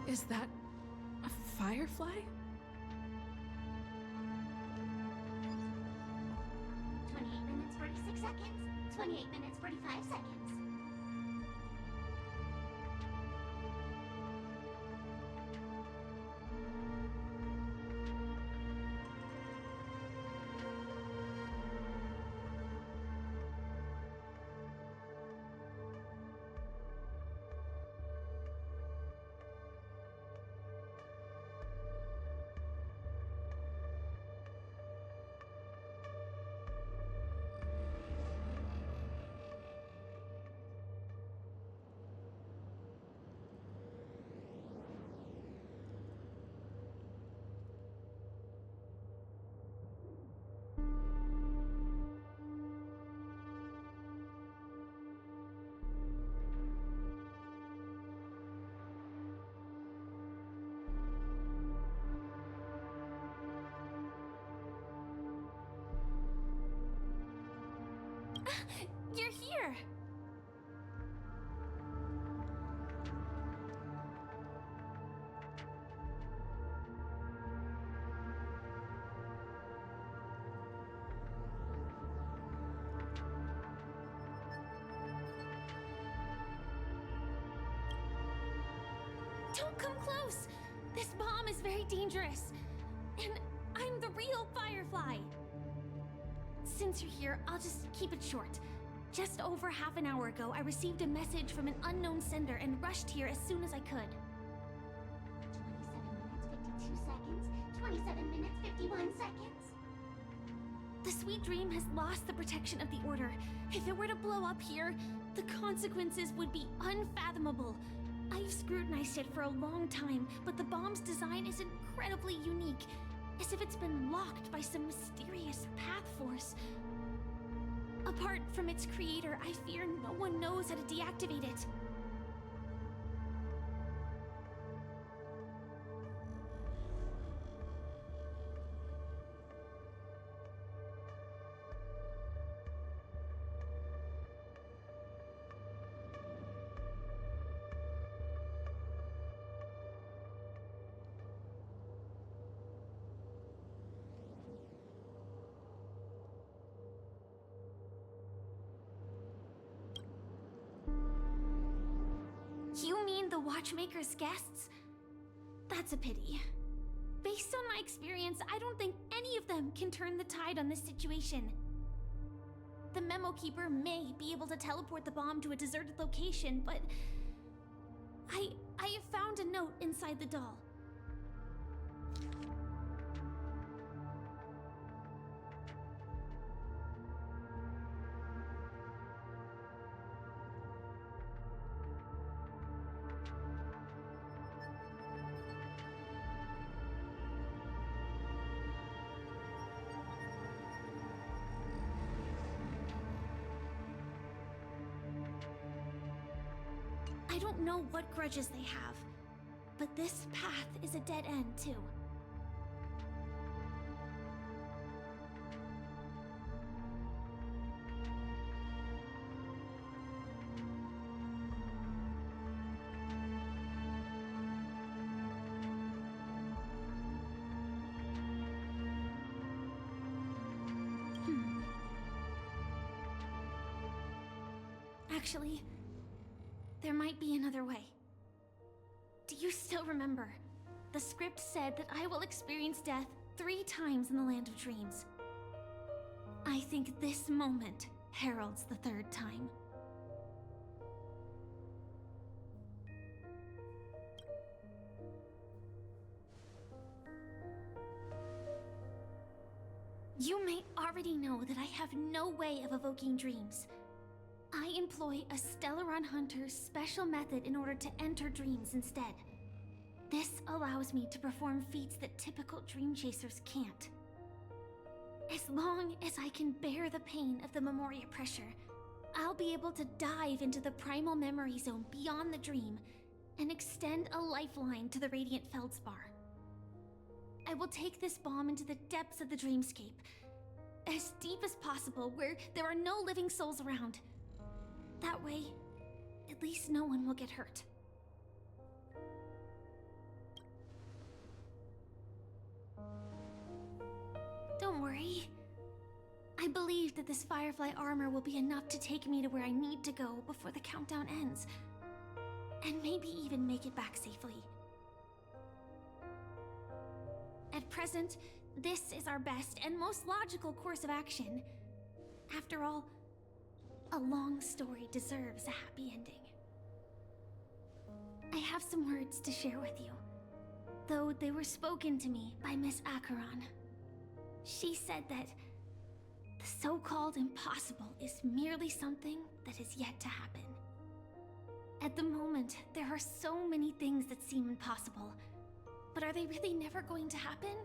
Is that a firefly? 28 minutes, 46 seconds. 28 minutes, 45 seconds. You're here! Don't come close! This bomb is very dangerous. And I'm the real Firefly. Since you're here, I'll just keep it short. Just over half an hour ago, I received a message from an unknown sender and rushed here as soon as I could. 27 minutes, 52 seconds. 27 minutes, 51 seconds. The Sweet Dream has lost the protection of the Order. If it were to blow up here, the consequences would be unfathomable. I've scrutinized it for a long time, but the bomb's design is incredibly unique, as if it's been locked by some mysterious path force. Apart from its creator, I fear no one knows how to deactivate it. You mean the Watchmaker's guests? That's a pity. Based on my experience, I don't think any of them can turn the tide on this situation. The Memo Keeper may be able to teleport the bomb to a deserted location, but I have found a note inside the doll. I don't know what grudges they have, but this path is a dead end, too. Actually, there might be another way. Do you still remember? The script said that I will experience death 3 times in the Land of Dreams. I think this moment heralds the 3rd time. You may already know that I have no way of evoking dreams. I employ a Stellaron Hunter's special method in order to enter dreams instead. This allows me to perform feats that typical dream chasers can't. As long as I can bear the pain of the Memoria pressure, I'll be able to dive into the primal memory zone beyond the dream and extend a lifeline to the Radiant Feldspar. I will take this bomb into the depths of the dreamscape, as deep as possible where there are no living souls around. That way, at least no one will get hurt. worry. I believe that this Firefly armor will be enough to take me to where I need to go before the countdown ends. And maybe even make it back safely. At present, this is our best and most logical course of action. After all, a long story deserves a happy ending. I have some words to share with you, though they were spoken to me by Miss Acheron. She said that the so-called impossible is merely something that is yet to happen. At the moment, there are so many things that seem impossible, but are they really never going to happen?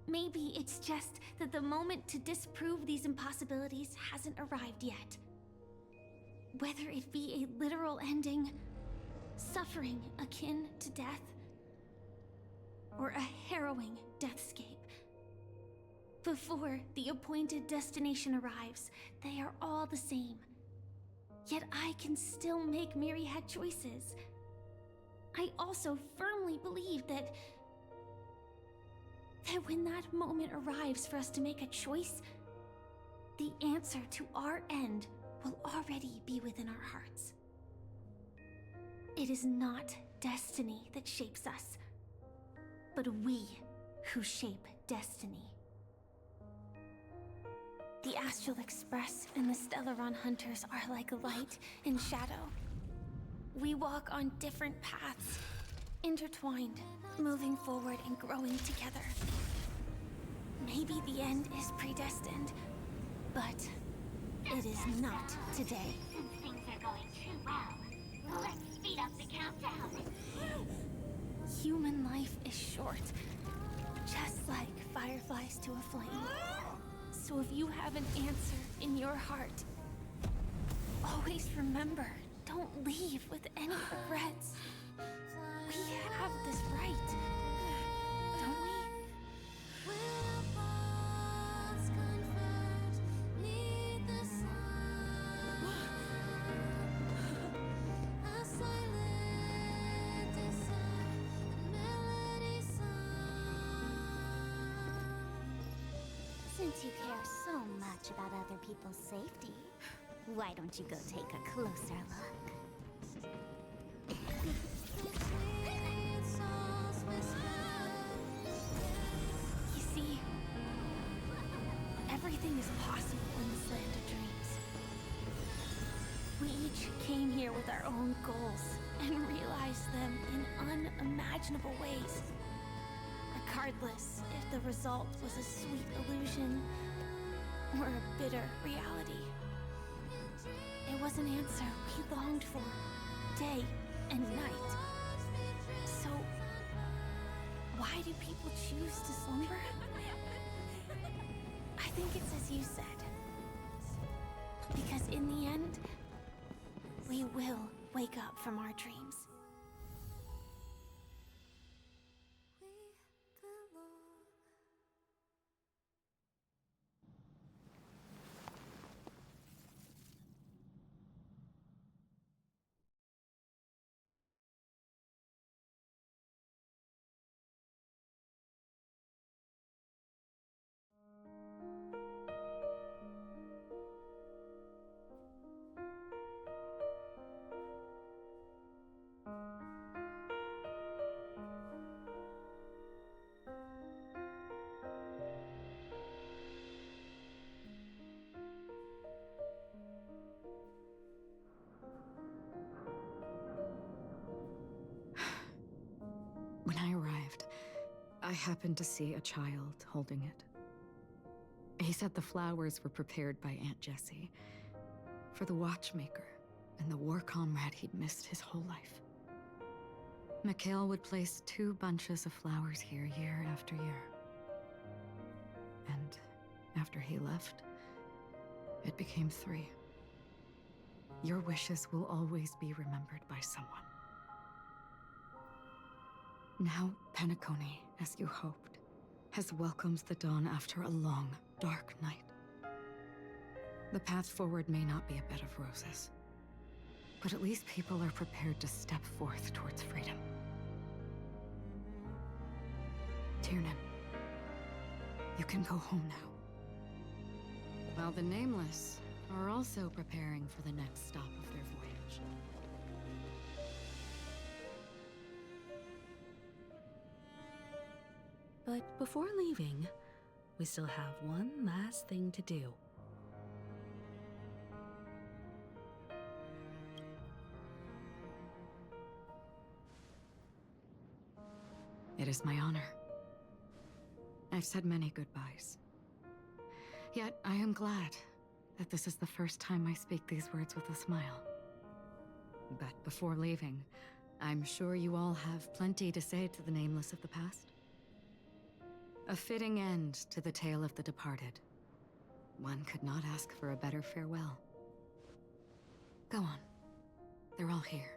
Maybe it's just that the moment to disprove these impossibilities hasn't arrived yet. Whether it be a literal ending, suffering akin to death, or a harrowing deathscape. Before the appointed destination arrives, they are all the same. Yet I can still make myriad choices. I also firmly believe that when that moment arrives for us to make a choice, the answer to our end will already be within our hearts. It is not destiny that shapes us, but we who shape destiny. The Astral Express and the Stellaron Hunters are like light and shadow. We walk on different paths, intertwined, moving forward and growing together. Maybe the end is predestined, but it is not today. Since things are going too well, let's speed up the countdown. Human life is short, just like fireflies to a flame. So if you have an answer in your heart, always remember, don't leave with any regrets. We have this right, don't we? Since you care so much about other people's safety, why don't you go take a closer look? You see, everything is possible in this land of dreams. We each came here with our own goals and realized them in unimaginable ways. Regardless if the result was a sweet illusion or a bitter reality. It was an answer we longed for, day and night. So, why do people choose to slumber? I think it's as you said. Because in the end, we will wake up from our dreams. When I arrived, I happened to see a child holding it. He said the flowers were prepared by Aunt Jessie for the watchmaker and the war comrade he'd missed his whole life. Mikhail would place 2 bunches of flowers here year after year. And after he left, it became 3. Your wishes will always be remembered by someone. Now, Penacony, as you hoped, has welcomed the dawn after a long, dark night. The path forward may not be a bed of roses, but at least people are prepared to step forth towards freedom. Tiernan, you can go home now. while the Nameless are also preparing for the next stop of their voyage. But before leaving, we still have one last thing to do. It is my honor. I've said many goodbyes. Yet I am glad that this is the first time I speak these words with a smile. But before leaving, I'm sure you all have plenty to say to the Nameless of the past. A fitting end to the tale of the departed. One could not ask for a better farewell. Go on. They're all here.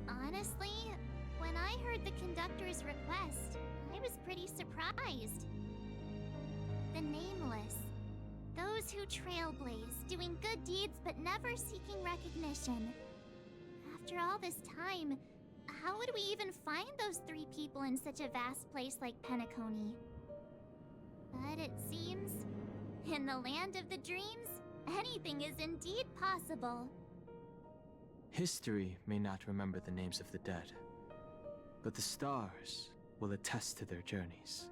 Honestly, when I heard the conductor's request, I was pretty surprised. The Nameless. Those who trailblaze, doing good deeds but never seeking recognition. After all this time, how would we even find those three people in such a vast place like Penacony? But it seems, in the land of the dreams, anything is indeed possible. History may not remember the names of the dead, but the stars will attest to their journeys.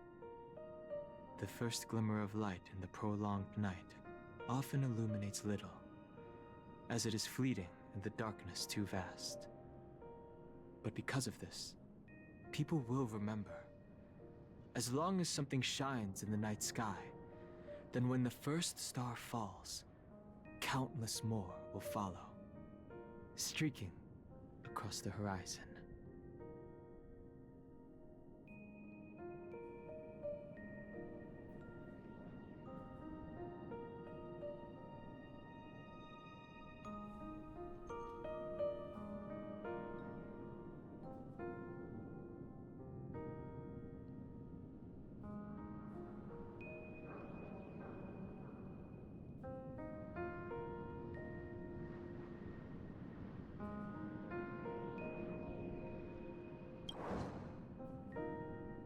The first glimmer of light in the prolonged night often illuminates little, as it is fleeting and the darkness too vast. But because of this, people will remember. As long as something shines in the night sky, then when the first star falls, countless more will follow, streaking across the horizon.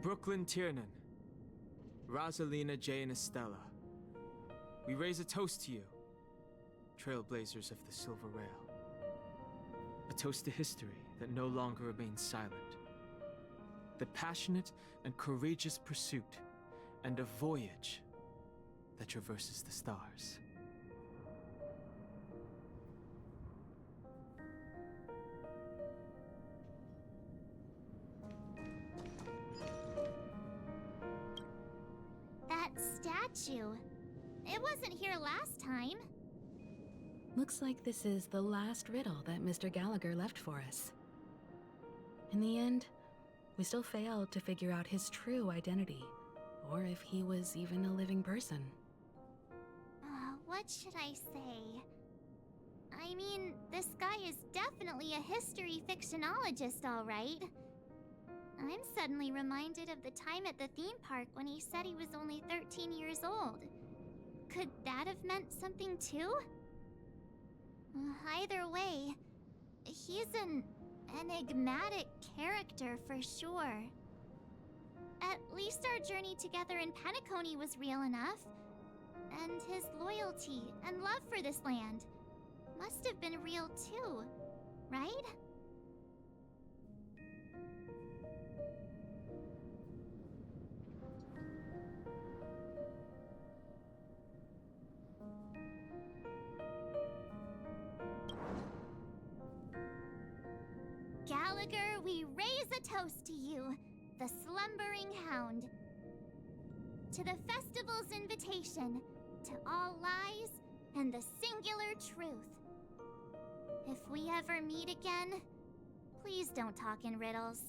Brooklyn Tiernan, Rosalina J. and Estella, we raise a toast to you, trailblazers of the Silver Rail. A toast to history that no longer remains silent. The passionate and courageous pursuit, and a voyage that traverses the stars. Statue. It wasn't here last time. Looks like this is the last riddle that Mr. Gallagher left for us. In the end, we still failed to figure out his true identity, or if he was even a living person. What should I say? I mean, this guy is definitely a history fictionologist, all right. I'm suddenly reminded of the time at the theme park when he said he was only 13 years old. Could that have meant something too? Either way, he's an enigmatic character for sure. At least our journey together in Penacony was real enough. And his loyalty and love for this land must have been real too, right? Gallagher, we raise a toast to you, the slumbering hound. To the festival's invitation, to all lies, and the singular truth. If we ever meet again, please don't talk in riddles.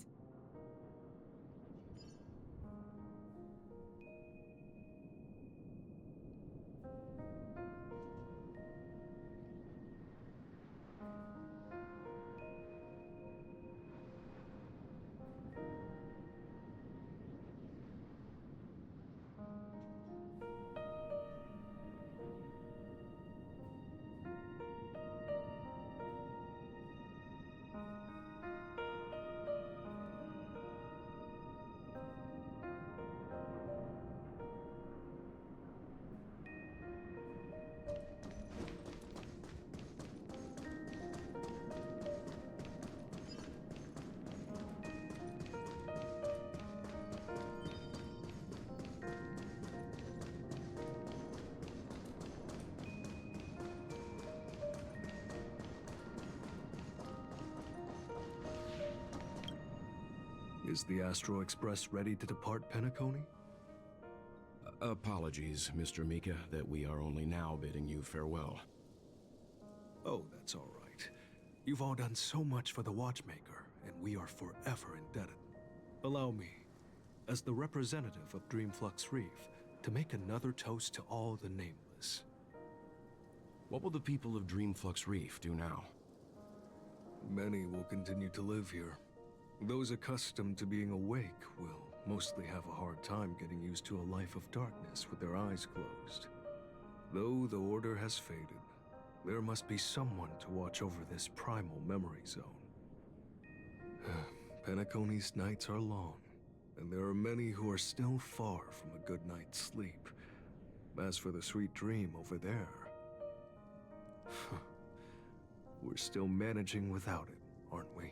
Is the Astro Express ready to depart Penacony? Apologies, Mr. Mika, that we are only now bidding you farewell. Oh, that's all right. You've all done so much for the Watchmaker, and we are forever indebted. Allow me, as the representative of Dreamflux Reef, to make another toast to all the nameless. What will the people of Dreamflux Reef do now? Many will continue to live here. Those accustomed to being awake will mostly have a hard time getting used to a life of darkness with their eyes closed. Though the order has faded, there must be someone to watch over this primal memory zone. Penacony's nights are long, and there are many who are still far from a good night's sleep. As for the sweet dream over there, we're still managing without it, aren't we?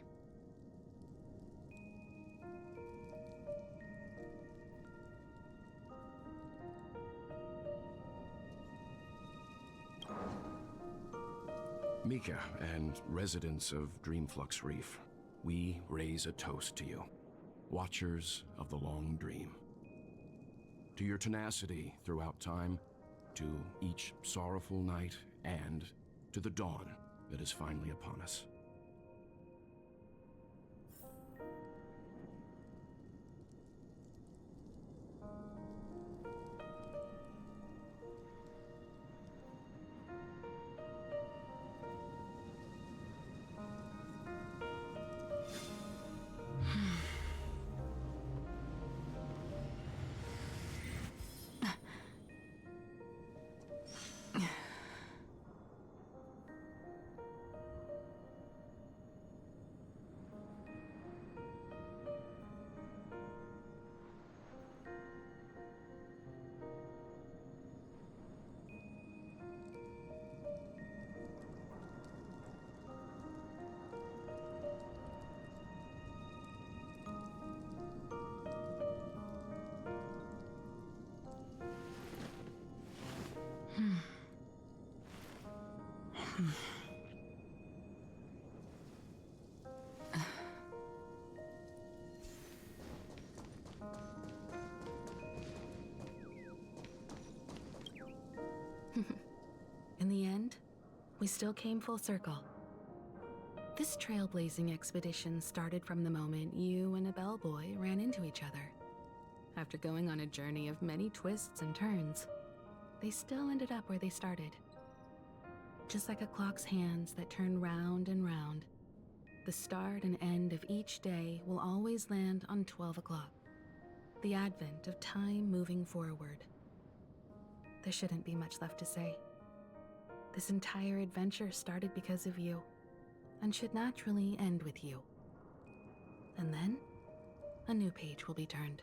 Mika and residents of Dreamflux Reef, we raise a toast to you, watchers of the long dream. To your tenacity throughout time, to each sorrowful night, and to the dawn that is finally upon us. In the end, we still came full circle. This trailblazing expedition started from the moment you and a bellboy ran into each other. After going on a journey of many twists and turns, they still ended up where they started. Just like a clock's hands that turn round and round, the start and end of each day will always land on 12 o'clock, the advent of time moving forward. There shouldn't be much left to say. This entire adventure started because of you, and should naturally end with you. And then, a new page will be turned.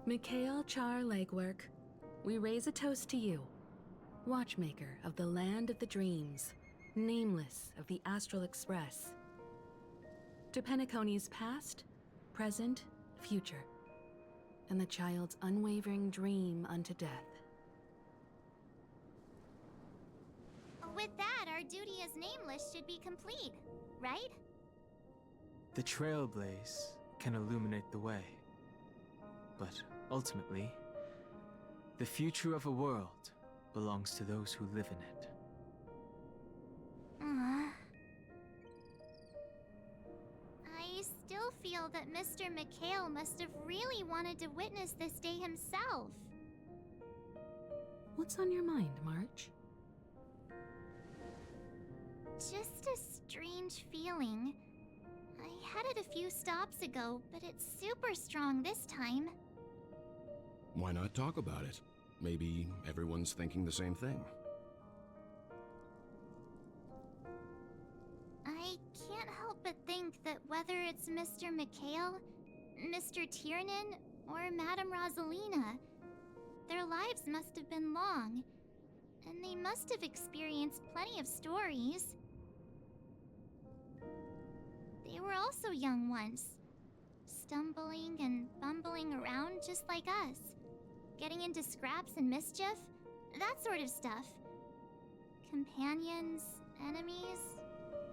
Mikhail Char Legwork, we raise a toast to you, watchmaker of the land of the dreams, nameless of the Astral Express. To Penacony's past, present, future, and the child's unwavering dream unto death. With that, our duty as nameless should be complete, right? The trailblaze can illuminate the way. But ultimately, the future of a world belongs to those who live in it. I still feel that Mr. McHale must have really wanted to witness this day himself. What's on your mind, March? Just a strange feeling. I had it a few stops ago, but it's super strong this time. Why not talk about it? Maybe everyone's thinking the same thing. I can't help but think that whether it's Mr. McHale, Mr. Tiernan, or Madame Rosalina, their lives must have been long, and they must have experienced plenty of stories. They were also young once, stumbling and bumbling around just like us, getting into scraps and mischief, that sort of stuff. Companions, enemies,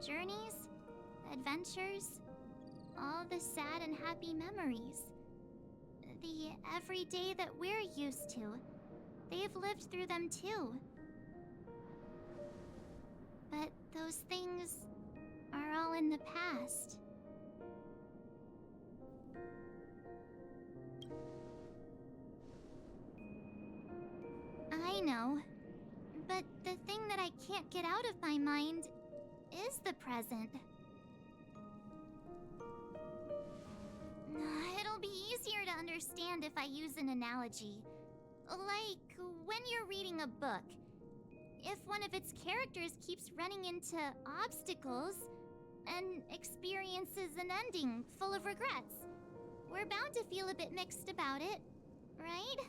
journeys, adventures, all the sad and happy memories. The everyday that we're used to, they've lived through them too. But those things are all in the past. I know, but the thing that I can't get out of my mind is the present. It'll be easier to understand if I use an analogy. Like when you're reading a book. If one of its characters keeps running into obstacles and experiences an ending full of regrets, we're bound to feel a bit mixed about it, right?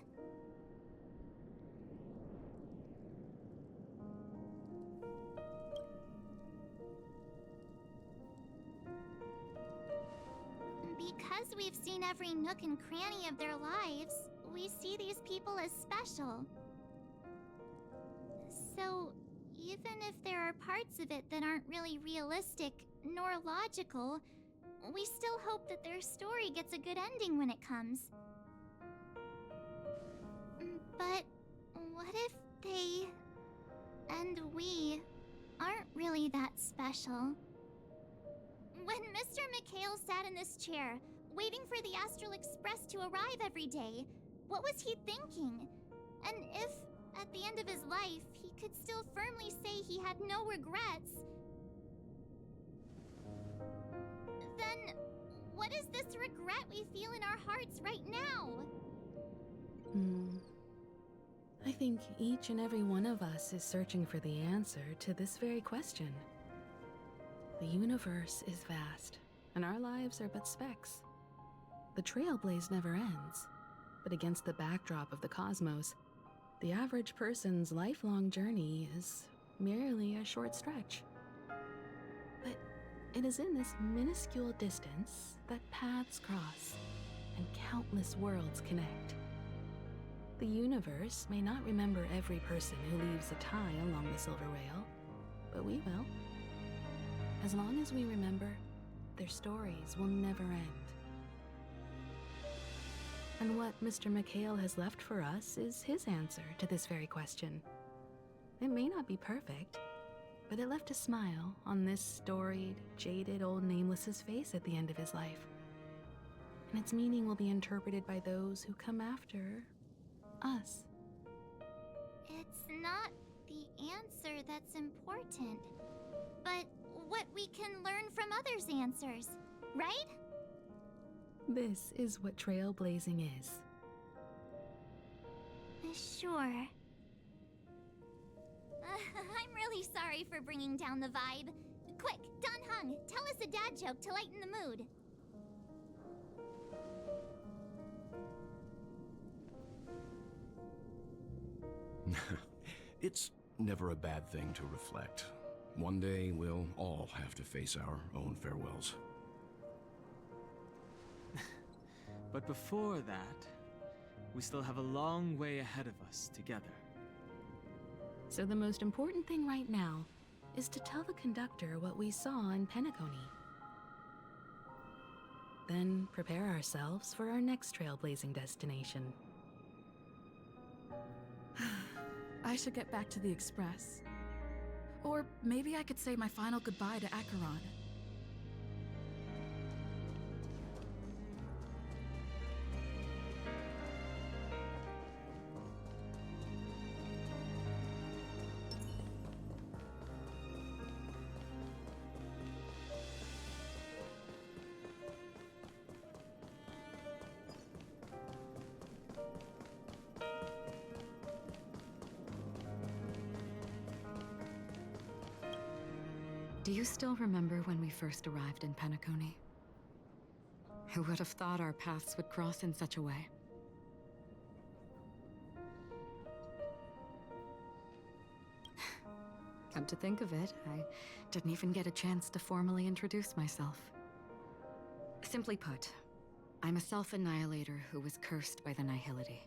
Because we've seen every nook and cranny of their lives, we see these people as special. So, even if there are parts of it that aren't really realistic nor logical, we still hope that their story gets a good ending when it comes. But what if they and we aren't really that special? When Mr. McHale sat in this chair, waiting for the Astral Express to arrive every day, what was he thinking? And if, at the end of his life, he could still firmly say he had no regrets, then what is this regret we feel in our hearts right now? I think each and every one of us is searching for the answer to this very question. The universe is vast, and our lives are but specks. The trailblaze never ends, but against the backdrop of the cosmos, the average person's lifelong journey is merely a short stretch. But it is in this minuscule distance that paths cross and countless worlds connect. The universe may not remember every person who leaves a tie along the silver rail, but we will. As long as we remember, their stories will never end. And what Mr. McHale has left for us is his answer to this very question. It may not be perfect, but it left a smile on this storied, jaded old Nameless's face at the end of his life. And its meaning will be interpreted by those who come after us. It's not the answer that's important, but what we can learn from others' answers, right? This is what trailblazing is. Sure. I'm really sorry for bringing down the vibe. Quick, Don Hung, tell us a dad joke to lighten the mood. It's never a bad thing to reflect. One day, we'll all have to face our own farewells. But before that, we still have a long way ahead of us together. So the most important thing right now is to tell the conductor what we saw in Penacony. then prepare ourselves for our next trailblazing destination. I should get back to the Express. Or maybe I could say my final goodbye to Acheron. Do you still remember when we first arrived in Penacony? Who would have thought our paths would cross in such a way? Come to think of it, I didn't even get a chance to formally introduce myself. Simply put, I'm a self-annihilator who was cursed by the Nihility.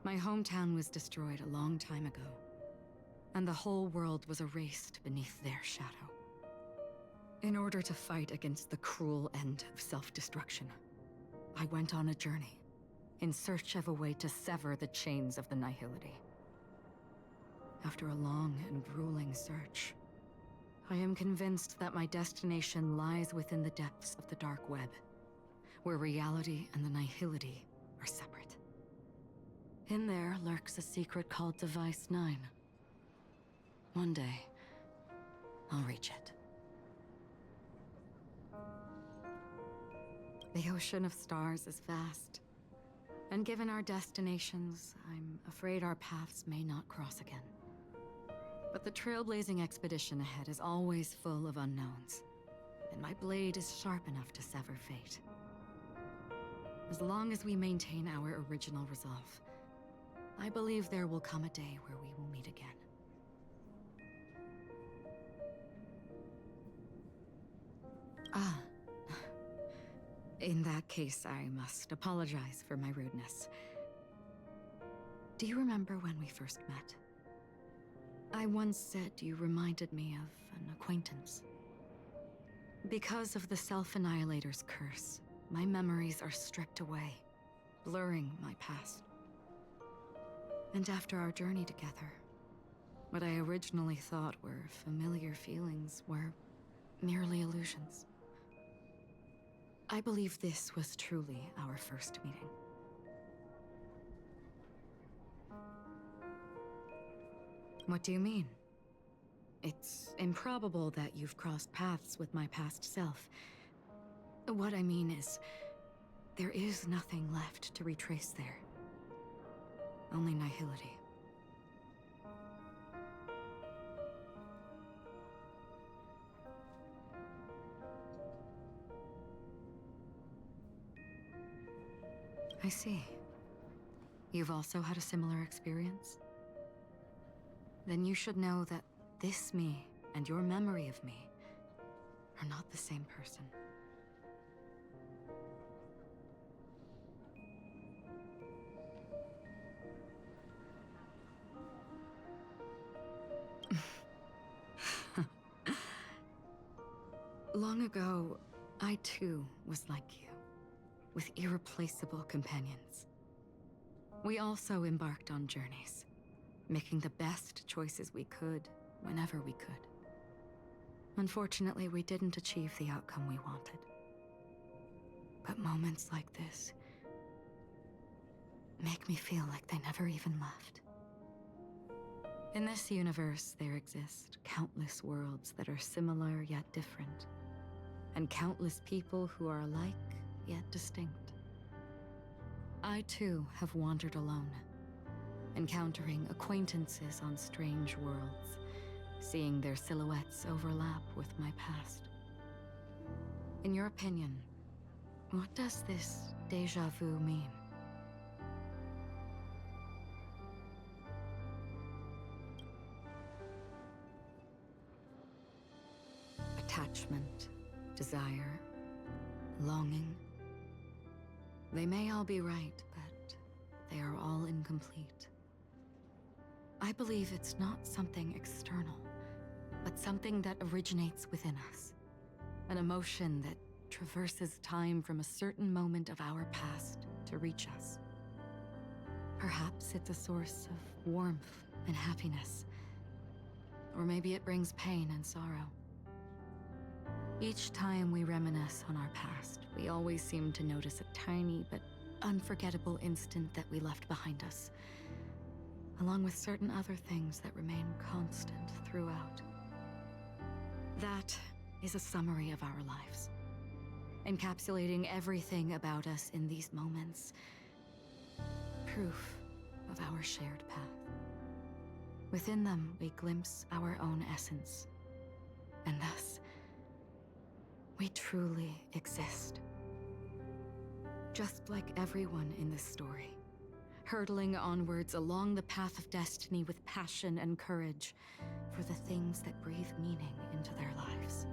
My hometown was destroyed a long time ago, and the whole world was erased beneath their shadow. In order to fight against the cruel end of self-destruction, I went on a journey, in search of a way to sever the chains of the Nihility. After a long and grueling search, I am convinced that my destination lies within the depths of the dark web, where reality and the Nihility are separate. In there lurks a secret called Device 9. One day, I'll reach it. The ocean of stars is vast, and given our destinations, I'm afraid our paths may not cross again. But the trailblazing expedition ahead is always full of unknowns, and my blade is sharp enough to sever fate. As long as we maintain our original resolve, I believe there will come a day where we will meet again. Ah. In that case, I must apologize for my rudeness. Do you remember when we first met? I once said you reminded me of an acquaintance. Because of the Self-Annihilator's curse, my memories are stripped away, blurring my past. And after our journey together, what I originally thought were familiar feelings were merely illusions. I believe this was truly our first meeting. What do you mean? It's improbable that you've crossed paths with my past self. What I mean is, there is nothing left to retrace there. Only nihility. I see. You've also had a similar experience? Then you should know that this me and your memory of me are not the same person. Long ago, I too was like you, with irreplaceable companions. We also embarked on journeys, making the best choices we could, whenever we could. Unfortunately, we didn't achieve the outcome we wanted. But moments like this make me feel like they never even left. In this universe, there exist countless worlds that are similar yet different, and countless people who are alike yet distinct. I too have wandered alone, encountering acquaintances on strange worlds, seeing their silhouettes overlap with my past. In your opinion, what does this déjà vu mean? Attachment, desire, longing. They may all be right, but they are all incomplete. I believe it's not something external, but something that originates within us. An emotion that traverses time from a certain moment of our past to reach us. Perhaps it's a source of warmth and happiness. Or maybe it brings pain and sorrow. Each time we reminisce on our past, we always seem to notice a tiny but unforgettable instant that we left behind us, along with certain other things that remain constant throughout. That is a summary of our lives, encapsulating everything about us in these moments. Proof of our shared path. Within them, we glimpse our own essence, and thus, we truly exist. Just like everyone in this story, hurtling onwards along the path of destiny with passion and courage for the things that breathe meaning into their lives.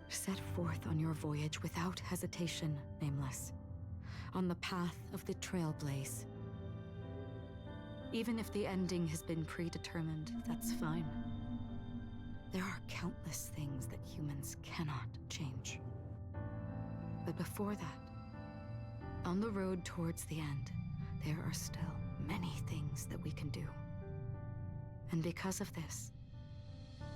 Set forth on your voyage without hesitation, Nameless, on the path of the Trailblaze. Even if the ending has been predetermined, that's fine. There are countless things that humans cannot change. But before that, on the road towards the end, there are still many things that we can do. And because of this,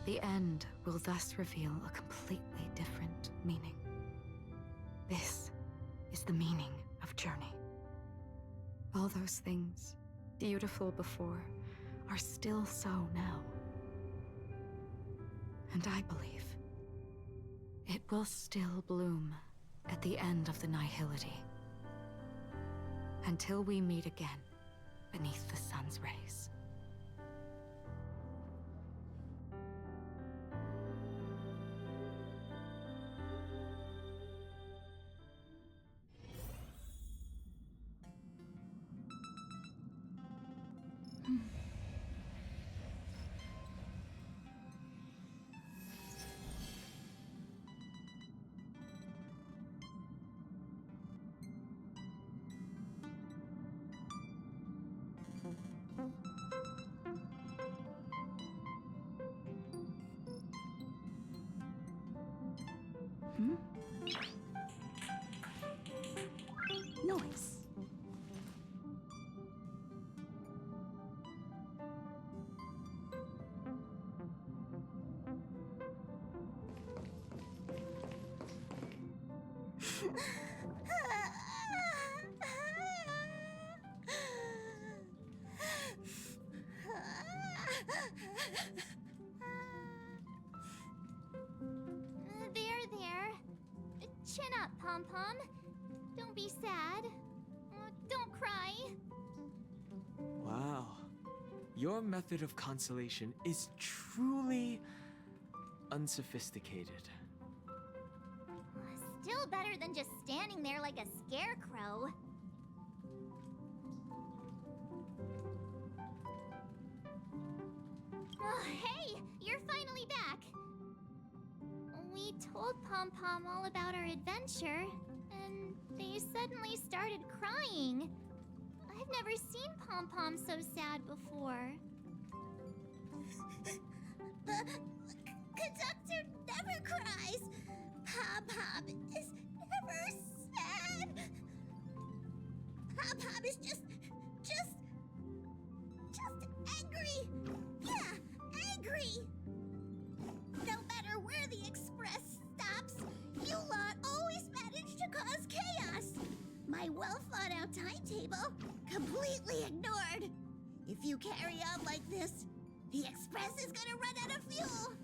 the end will thus reveal a completely different meaning. This is the meaning of journey. All those things, beautiful before, are still so now. And I believe it will still bloom at the end of the nihility. Until we meet again beneath the sun's rays. Noise. There. Chin up, Pom-Pom. Don't be sad. Don't cry. Wow. Your method of consolation is truly unsophisticated. Still better than just standing there like a scarecrow. Oh, hey! You're finally back! We told Pom-Pom all about our adventure, and they suddenly started crying. I've never seen Pom-Pom so sad before. The conductor never cries. Pom-Pom is never sad. Pom-Pom is just angry. Yeah, angry. No matter where the express stops, you lot always manage to cause chaos. My well-thought-out timetable completely ignored. If you carry on like this, the express is gonna run out of fuel.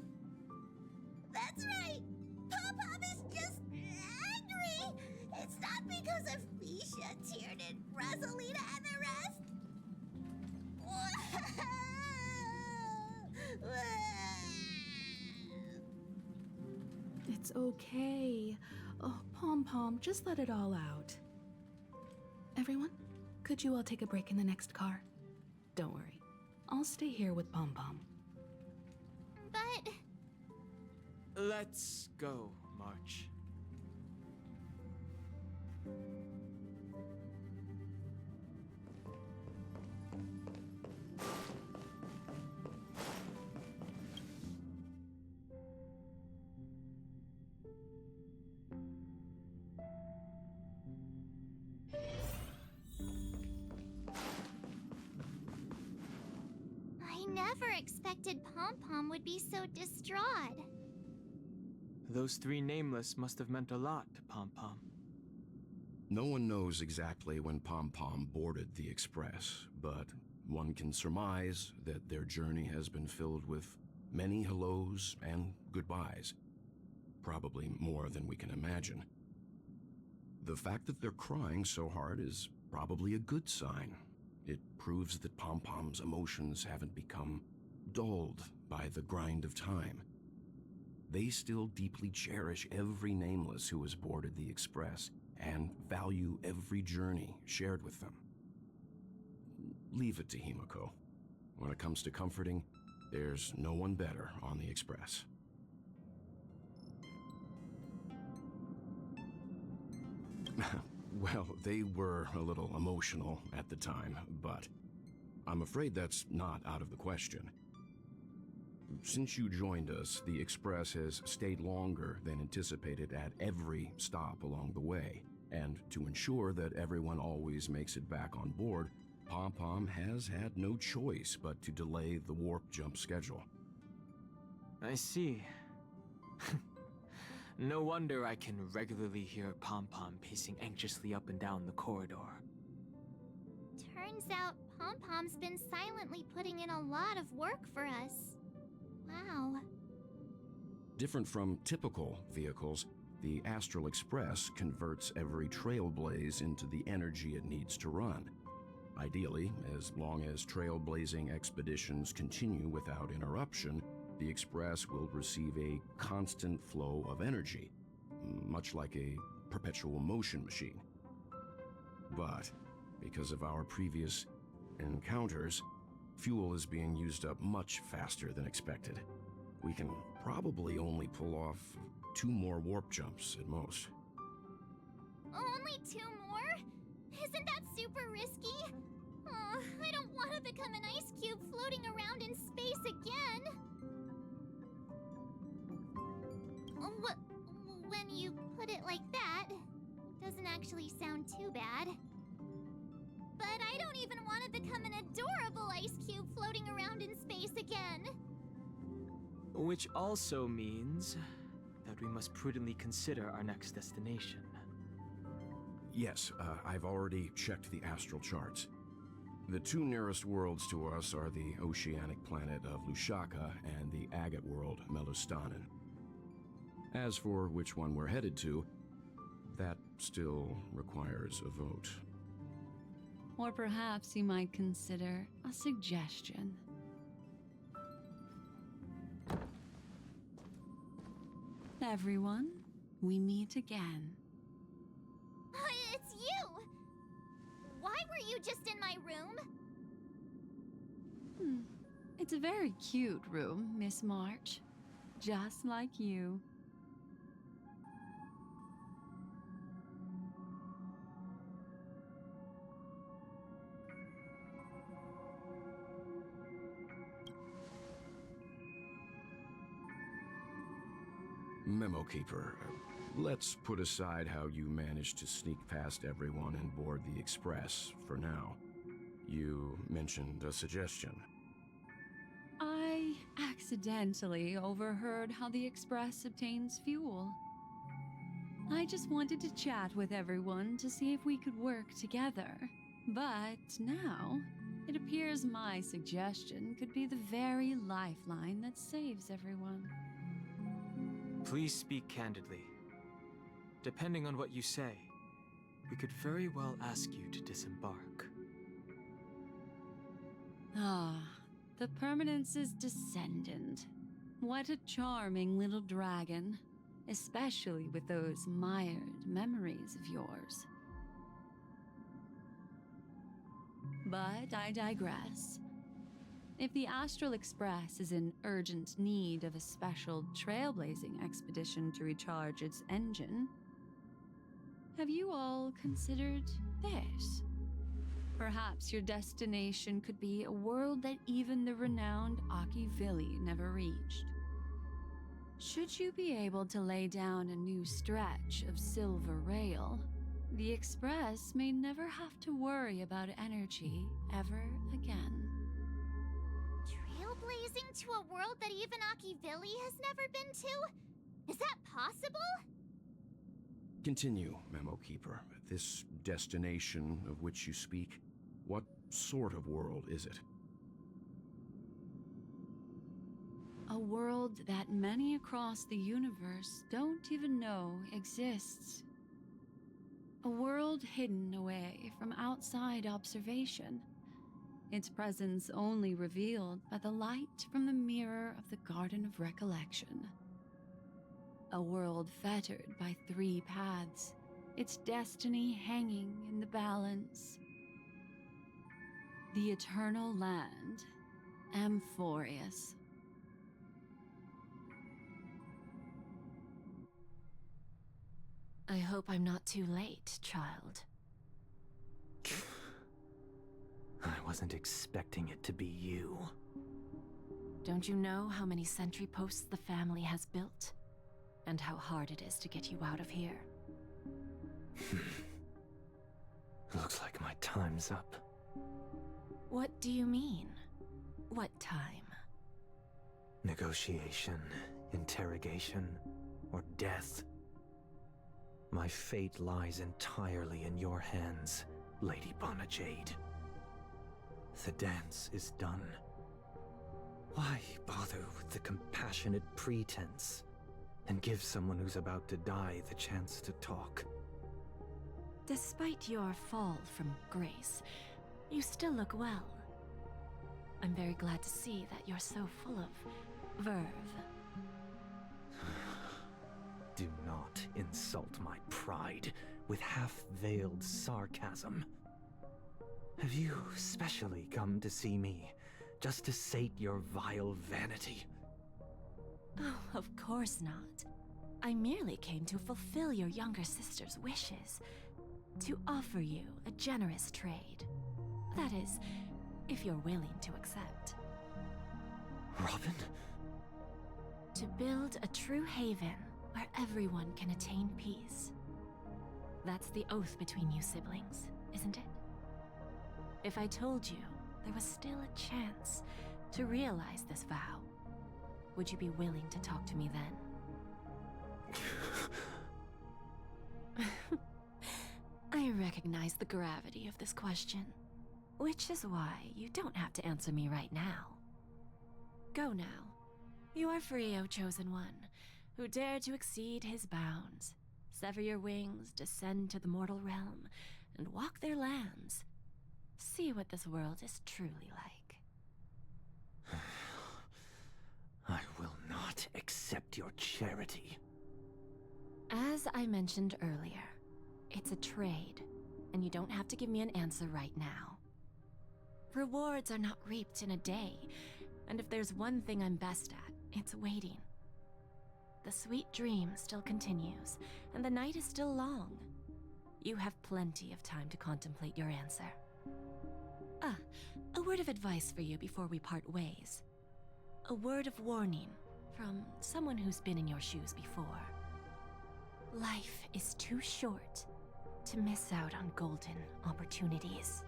That's right. Pom-Pom is just angry. It's not because of Misha, Tiernan, Rosalina, and the rest. It's okay. Oh, Pom-Pom, just let it all out. Everyone, could you all take a break in the next car? Don't worry. I'll stay here with Pom-Pom. But... Let's go, March. never expected Pom Pom would be so distraught. Those three nameless must have meant a lot to Pom Pom. No one knows exactly when Pom Pom boarded the Express, but one can surmise that their journey has been filled with many hellos and goodbyes. Probably more than we can imagine. The fact that they're crying so hard is probably a good sign. It proves that Pom Pom's emotions haven't become dulled by the grind of time. They still deeply cherish every nameless who has boarded the Express and value every journey shared with them. Leave it to Himiko. When it comes to comforting, there's no one better on the Express. Well, they were a little emotional at the time, but I'm afraid that's not out of the question. Since you joined us, the Express has stayed longer than anticipated at every stop along the way, and to ensure that everyone always makes it back on board, Pom Pom has had no choice but to delay the warp jump schedule. I see. No wonder I can regularly hear Pom Pom pacing anxiously up and down the corridor. Turns out Pom Pom's been silently putting in a lot of work for us. Wow. Different from typical vehicles, the Astral Express converts every trailblaze into the energy it needs to run. Ideally, as long as trailblazing expeditions continue without interruption, the Express will receive a constant flow of energy, much like a perpetual motion machine. But because of our previous encounters, fuel is being used up much faster than expected. We can probably only pull off 2 more warp jumps at most. Only 2 more? Isn't that super risky? Oh, I don't want to become an ice cube floating around in space again. When you put it like that, doesn't actually sound too bad. But I don't even want to become an adorable ice cube floating around in space again. Which also means that we must prudently consider our next destination. Yes, I've already checked the astral charts. The 2 nearest worlds to us are the oceanic planet of Lushaka and the agate world, Melustanen. As for which one we're headed to, that still requires a vote. Or perhaps you might consider a suggestion. Everyone, we meet again. It's you! Why were you just in my room? It's a very cute room, Miss March. Just like you. Memo Keeper, let's put aside how you managed to sneak past everyone and board the Express for now. You mentioned a suggestion. I accidentally overheard how the Express obtains fuel. I just wanted to chat with everyone to see if we could work together. But now, it appears my suggestion could be the very lifeline that saves everyone. Please speak candidly. Depending on what you say, we could very well ask you to disembark. Ah, the Permanence's descendant. What a charming little dragon, especially with those mired memories of yours. But I digress. If the Astral Express is in urgent need of a special trailblazing expedition to recharge its engine, have you all considered this? Perhaps your destination could be a world that even the renowned Akivili never reached. Should you be able to lay down a new stretch of silver rail, the Express may never have to worry about energy ever again. trailblazing to a world that even Akivili has never been to? Is that possible? Continue, Memo Keeper. This destination of which you speak, what sort of world is it? A world that many across the universe don't even know exists. A world hidden away from outside observation. Its presence only revealed by the light from the mirror of the Garden of Recollection. A world fettered by 3 paths, its destiny hanging in the balance. The Eternal Land, Amphorius. I hope I'm not too late, child. I wasn't expecting it to be you. Don't you know how many sentry posts the family has built? And how hard it is to get you out of here? Looks like my time's up. What do you mean? What time? Negotiation, interrogation, or death. My fate lies entirely in your hands, Lady Bonajade. The dance is done. Why bother with the compassionate pretense and give someone who's about to die the chance to talk? Despite your fall from grace, you still look well. I'm very glad to see that you're so full of verve. Do not insult my pride with half-veiled sarcasm. Have you specially come to see me just to sate your vile vanity? Oh, of course not. I merely came to fulfill your younger sister's wishes. To offer you a generous trade. That is, if you're willing to accept. Robin? To build a true haven where everyone can attain peace. That's the oath between you siblings, isn't it? If I told you there was still a chance to realize this vow, would you be willing to talk to me then? I recognize the gravity of this question, which is why you don't have to answer me right now. Go now. You are free, O Chosen One, who dare to exceed his bounds, sever your wings, descend to the mortal realm, and walk their lands. See what this world is truly like. I will not accept your charity. As I mentioned earlier, it's a trade, and you don't have to give me an answer right now. Rewards are not reaped in a day, and if there's one thing I'm best at, it's waiting. The sweet dream still continues, and the night is still long. You have plenty of time to contemplate your answer. A word of advice for you before we part ways. A word of warning from someone who's been in your shoes before. Life is too short to miss out on golden opportunities.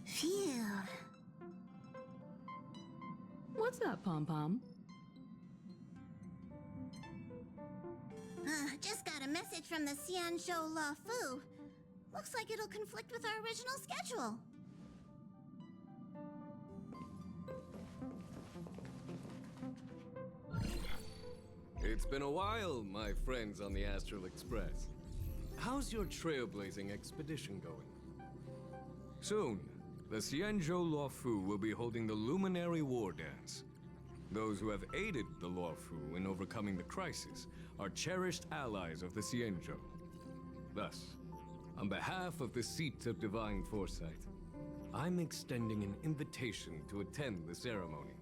Phew. What's up, Pom Pom? Just got a message from the Xianzhou La Fu. Looks like it'll conflict with our original schedule. It's been a while, my friends on the Astral Express. How's your trailblazing expedition going? Soon, the Xianzhou Luofu will be holding the Luminary War Dance. Those who have aided the Luofu in overcoming the crisis are cherished allies of the Xianzhou. Thus, on behalf of the Seat of Divine Foresight, I'm extending an invitation to attend the ceremony.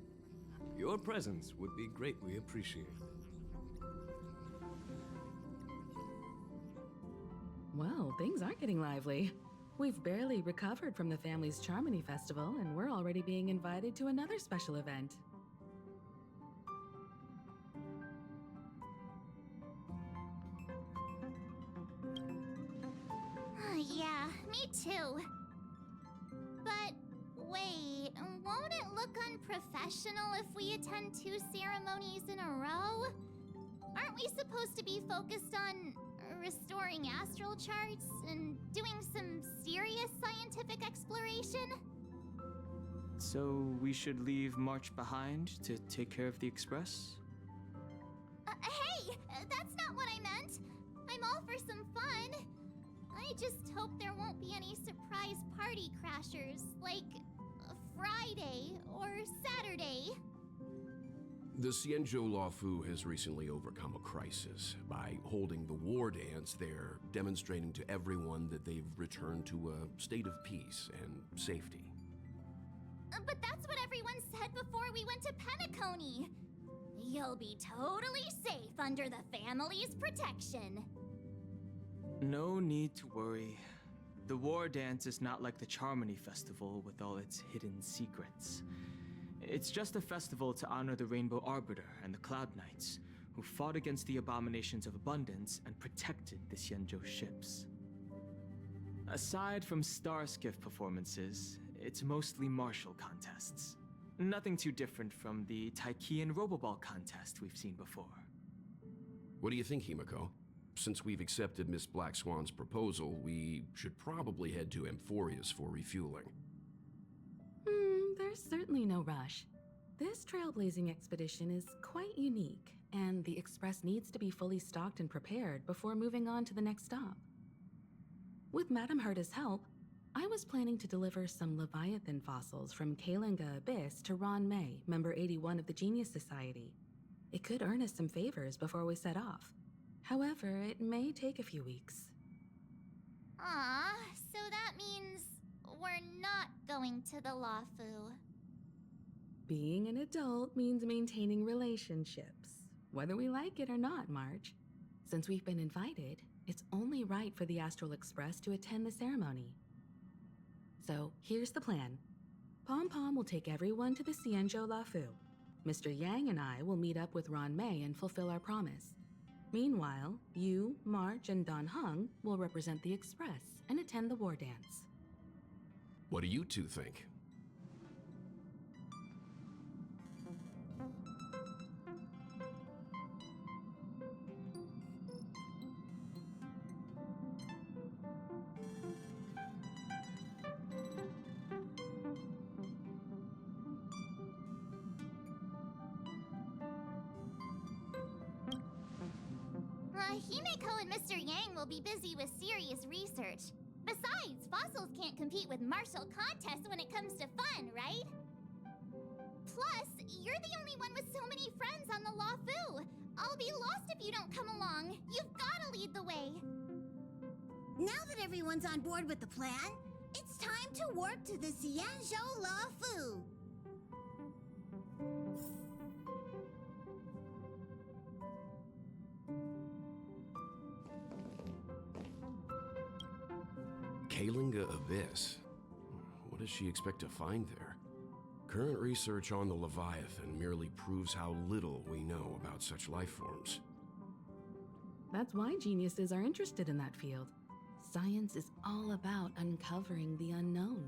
Your presence would be greatly appreciated. Well, things aren't getting lively. We've barely recovered from the family's Charmony Festival, and we're already being invited to another special event. Yeah, me too. But wait, won't it look unprofessional if we attend 2 ceremonies in a row? Aren't we supposed to be focused on restoring astral charts and doing some serious scientific exploration? So we should leave March behind to take care of the Express? Hey, that's not what I meant. I'm all for some fun. I just hope there won't be any surprise party crashers, like Friday or Saturday. The Xianzhou Luofu has recently overcome a crisis. By holding the war dance, they're demonstrating to everyone that they've returned to a state of peace and safety. But that's what everyone said before we went to Penacony. You'll be totally safe under the family's protection. No need to worry. The War Dance is not like the Charmony Festival with all its hidden secrets. It's just a festival to honor the Rainbow Arbiter and the Cloud Knights, who fought against the abominations of abundance and protected the Xianzhou ships. Aside from star skiff performances, it's mostly martial contests. Nothing too different from the Taiki and Roboball contest we've seen before. What do you think, Himiko? Since we've accepted Miss Black Swan's proposal, we should probably head to Amphorius for refueling. There's certainly no rush. This trailblazing expedition is quite unique, and the Express needs to be fully stocked and prepared before moving on to the next stop. With Madame Herta's help, I was planning to deliver some Leviathan fossils from Kalinga Abyss to Ron May, member 81 of the Genius Society. It could earn us some favors before we set off. However, it may take a few weeks. So that means we're not going to the Luofu. Being an adult means maintaining relationships, whether we like it or not, March. Since we've been invited, it's only right for the Astral Express to attend the ceremony. So here's the plan. Pom Pom will take everyone to the Xianzhou Luofu. Mr. Yang and I will meet up with Ron May and fulfill our promise. Meanwhile, you, March, and Don Hung will represent the Express and attend the war dance. What do you two think? Himeko and Mr. Yang will be busy with serious research. Besides, fossils can't compete with martial contests when it comes to fun, right? Plus, you're the only one with so many friends on the Luofu. I'll be lost if you don't come along. You've gotta lead the way. Now that everyone's on board with the plan, it's time to work to the Xianzhou Luofu. Kalinga Abyss? What does she expect to find there? Current research on the Leviathan merely proves how little we know about such life forms. That's why geniuses are interested in that field. Science is all about uncovering the unknown.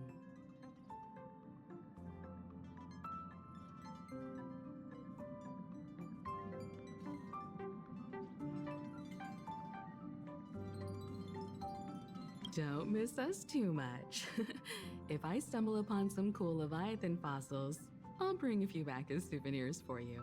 Don't miss us too much. If I stumble upon some cool Leviathan fossils, I'll bring a few back as souvenirs for you.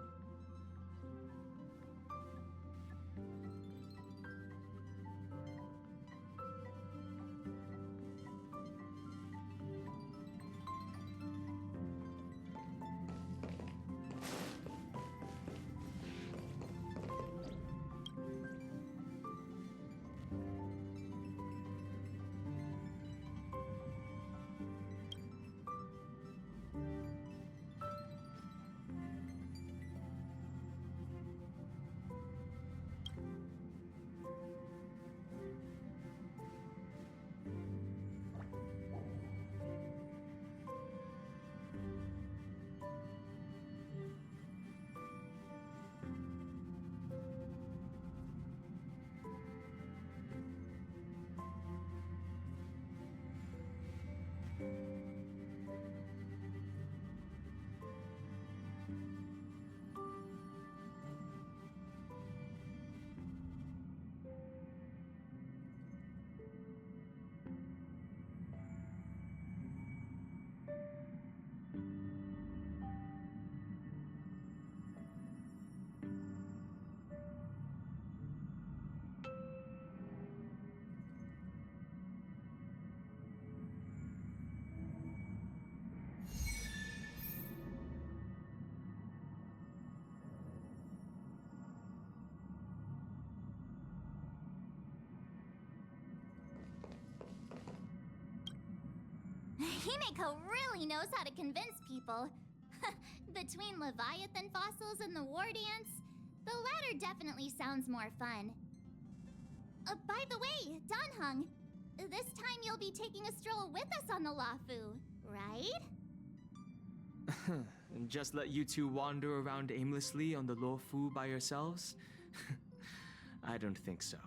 Himeko really knows how to convince people. Between Leviathan fossils and the war dance, the latter definitely sounds more fun. By the way, Danheng, this time you'll be taking a stroll with us on the Luofu, right? And just let you two wander around aimlessly on the Luofu by yourselves? I don't think so.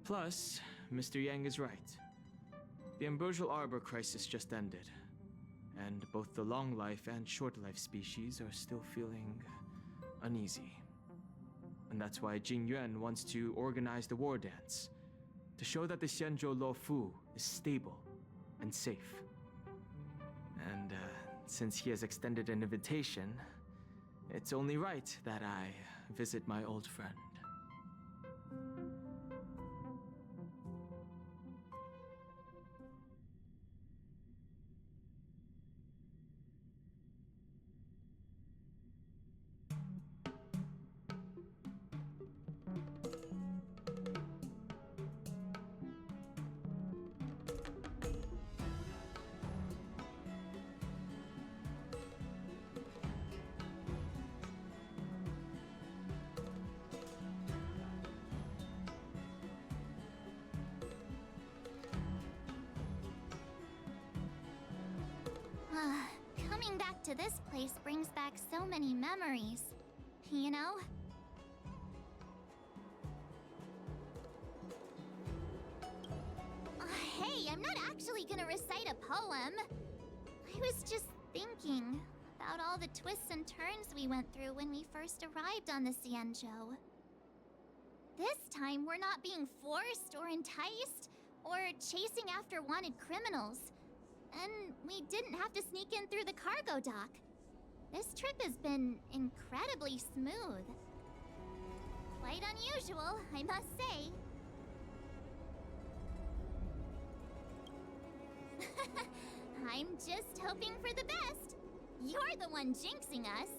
Plus, Mr. Yang is right. The ambrosial arbor crisis just ended, and both the long life and short life species are still feeling uneasy. And that's why Jing Yuan wants to organize the war dance, to show that the Xianzhou Luofu is stable and safe. And since he has extended an invitation, it's only right that I visit my old friend. Coming back to this place brings back so many memories, you know? Hey, I'm not actually gonna recite a poem. I was just thinking about all the twists and turns we went through when we first arrived on the Cienjo. This time, we're not being forced or enticed or chasing after wanted criminals. And we didn't have to sneak in through the cargo dock. This trip has been incredibly smooth. Quite unusual, I must say. I'm just hoping for the best. You're the one jinxing us.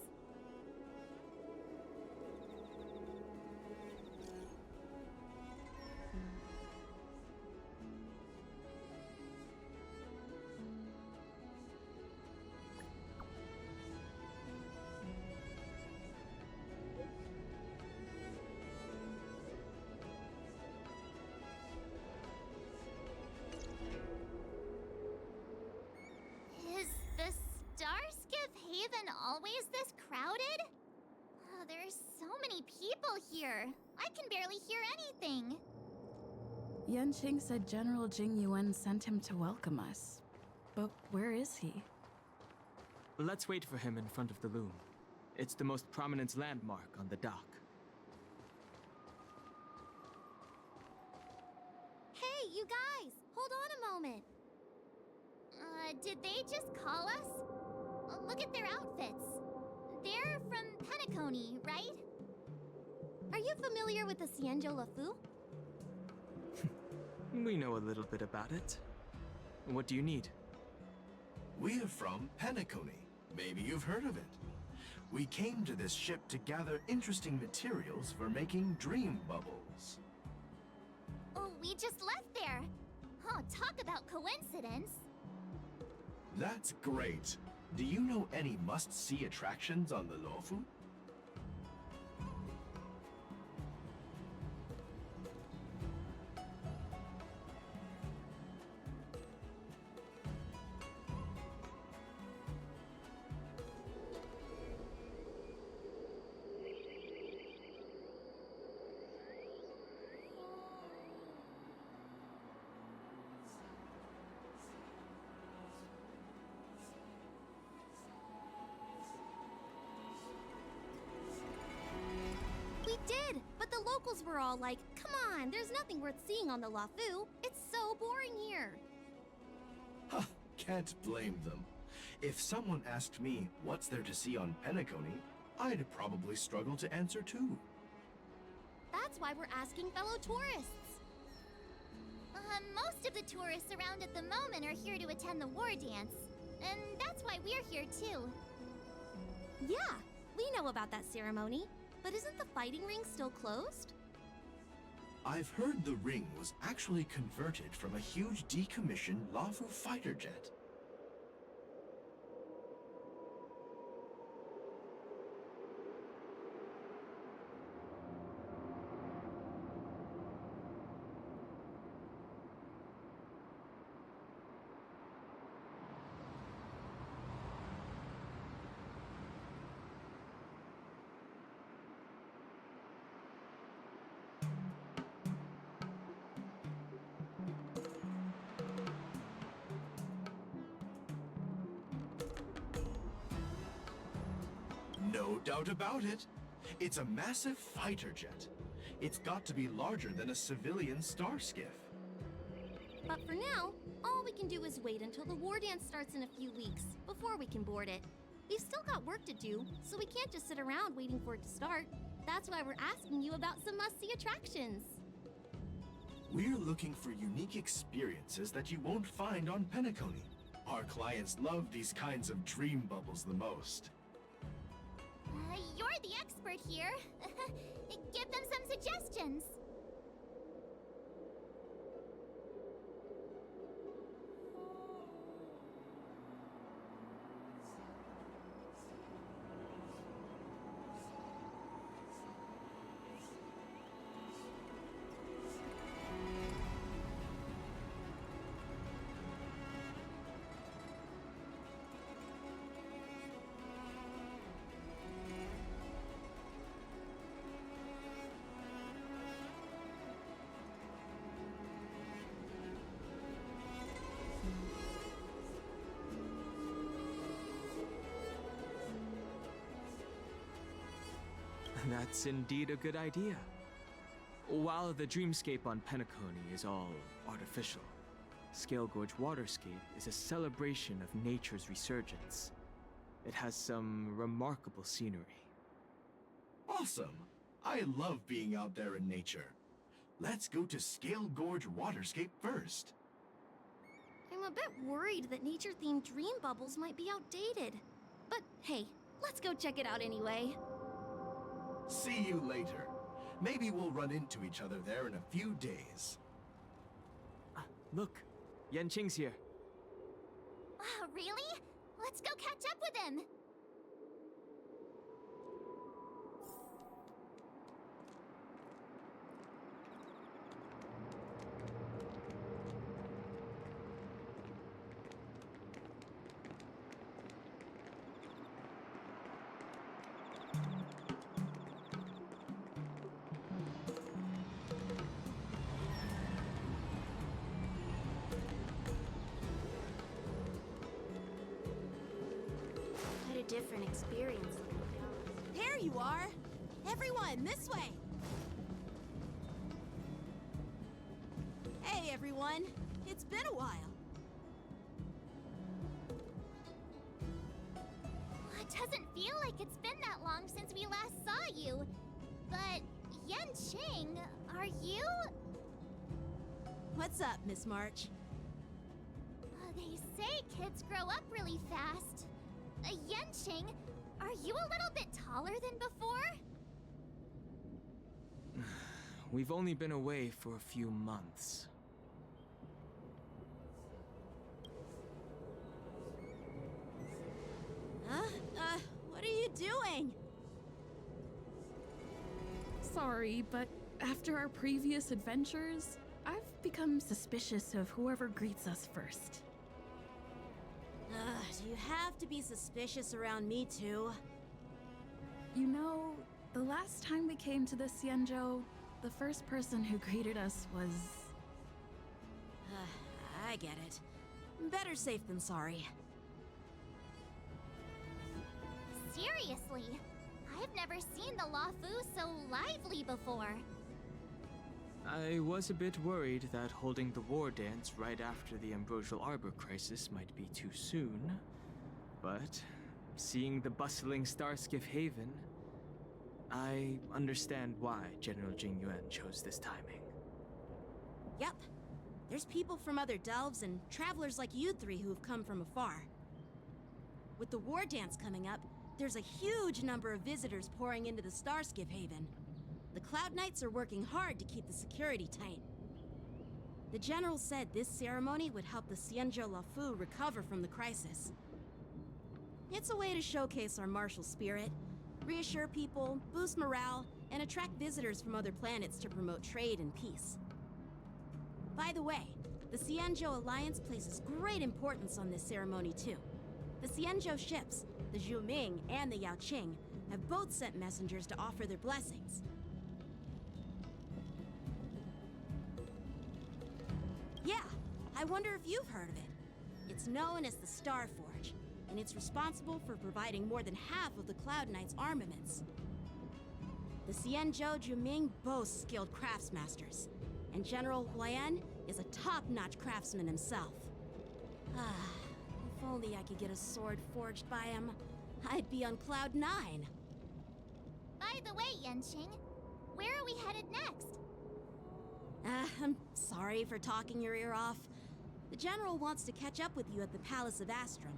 Is the Starskiff Haven always this crowded? Oh, there's so many people here. I can barely hear anything. Yanqing said General Jing Yuan sent him to welcome us. But where is he? Let's wait for him in front of the loom. It's the most prominent landmark on the dock. Hey, you guys! Hold on a moment. Did they just call us? Look at their outfits. They're from Penacony, right? Are you familiar with the Cienjo Lafu? We know a little bit about it. What do you need? We're from Penacony. Maybe you've heard of it. We came to this ship to gather interesting materials for making dream bubbles. Oh, we just left there. Oh, talk about coincidence. That's great. Do you know any must-see attractions on the Lofu? We did, but the locals were all like, come on, there's nothing worth seeing on the Lafu. It's so boring here. Huh, can't blame them. If someone asked me what's there to see on Penacony, I'd probably struggle to answer too. That's why we're asking fellow tourists. Most of the tourists around at the moment are here to attend the war dance. And that's why we're here too. Yeah, we know about that ceremony. But isn't the fighting ring still closed? I've heard the ring was actually converted from a huge decommissioned Lafu fighter jet. No doubt about it. It's a massive fighter jet. It's got to be larger than a civilian star skiff. But for now, all we can do is wait until the war dance starts in a few weeks before we can board it. We've still got work to do, so we can't just sit around waiting for it to start. That's why we're asking you about some must-see attractions. We're looking for unique experiences that you won't find on Penacony. Our clients love these kinds of dream bubbles the most. You're the expert here. Give them some suggestions. That's indeed a good idea. While the dreamscape on Penacony is all artificial, Scale Gorge Waterscape is a celebration of nature's resurgence. It has some remarkable scenery. Awesome! I love being out there in nature. Let's go to Scale Gorge Waterscape first. I'm a bit worried that nature-themed dream bubbles might be outdated. But hey, let's go check it out anyway. See you later. Maybe we'll run into each other there in a few days. Look, Yanqing's here. Really? Let's go catch up with him. Quite a different experience. There you are! Everyone, this way! Hey, everyone! It's been a while. It doesn't feel like it's been that long since we last saw you. But, Yanqing, are you? What's up, Miss March? They say kids grow up really fast. Yanqing, are you a little bit taller than before? We've only been away for a few months. What are you doing? Sorry, but after our previous adventures, I've become suspicious of whoever greets us first. Do you have to be suspicious around me too? You know, the last time we came to the Xianzhou, the first person who greeted us was... I get it. Better safe than sorry. Seriously, I've never seen the Luofu so lively before. I was a bit worried that holding the war dance right after the Ambrosial Arbor crisis might be too soon. But seeing the bustling Starskiff Haven, I understand why General Jing Yuan chose this timing. Yep. There's people from other delves and travelers like you three who've come from afar. With the war dance coming up, there's a huge number of visitors pouring into the Starskiff Haven. The Cloud Knights are working hard to keep the security tight. The General said this ceremony would help the Xianzhou Luofu recover from the crisis. It's a way to showcase our martial spirit, reassure people, boost morale, and attract visitors from other planets to promote trade and peace. By the way, the Xianzhou Alliance places great importance on this ceremony too. The Xianzhou ships, the Zhuming and the Yaoqing, have both sent messengers to offer their blessings. Yeah, I wonder if you've heard of it. It's known as the Star Forge, and it's responsible for providing more than half of the Cloud Knight's armaments. The Xianzhou Zhuming boasts skilled craftsmasters, and General Huayan is a top-notch craftsman himself. If only I could get a sword forged by him, I'd be on Cloud 9. By the way, Yanqing, where are we headed next? I'm sorry for talking your ear off. The General wants to catch up with you at the Palace of Astrum.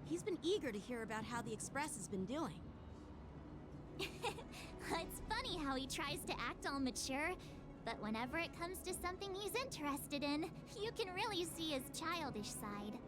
He's been eager to hear about how the Express has been doing. It's funny how he tries to act all mature, but whenever it comes to something he's interested in, you can really see his childish side.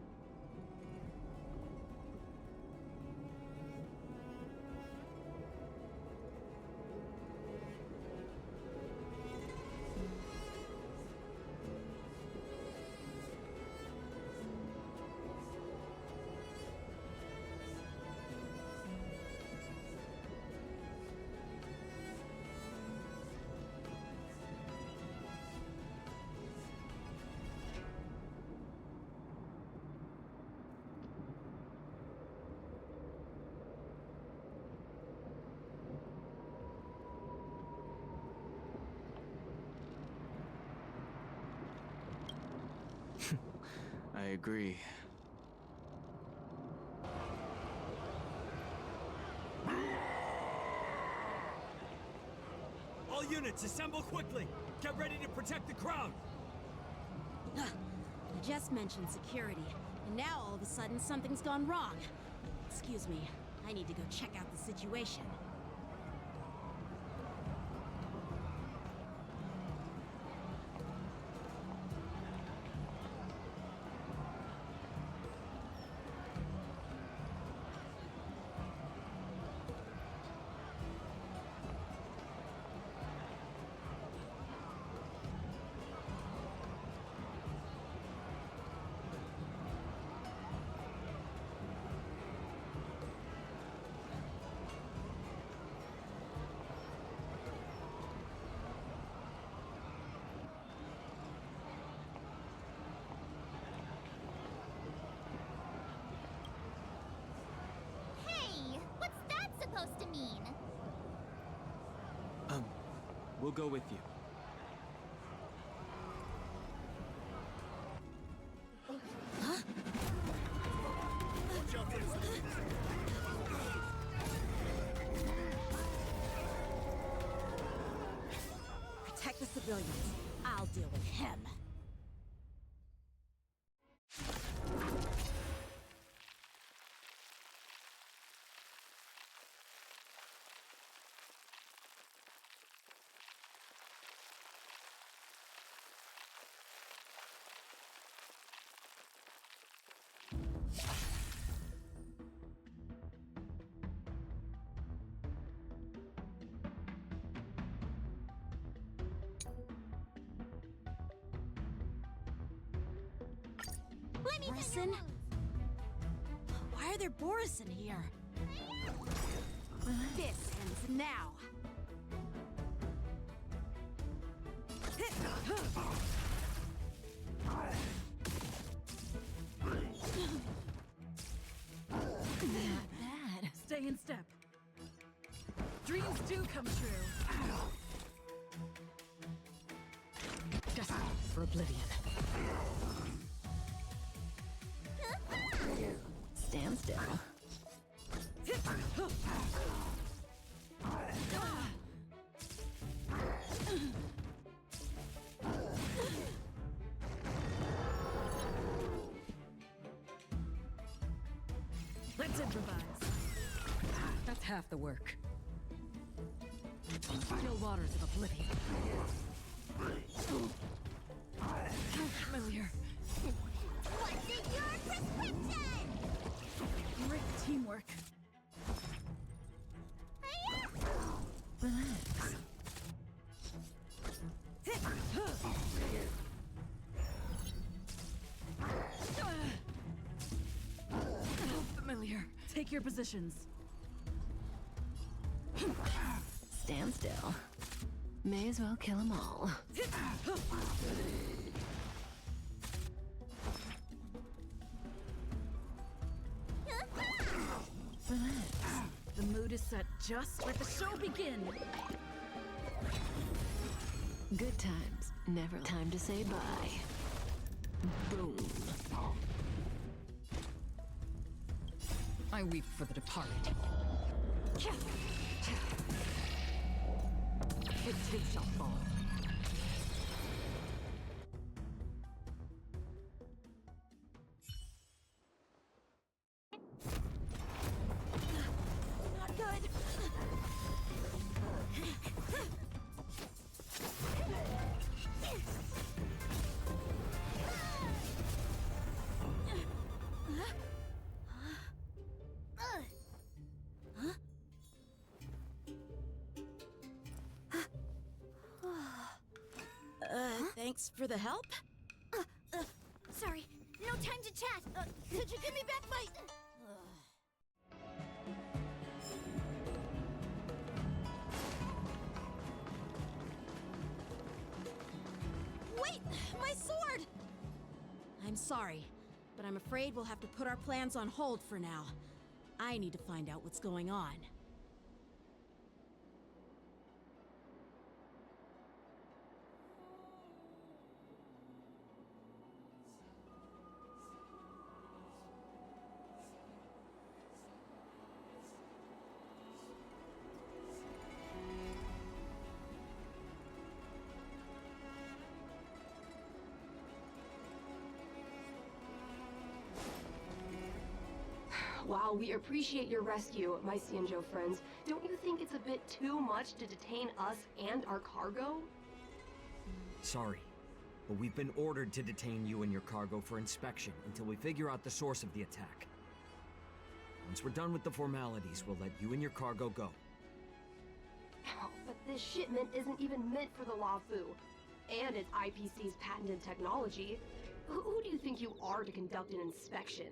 agree. All units, assemble quickly! Get ready to protect the crowd! I just mentioned security, and now all of a sudden something's gone wrong. Excuse me, I need to go check out the situation. Hey, what's that supposed to mean? We'll go with you. Protect the civilians. I'll deal with him. Borison? Why are there Borison here? This ends now. Not bad. Stay in step. Dreams do come true. Destined for oblivion. Stand still. Let's improvise. That's half the work. Still waters of oblivion. Familiar. What's in your prescription? Great teamwork. Relax. Familiar. Take your positions. Stand still. May as well kill them all. Relax. The mood is set just let the show begin. Good times. Never time to say bye. Boom. I weep for the departed. It too shall fall. Not good. Thanks for the help. Sorry, no time to chat. Could you give me back my... Wait! My sword! I'm sorry, but I'm afraid we'll have to put our plans on hold for now. I need to find out what's going on. While we appreciate your rescue, my Xianzhou friends, don't you think it's a bit too much to detain us and our cargo? Sorry, but we've been ordered to detain you and your cargo for inspection until we figure out the source of the attack. Once we're done with the formalities, we'll let you and your cargo go. Oh, but this shipment isn't even meant for the Luofu, and it's IPC's patented technology. Who do you think you are to conduct an inspection?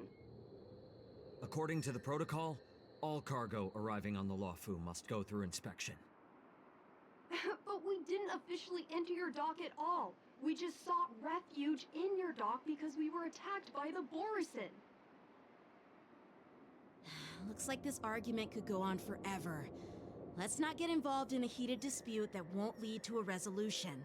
According to the protocol, all cargo arriving on the Luofu must go through inspection. But we didn't officially enter your dock at all. We just sought refuge in your dock because we were attacked by the Borisin. Looks like this argument could go on forever. Let's not get involved in a heated dispute that won't lead to a resolution.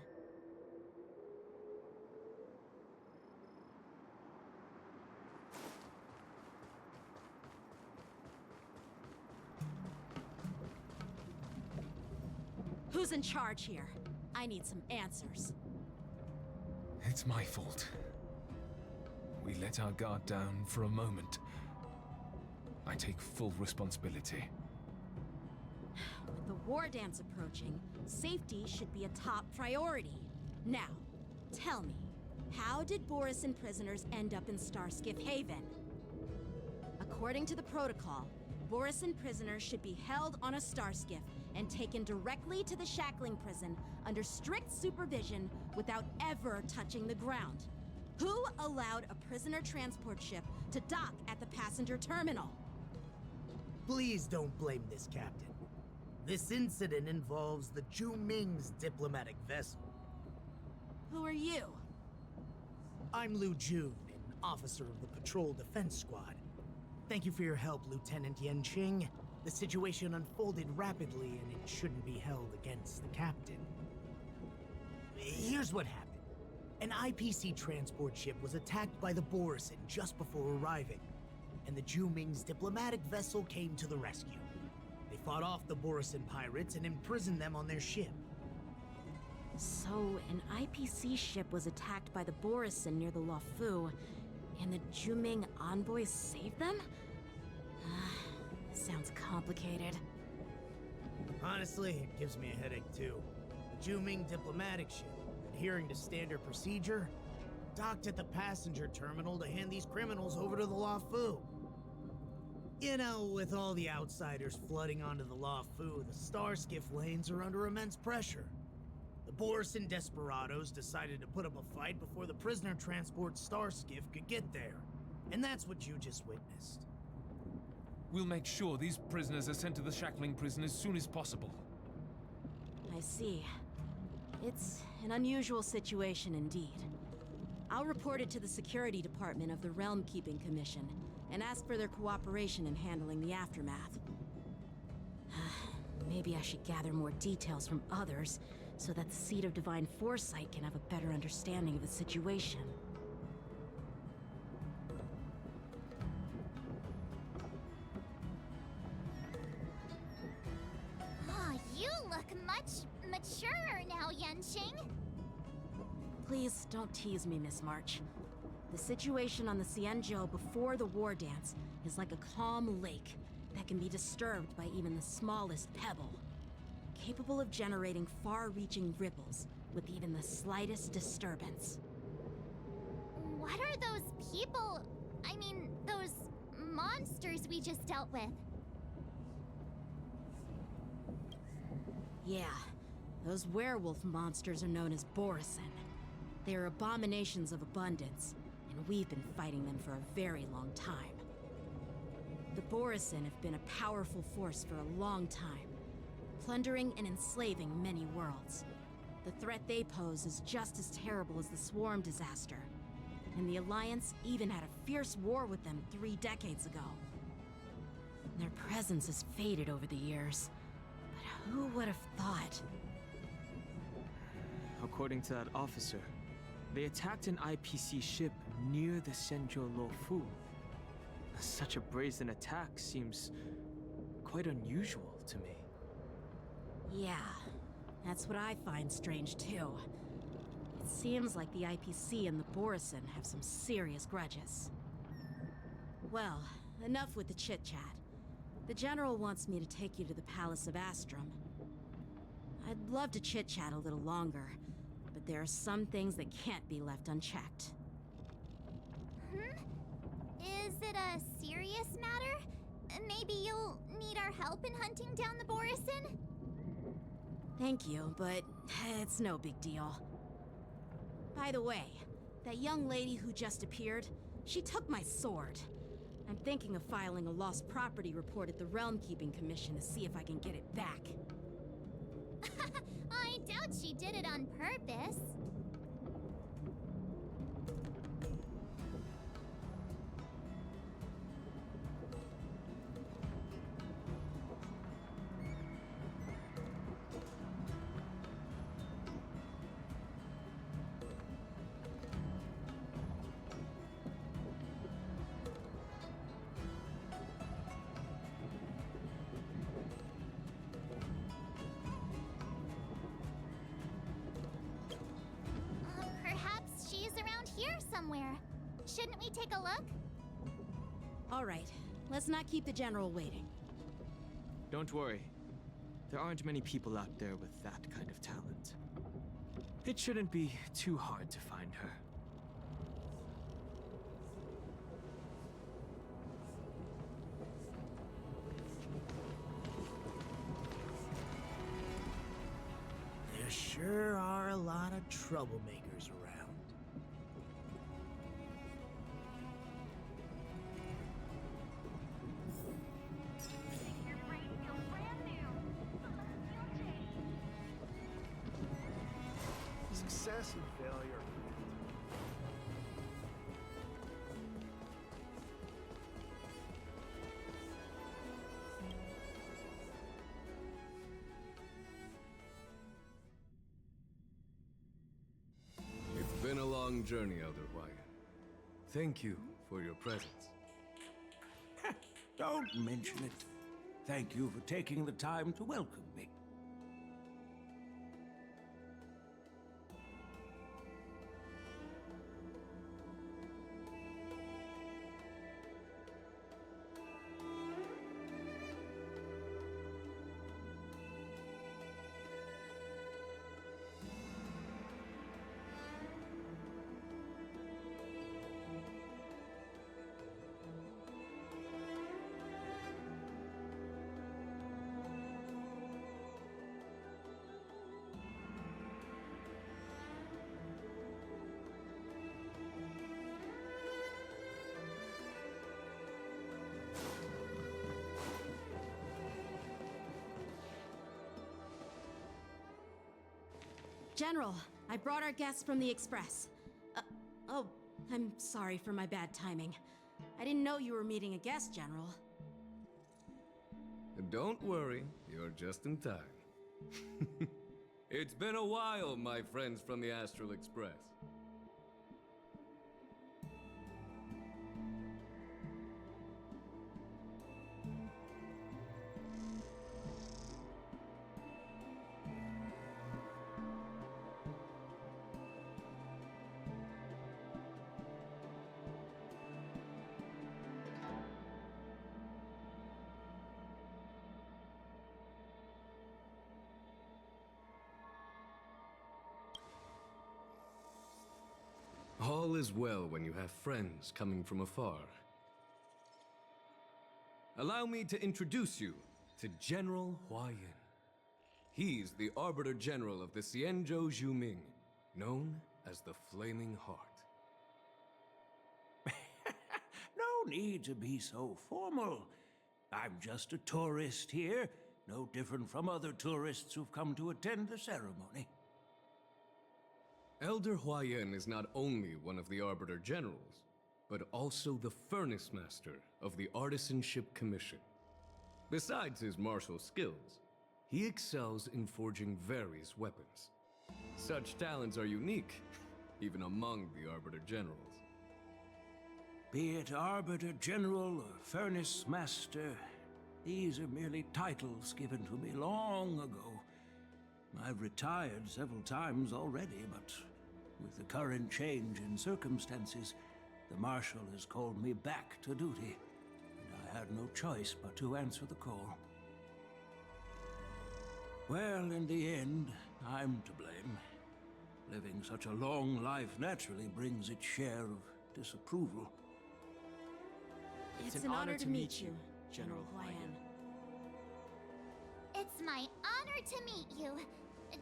Who's in charge here? I need some answers. It's my fault. We let our guard down for a moment. I take full responsibility. With the war dance approaching, safety should be a top priority. Now, tell me, how did Borisin prisoners end up in Starskiff Haven? According to the protocol, Borisin prisoners should be held on a starskiff and taken directly to the shackling prison under strict supervision without ever touching the ground. Who allowed a prisoner transport ship to dock at the passenger terminal? Please don't blame this, Captain. This incident involves the Ming's diplomatic vessel. Who are you? I'm Lu Jun, an officer of the Patrol Defense Squad. Thank you for your help, Lieutenant Yanqing. The situation unfolded rapidly, and it shouldn't be held against the captain. Here's what happened. An IPC transport ship was attacked by the Borisin just before arriving, and the Ming's diplomatic vessel came to the rescue. They fought off the Borisin pirates and imprisoned them on their ship. So, an IPC ship was attacked by the Borisin near the Luofu, and the Ming envoys saved them? Sounds complicated. Honestly, it gives me a headache too. The Ming diplomatic ship, adhering to standard procedure, docked at the passenger terminal to hand these criminals over to the Luofu. You know, with all the outsiders flooding onto the Luofu, the Starskiff lanes are under immense pressure. The Borisin desperados decided to put up a fight before the prisoner transport Starskiff could get there. And that's what you just witnessed. We'll make sure these prisoners are sent to the shackling prison as soon as possible. I see. It's an unusual situation indeed. I'll report it to the security department of the Realm Keeping Commission and ask for their cooperation in handling the aftermath. Maybe I should gather more details from others so that the Seat of Divine Foresight can have a better understanding of the situation. Oh, you look much maturer now, Yanqing. Please don't tease me, Miss March. The situation on the Xianzhou before the war dance is like a calm lake that can be disturbed by even the smallest pebble, capable of generating far-reaching ripples with even the slightest disturbance. What are those people? I mean, those monsters we just dealt with? Yeah, those werewolf monsters are known as Borisin. They are abominations of abundance, and we've been fighting them for a very long time. The Borisin have been a powerful force for a long time, plundering and enslaving many worlds. The threat they pose is just as terrible as the Swarm disaster, and the Alliance even had a fierce war with them 3 decades ago. Their presence has faded over the years, but who would have thought? According to that officer, they attacked an IPC ship near the Shenzhou Luofu. Such a brazen attack seems quite unusual to me. Yeah, that's what I find strange too. It seems like the IPC and the Borisin have some serious grudges. Well, enough with the chit-chat. The General wants me to take you to the Palace of Astrum. I'd love to chit-chat a little longer, but there are some things that can't be left unchecked. Is it a serious matter? Maybe you'll need our help in hunting down the Borison? Thank you, but it's no big deal. By the way, that young lady who just appeared, she took my sword. I'm thinking of filing a lost property report at the Realm Keeping Commission to see if I can get it back. I doubt she did it on purpose. Perhaps she's around here somewhere. Shouldn't we take a look? All right, let's not keep the General waiting. Don't worry. There aren't many people out there with that kind of talent. It shouldn't be too hard to find her. There sure are a lot of troublemakers around. Success and failure. It's been a long journey, Elder Wyatt. Thank you for your presence. Don't mention it. Thank you for taking the time to welcome me. General, I brought our guests from the Express. Oh, I'm sorry for my bad timing. I didn't know you were meeting a guest, General. Don't worry, you're just in time. It's been a while, my friends from the Astral Express. All is well when you have friends coming from afar. Allow me to introduce you to General Hua Yin. He's the Arbiter General of the Xianzhou Zhuming, known as the Flaming Heart. No need to be so formal. I'm just a tourist here, no different from other tourists who've come to attend the ceremony. Elder Hua Yin is not only one of the Arbiter Generals, but also the Furnace Master of the Artisanship Commission. Besides his martial skills, he excels in forging various weapons. Such talents are unique, even among the Arbiter Generals. Be it Arbiter General or Furnace Master, these are merely titles given to me long ago. I've retired several times already, but with the current change in circumstances, the Marshal has called me back to duty, and had no choice but to answer the call. Well, in the end, I'm to blame. Living such a long life naturally brings its share of disapproval. It's an honor to meet you, General Huayan. It's my honor to meet you,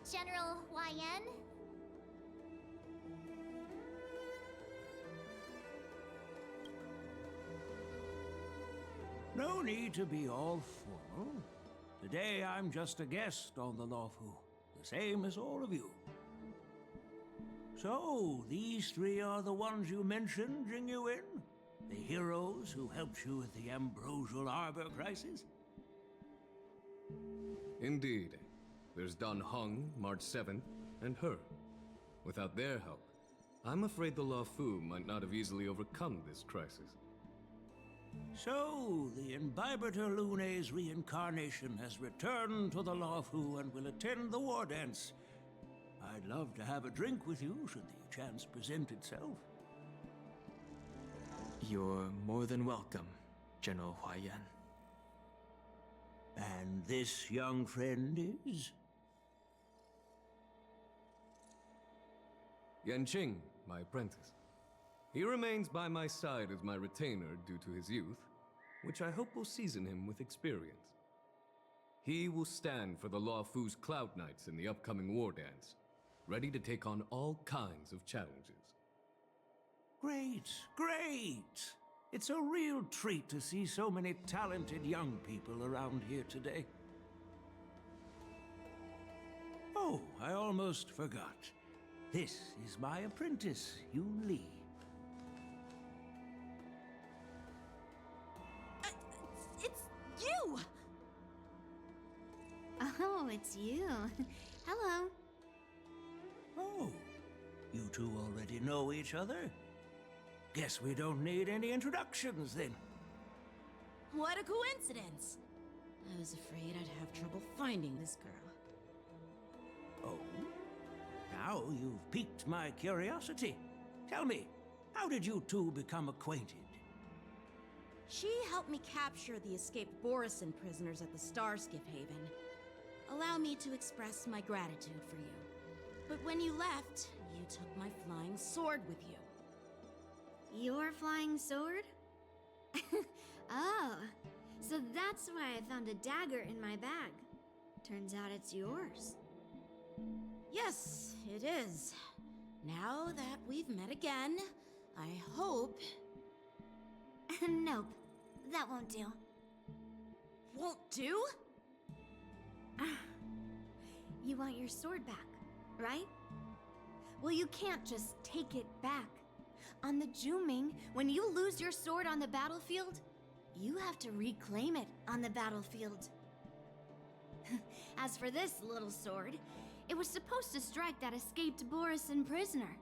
General Huayan. No need to be all formal. Today I'm just a guest on the Lawfu, the same as all of you. So, these three are the ones you mentioned, Jingyuin? The heroes who helped you with the Ambrosial Arbor crisis? Indeed. There's Dan Heng, March 7th, and her. Without their help, I'm afraid the Lawfu might not have easily overcome this crisis. So, the Imbibitor Lune's reincarnation has returned to the Lawfu and will attend the war dance. I'd love to have a drink with you should the chance present itself. You're more than welcome, General Huayan. And this young friend is? Yanqing, my apprentice. He remains by my side as my retainer due to his youth, which I hope will season him with experience. He will stand for the Lawfu's Cloud Knights in the upcoming war dance, ready to take on all kinds of challenges. Great, great! It's a real treat to see so many talented young people around here today. Oh, I almost forgot. This is my apprentice, Yoon Lee. It's you! Oh, it's you. Hello. Oh, you two already know each other? Guess we don't need any introductions then. What a coincidence! I was afraid I'd have trouble finding this girl. Oh? Now you've piqued my curiosity. Tell me, how did you two become acquainted? She helped me capture the escaped Borisin prisoners at the Starskiff Haven. Allow me to express my gratitude for you. But when you left, you took my flying sword with you. Your flying sword? Oh, so that's why I found a dagger in my bag. Turns out it's yours. Yes, it is. Now that we've met again, I hope... Nope, that won't do. Won't do? You want your sword back, right? Well, you can't just take it back. On the Juming, when you lose your sword on the battlefield, you have to reclaim it on the battlefield. As for this little sword, it was supposed to strike that escaped Borisin prisoner.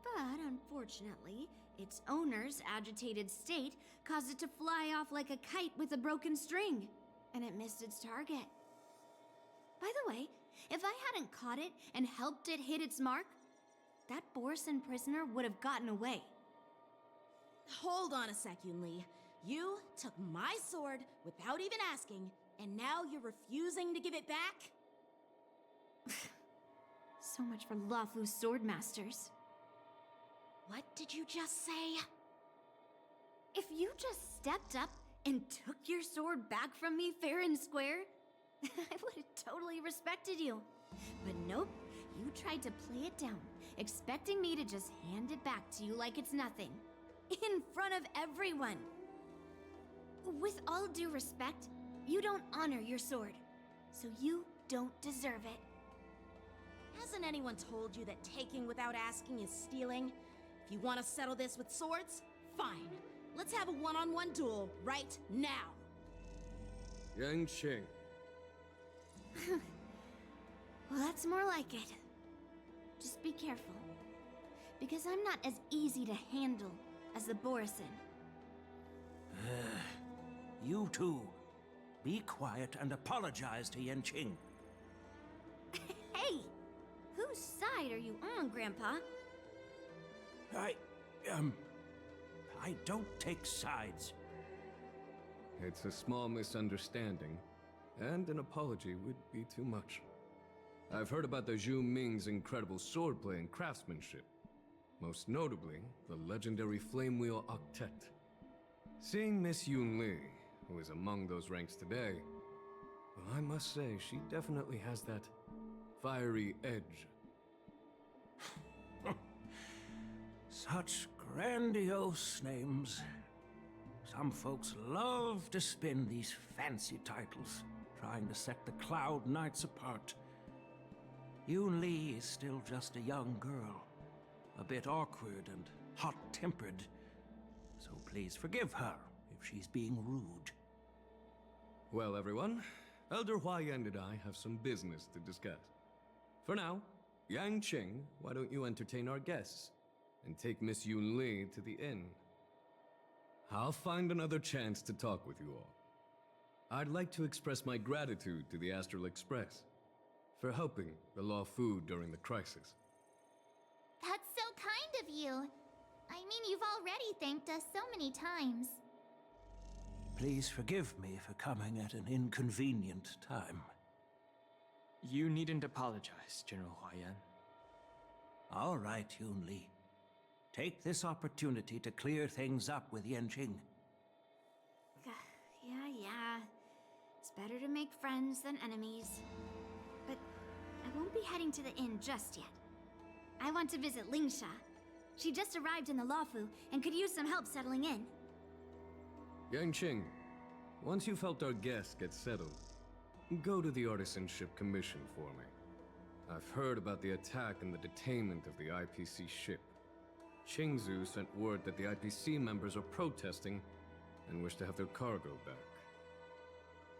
But unfortunately, its owner's agitated state caused it to fly off like a kite with a broken string, and it missed its target. By the way, if I hadn't caught it and helped it hit its mark, that Borisin prisoner would have gotten away. Hold on a sec, Yoon Lee. You took my sword without even asking, and now you're refusing to give it back? So much for Lawfu Swordmasters. What did you just say? If you just stepped up and took your sword back from me fair and square, I would have totally respected you. But nope, you tried to play it down, expecting me to just hand it back to you like it's nothing. In front of everyone. With all due respect, you don't honor your sword, so you don't deserve it. Hasn't anyone told you that taking without asking is stealing? If you want to settle this with swords, fine. Let's have a one-on-one duel right now. Yanqing. Well, that's more like it. Just be careful, because I'm not as easy to handle as the Borisin. You two, be quiet and apologize to Yanqing. Hey! Whose side are you on, Grandpa? I don't take sides. It's a small misunderstanding, and an apology would be too much. I've heard about the Zhu Ming's incredible swordplay and craftsmanship. Most notably, the legendary Flame Wheel Octet. Seeing Miss Yun Li, who is among those ranks today, well, I must say, she definitely has that fiery edge. Such grandiose names. Some folks love to spin these fancy titles, trying to set the Cloud Knights apart. Yun Li is still just a young girl, a bit awkward and hot-tempered, so please forgive her if she's being rude. Well, everyone, Elder Huayan and I have some business to discuss. For now, Yang Qing, why don't you entertain our guests and take Miss Yun Li to the inn? I'll find another chance to talk with you all. I'd like to express my gratitude to the Astral Express for helping the Law Fu during the crisis. That's so kind of you. I mean, you've already thanked us so many times. Please forgive me for coming at an inconvenient time. You needn't apologize, General Huayan. All right, Yun Li. Take this opportunity to clear things up with Yanqing. Yeah. It's better to make friends than enemies. But I won't be heading to the inn just yet. I want to visit Lingsha. She just arrived in the Luofu and could use some help settling in. Yang Qing, once you've helped our guests get settled, go to the Artisanship Commission for me. I've heard about the attack and the detainment of the IPC ship. Qingzu sent word that the IPC members are protesting and wish to have their cargo back.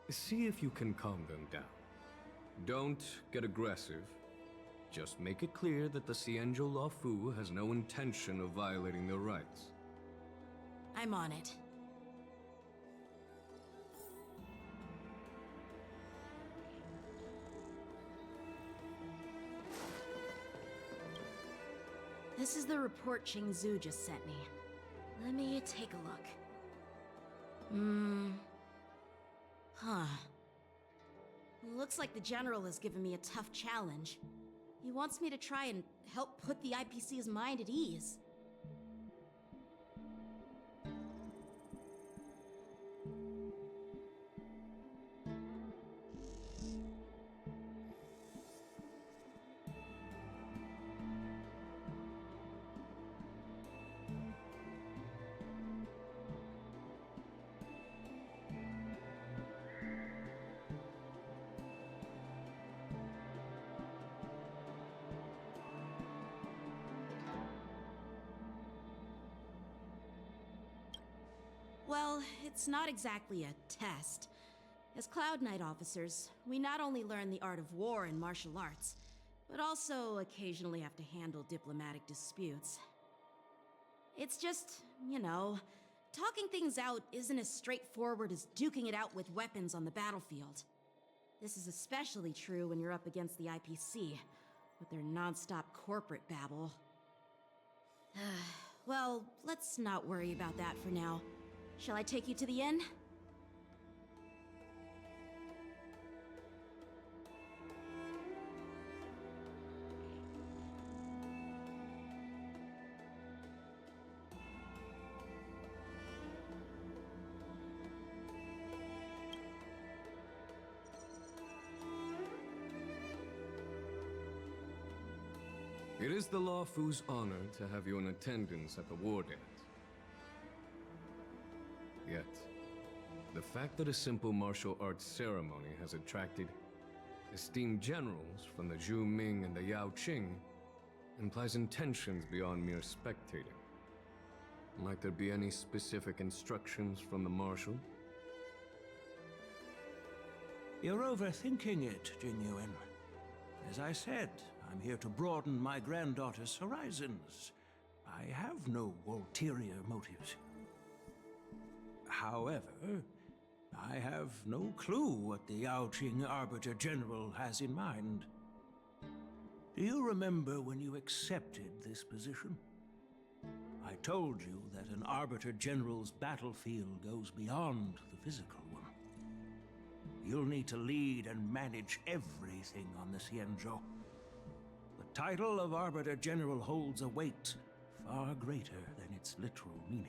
See if you can calm them down. Don't get aggressive. Just make it clear that the Xianzhou Luofu has no intention of violating their rights. I'm on it. This is the report Qingzu just sent me. Let me take a look. Looks like the General has given me a tough challenge. He wants me to try and help put the IPC's mind at ease. Well, it's not exactly a test. As Cloud Knight officers, we not only learn the art of war and martial arts, but also occasionally have to handle diplomatic disputes. It's just, talking things out isn't as straightforward as duking it out with weapons on the battlefield. This is especially true when you're up against the IPC, with their non-stop corporate babble. Well, let's not worry about that for now. Shall I take you to the inn? It is the Luofu's honor to have you in attendance at the war dance. Yet, the fact that a simple martial arts ceremony has attracted esteemed generals from the Zhu Ming and the Yao Qing implies intentions beyond mere spectating. Might there be any specific instructions from the Marshal? You're overthinking it, Jingyuan. As I said, I'm here to broaden my granddaughter's horizons. I have no ulterior motives. However, I have no clue what the Yaoqing Arbiter General has in mind. Do you remember when you accepted this position? I told you that an Arbiter General's battlefield goes beyond the physical one. You'll need to lead and manage everything on the Xianzhou. The title of Arbiter General holds a weight far greater than its literal meaning.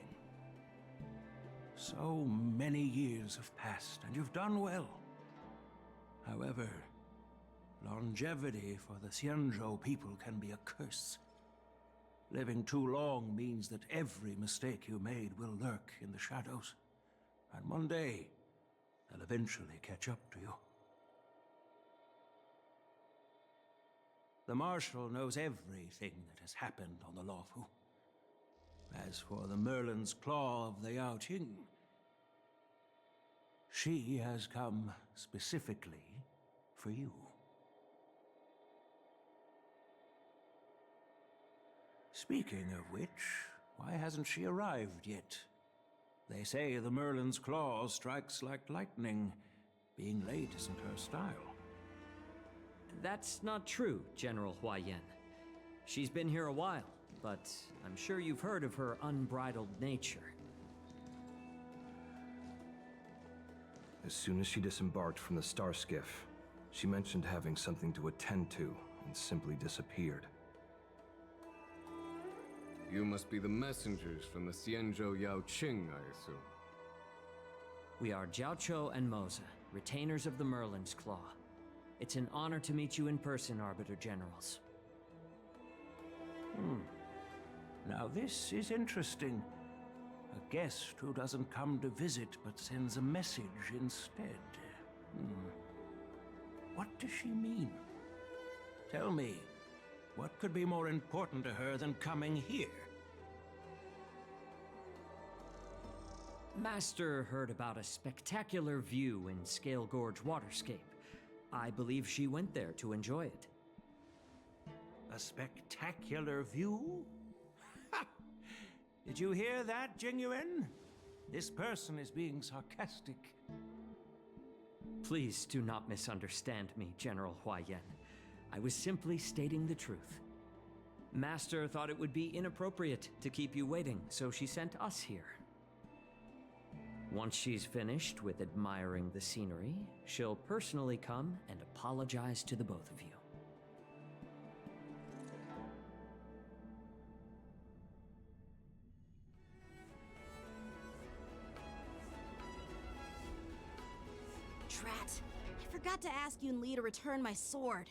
So many years have passed, and you've done well. However, longevity for the Xianzhou people can be a curse. Living too long means that every mistake you made will lurk in the shadows. And one day, they'll eventually catch up to you. The Marshal knows everything that has happened on the Luofu. As for the Merlin's Claw of the Yaoqing, she has come specifically for you. Speaking of which, why hasn't she arrived yet? They say the Merlin's Claw strikes like lightning. Being late isn't her style. That's not true, General Huayan. She's been here a while, but I'm sure you've heard of her unbridled nature. As soon as she disembarked from the star skiff, she mentioned having something to attend to and simply disappeared. You must be the messengers from the Xianzhou Yaoqing, I assume. We are Jiaoqiu and Moza, retainers of the Merlin's Claw. It's an honor to meet you in person, Arbiter Generals. Now this is interesting. A guest who doesn't come to visit but sends a message instead. What does she mean? Tell me, what could be more important to her than coming here? Master heard about a spectacular view in Scale Gorge Waterscape. I believe she went there to enjoy it. A spectacular view? Ha! Did you hear that, Jingyuan? This person is being sarcastic. Please do not misunderstand me, General Huayan. I was simply stating the truth. Master thought it would be inappropriate to keep you waiting, so she sent us here. Once she's finished with admiring the scenery, she'll personally come and apologize to the both of you. Drat! I forgot to ask Yun Li to return my sword.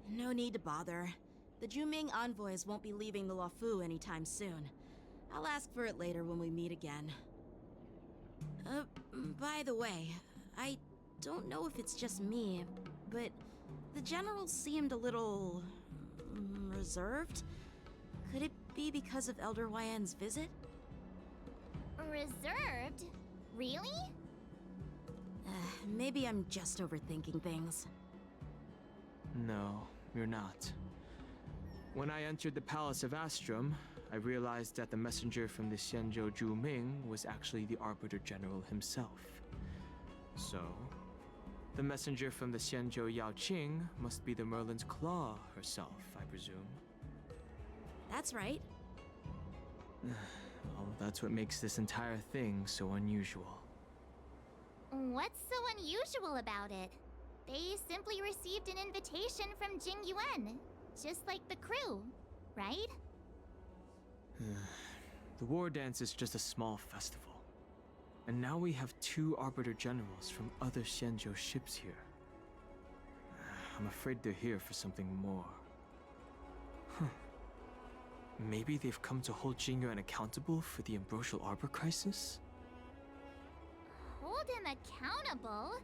No need to bother. The Juming envoys won't be leaving the Luofu anytime soon. I'll ask for it later when we meet again. By the way, I don't know if it's just me, but the general seemed a little reserved. Could it be because of Elder Huayan's visit? Reserved? Really? Maybe I'm just overthinking things. No, you're not. When I entered the Palace of Astrum, I realized that the messenger from the Xianzhou Juming was actually the Arbiter General himself. So, the messenger from the Xianzhou Yaoqing must be the Merlin's Claw herself, I presume. That's right. Well, that's what makes this entire thing so unusual. What's so unusual about it? They simply received an invitation from Jingyuan, just like the crew, right? The war dance is just a small festival. And now we have 2 Arbiter Generals from other Xianzhou ships here. I'm afraid they're here for something more. Maybe they've come to hold Jingyuan accountable for the Ambrosial Arbor crisis? Hold him accountable?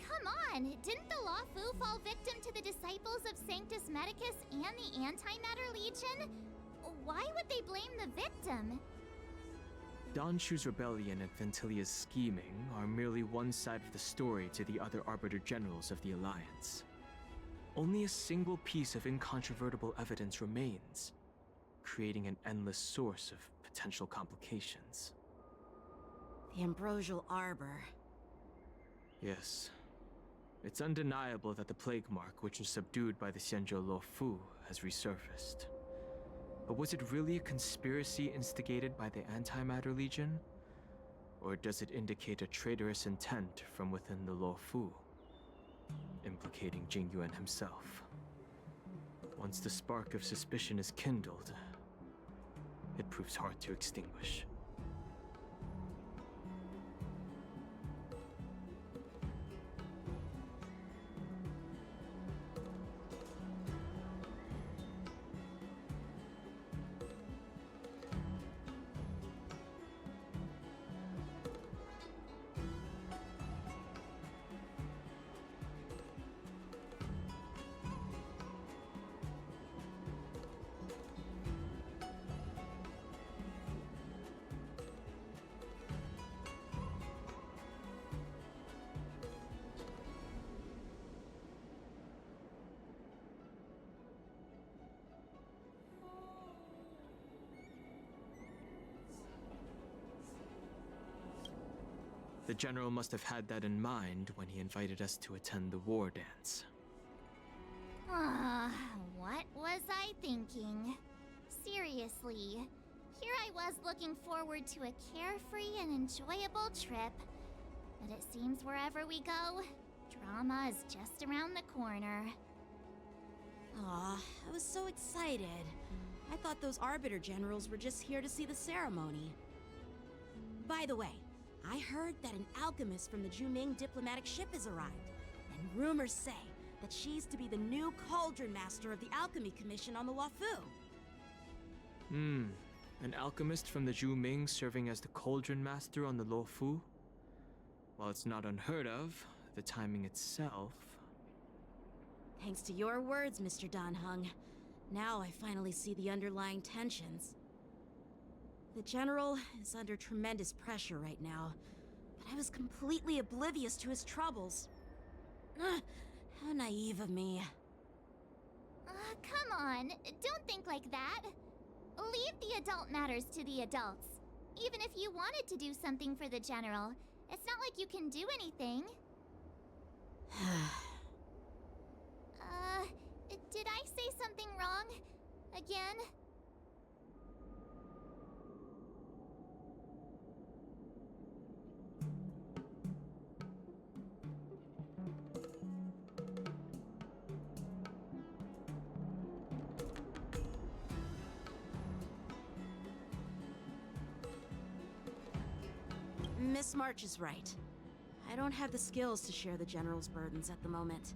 Come on, didn't the Luofu fall victim to the disciples of Sanctus Medicus and the Antimatter Legion? Why would they blame the victim? Donshu's rebellion and Ventilia's scheming are merely one side of the story to the other Arbiter Generals of the Alliance. Only a single piece of incontrovertible evidence remains, creating an endless source of potential complications. The Ambrosial Arbor. Yes. It's undeniable that the plague mark, which was subdued by the Xianzhou Luofu, has resurfaced. But was it really a conspiracy instigated by the Antimatter Legion? Or does it indicate a traitorous intent from within the Luofu, implicating Jingyuan himself? Once the spark of suspicion is kindled, it proves hard to extinguish. The General must have had that in mind when he invited us to attend the war dance. What was I thinking? Seriously, here I was looking forward to a carefree and enjoyable trip. But it seems wherever we go, drama is just around the corner. Aw, I was so excited. I thought those Arbiter Generals were just here to see the ceremony. By the way, I heard that an alchemist from the Juming diplomatic ship has arrived, and rumors say that she's to be the new Cauldron Master of the Alchemy Commission on the Luofu. An alchemist from the Juming serving as the Cauldron Master on the Luofu? While it's not unheard of, the timing itself... Thanks to your words, Mr. Danheng. Now I finally see the underlying tensions. The General is under tremendous pressure right now, but I was completely oblivious to his troubles. How naive of me. Come on, don't think like that. Leave the adult matters to the adults. Even if you wanted to do something for the General, it's not like you can do anything. Did I say something wrong? Again? Miss March is right. I don't have the skills to share the General's burdens at the moment.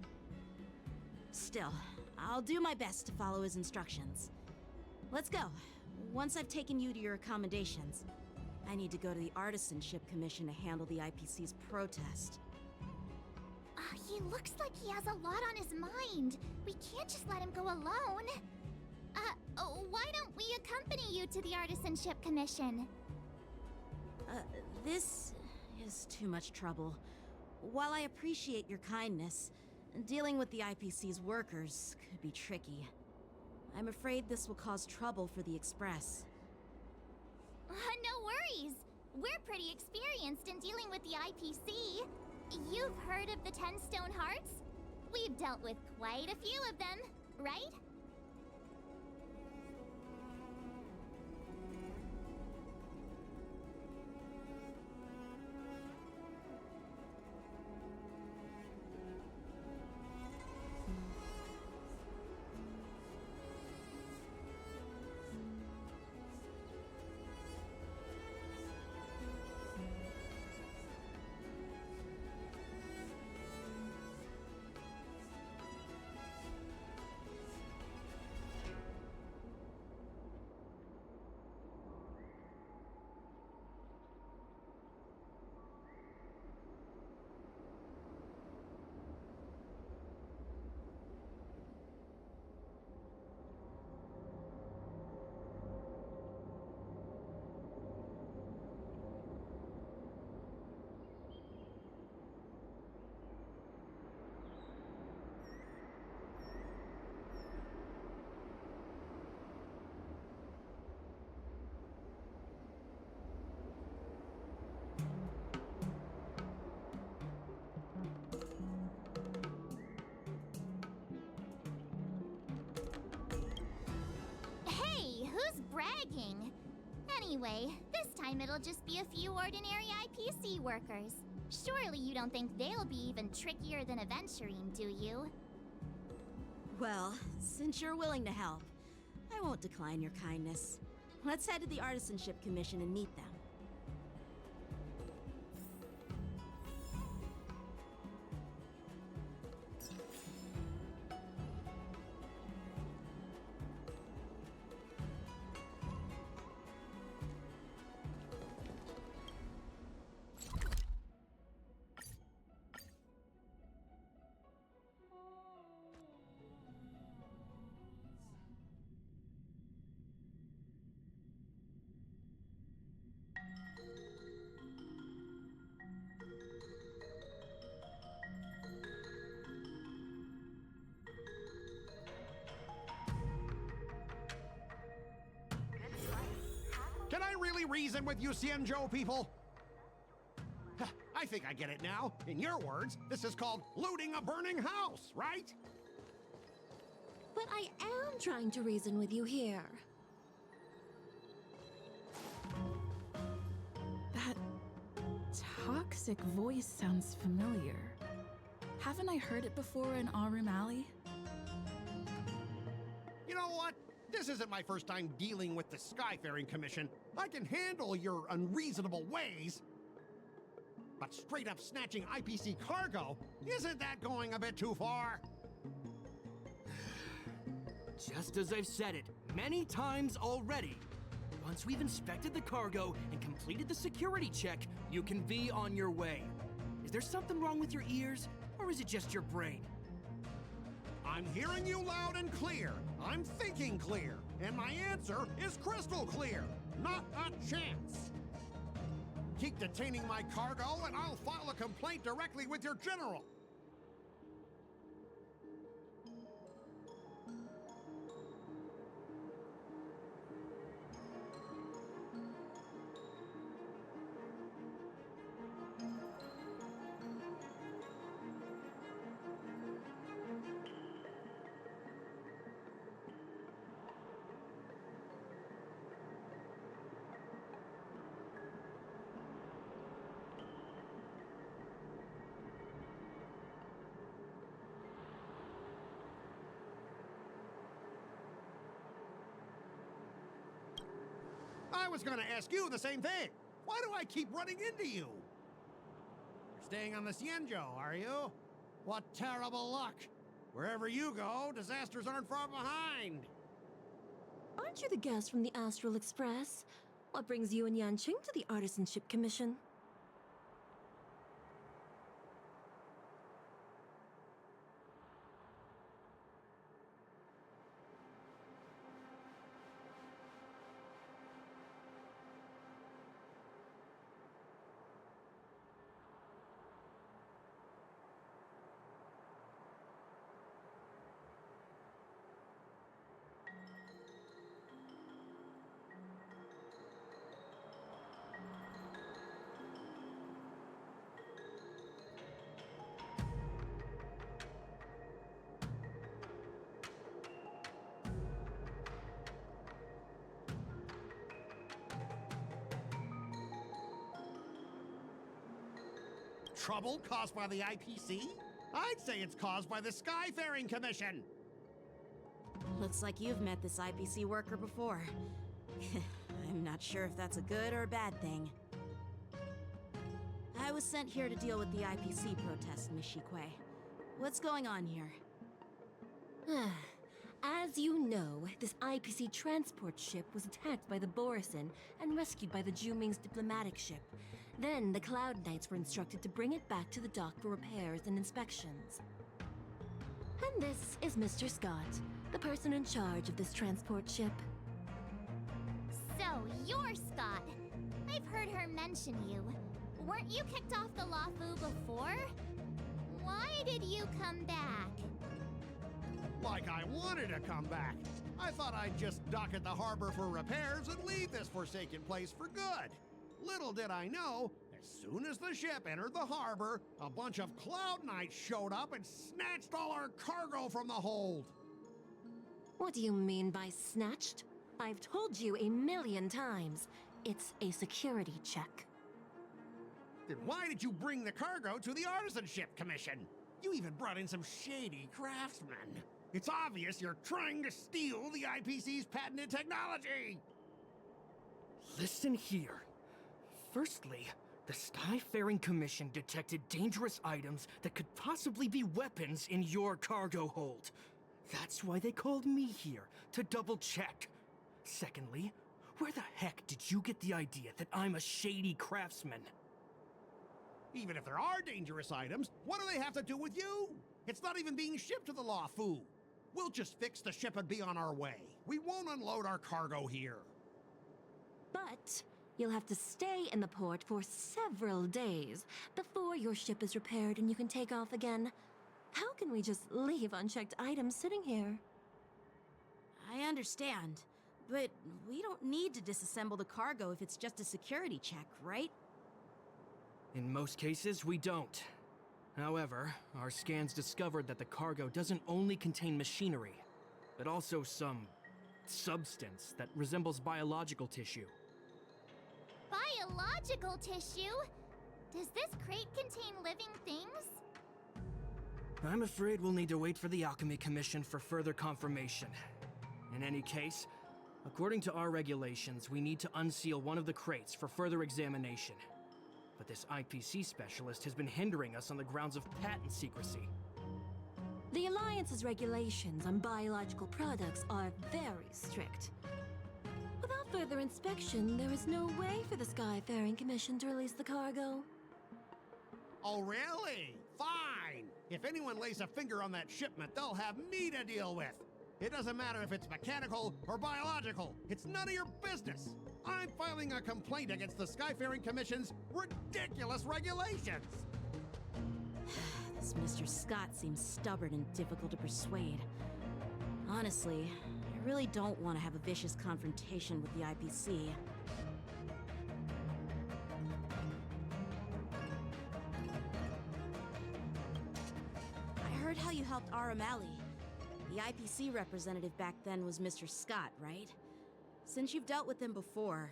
Still, I'll do my best to follow his instructions. Let's go. Once I've taken you to your accommodations, I need to go to the Artisanship Commission to handle the IPC's protest. He looks like he has a lot on his mind. We can't just let him go alone. Why don't we accompany you to the Artisanship Commission? This is too much trouble. While I appreciate your kindness, dealing with the IPC's workers could be tricky. I'm afraid this will cause trouble for the Express. No worries. We're pretty experienced in dealing with the IPC. You've heard of the 10 Stone Hearts? We've dealt with quite a few of them, right? begging. Anyway, this time it'll just be a few ordinary IPC workers. Surely you don't think they'll be even trickier than Aventurine, do you? Well, since you're willing to help, I won't decline your kindness. Let's head to the Artisanship Commission and meet them. Can I really reason with you Xianzhou people? I think I get it now. In your words, this is called looting a burning house, right? But I am trying to reason with you here. That toxic voice sounds familiar. Haven't I heard it before in Arum Alley? You know what? This isn't my first time dealing with the Skyfaring Commission. I can handle your unreasonable ways. But straight up snatching IPC cargo, isn't that going a bit too far? Just as I've said it many times already, once we've inspected the cargo and completed the security check, you can be on your way. Is there something wrong with your ears, or is it just your brain? I'm hearing you loud and clear. I'm thinking clear. And my answer is crystal clear. Not a chance. Keep detaining my cargo and I'll file a complaint directly with your general. I was gonna ask you the same thing. Why do I keep running into you? You're staying on the Xianzhou, are you? What terrible luck. Wherever you go, disasters aren't far behind. Aren't you the guest from the Astral Express? What brings you and Yanqing to the Artisanship Commission? Trouble caused by the IPC? I'd say it's caused by the Skyfaring Commission. Looks like you've met this IPC worker before. I'm not sure if that's a good or a bad thing. I was sent here to deal with the IPC protest, Miss Shikwe. What's going on here? As you know, this IPC transport ship was attacked by the Borison and rescued by the Juming's diplomatic ship. Then the Cloud Knights were instructed to bring it back to the dock for repairs and inspections. And this is Mr. Scott, the person in charge of this transport ship. So, you're Scott. I've heard her mention you. Weren't you kicked off the Lafu before? Why did you come back? Like I wanted to come back. I thought I'd just dock at the harbor for repairs and leave this forsaken place for good. Little did I know, as soon as the ship entered the harbor, a bunch of Cloud Knights showed up and snatched all our cargo from the hold. What do you mean by snatched? I've told you a million times. It's a security check. Then why did you bring the cargo to the Artisanship Commission? You even brought in some shady craftsmen. It's obvious you're trying to steal the IPC's patented technology! Listen here. Firstly, the Skyfaring Commission detected dangerous items that could possibly be weapons in your cargo hold. That's why they called me here, to double-check. Secondly, where the heck did you get the idea that I'm a shady craftsman? Even if there are dangerous items, what do they have to do with you? It's not even being shipped to the Lafu. We'll just fix the ship and be on our way. We won't unload our cargo here. But you'll have to stay in the port for several days before your ship is repaired and you can take off again. How can we just leave unchecked items sitting here? I understand, but we don't need to disassemble the cargo if it's just a security check, right? In most cases, we don't. However, our scans discovered that the cargo doesn't only contain machinery, but also some substance that resembles biological tissue. Biological tissue? Does this crate contain living things? I'm afraid we'll need to wait for the Alchemy Commission for further confirmation. In any case, according to our regulations, we need to unseal one of the crates for further examination. But this IPC specialist has been hindering us on the grounds of patent secrecy. The Alliance's regulations on biological products are very strict. Without further inspection, there is no way for the Skyfaring Commission to release the cargo. Oh, really? Fine! If anyone lays a finger on that shipment, they'll have me to deal with. It doesn't matter if it's mechanical or biological. It's none of your business. I'm filing a complaint against the Skyfaring Commission's ridiculous regulations. This Mr. Scott seems stubborn and difficult to persuade. Honestly, I really don't want to have a vicious confrontation with the IPC. I heard how you helped Aramali. The IPC representative back then was Mr. Scott, right? Since you've dealt with him before,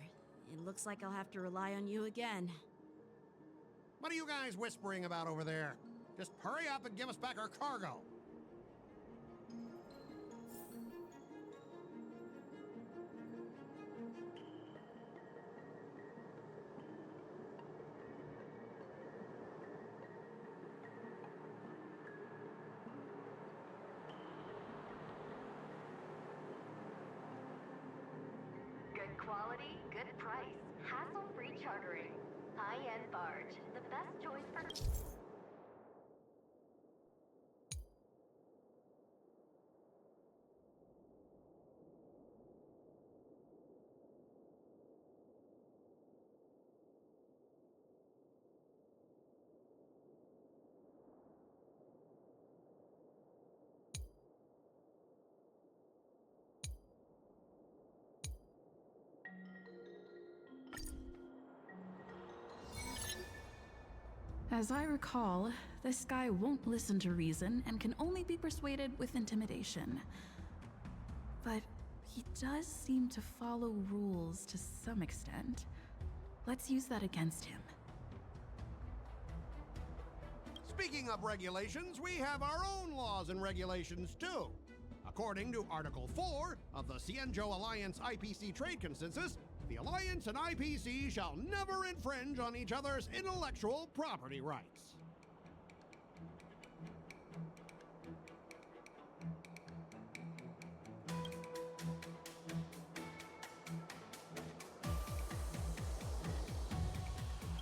it looks like I'll have to rely on you again. What are you guys whispering about over there? Just hurry up and give us back our cargo. Good quality, good price, hassle-free chartering. High-end barge, the best choice for... As I recall, this guy won't listen to reason and can only be persuaded with intimidation. But he does seem to follow rules to some extent. Let's use that against him. Speaking of regulations, we have our own laws and regulations too. According to Article 4 of the Cienjo Alliance IPC Trade Consensus, the Alliance and IPC shall never infringe on each other's intellectual property rights.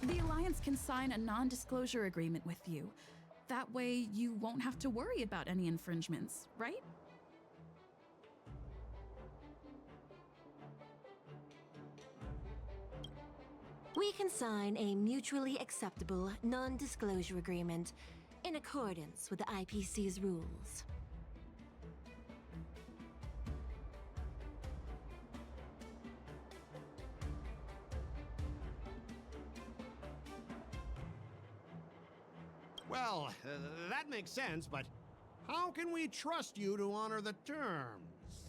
The Alliance can sign a non-disclosure agreement with you. That way, you won't have to worry about any infringements, right? We can sign a mutually acceptable non-disclosure agreement in accordance with the IPC's rules. Well, that makes sense, but how can we trust you to honor the terms?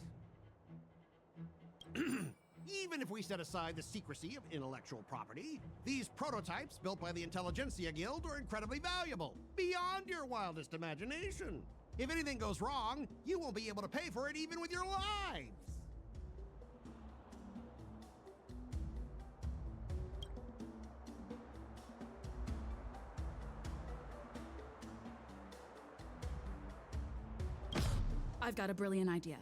Even if we set aside the secrecy of intellectual property, these prototypes built by the Intelligentsia Guild are incredibly valuable, beyond your wildest imagination. If anything goes wrong, you won't be able to pay for it even with your lives. I've got a brilliant idea.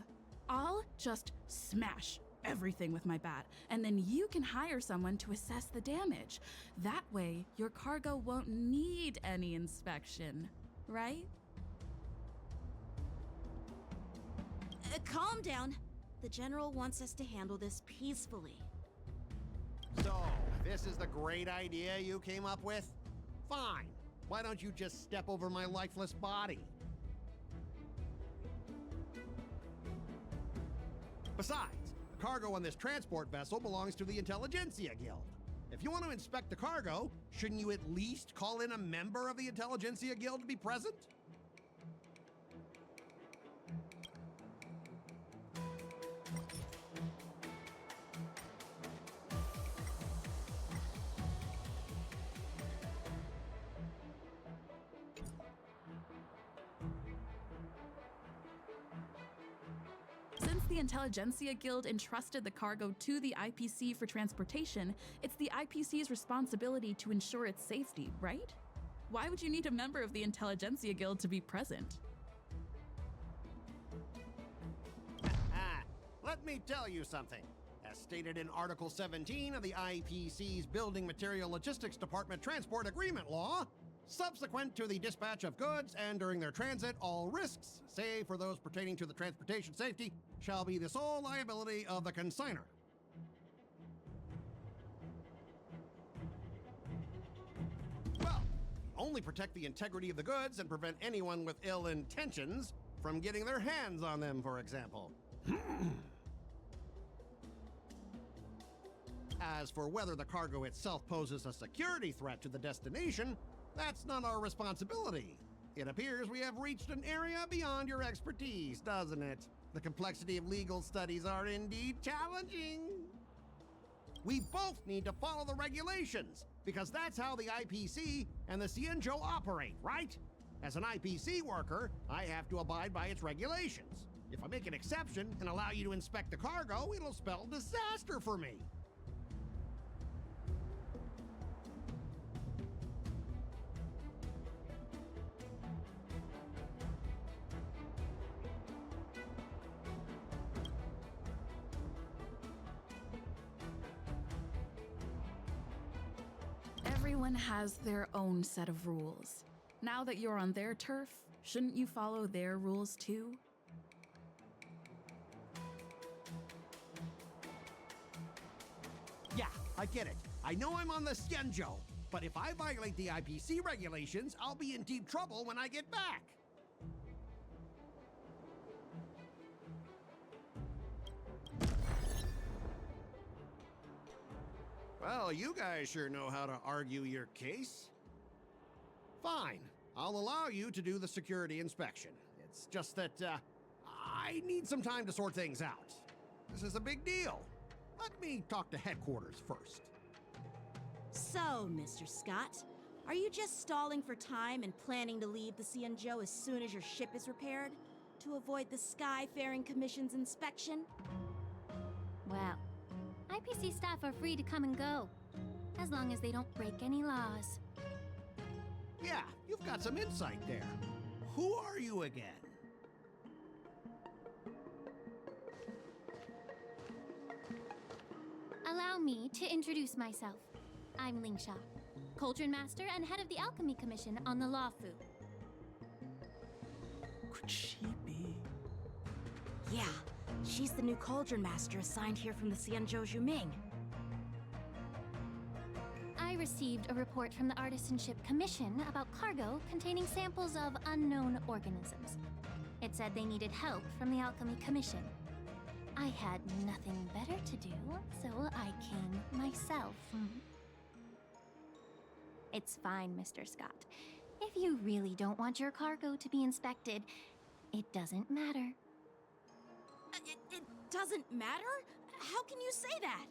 I'll just smash everything with my bat, and then you can hire someone to assess the damage. That way, your cargo won't need any inspection, right? Calm down. The General wants us to handle this peacefully. So, this is the great idea you came up with? Fine. Why don't you just step over my lifeless body? Besides, the cargo on this transport vessel belongs to the Intelligentsia Guild. If you want to inspect the cargo, shouldn't you at least call in a member of the Intelligentsia Guild to be present? Since the Intelligentsia Guild entrusted the cargo to the IPC for transportation, it's the IPC's responsibility to ensure its safety, right? Why would you need a member of the Intelligentsia Guild to be present? Let me tell you something. As stated in Article 17 of the IPC's Building Material Logistics Department Transport Agreement Law, subsequent to the dispatch of goods and during their transit, all risks, save for those pertaining to the transportation safety, shall be the sole liability of the consignor. Well, only protect the integrity of the goods and prevent anyone with ill intentions from getting their hands on them, for example. As for whether the cargo itself poses a security threat to the destination, that's not our responsibility. It appears we have reached an area beyond your expertise, doesn't it? The complexity of legal studies are indeed challenging. We both need to follow the regulations, because that's how the IPC and the Cienjo operate, right? As an IPC worker, I have to abide by its regulations. If I make an exception and allow you to inspect the cargo, it'll spell disaster for me. Everyone has their own set of rules. Now that you're on their turf, shouldn't you follow their rules too? Yeah, I get it. I know I'm on the Cienjo, but if I violate the IPC regulations, I'll be in deep trouble when I get back. Well, you guys sure know how to argue your case. Fine, I'll allow you to do the security inspection. It's just that, I need some time to sort things out. This is a big deal. Let me talk to headquarters first. So, Mr. Scott, are you just stalling for time and planning to leave the Cienjo as soon as your ship is repaired? To avoid the Skyfaring Commission's inspection? Well, IPC staff are free to come and go, as long as they don't break any laws. Yeah, you've got some insight there. Who are you again? Allow me to introduce myself. I'm Lingsha, Cauldron Master and head of the Alchemy Commission on the Lawfu. Could she be? Yeah, she's the new Cauldron Master assigned here from the Cienjo Juming. I received a report from the Artisanship Commission about cargo containing samples of unknown organisms. It said they needed help from the Alchemy Commission. I had nothing better to do, so I came myself. It's fine, Mr. Scott. If you really don't want your cargo to be inspected, it doesn't matter. It doesn't matter? How can you say that?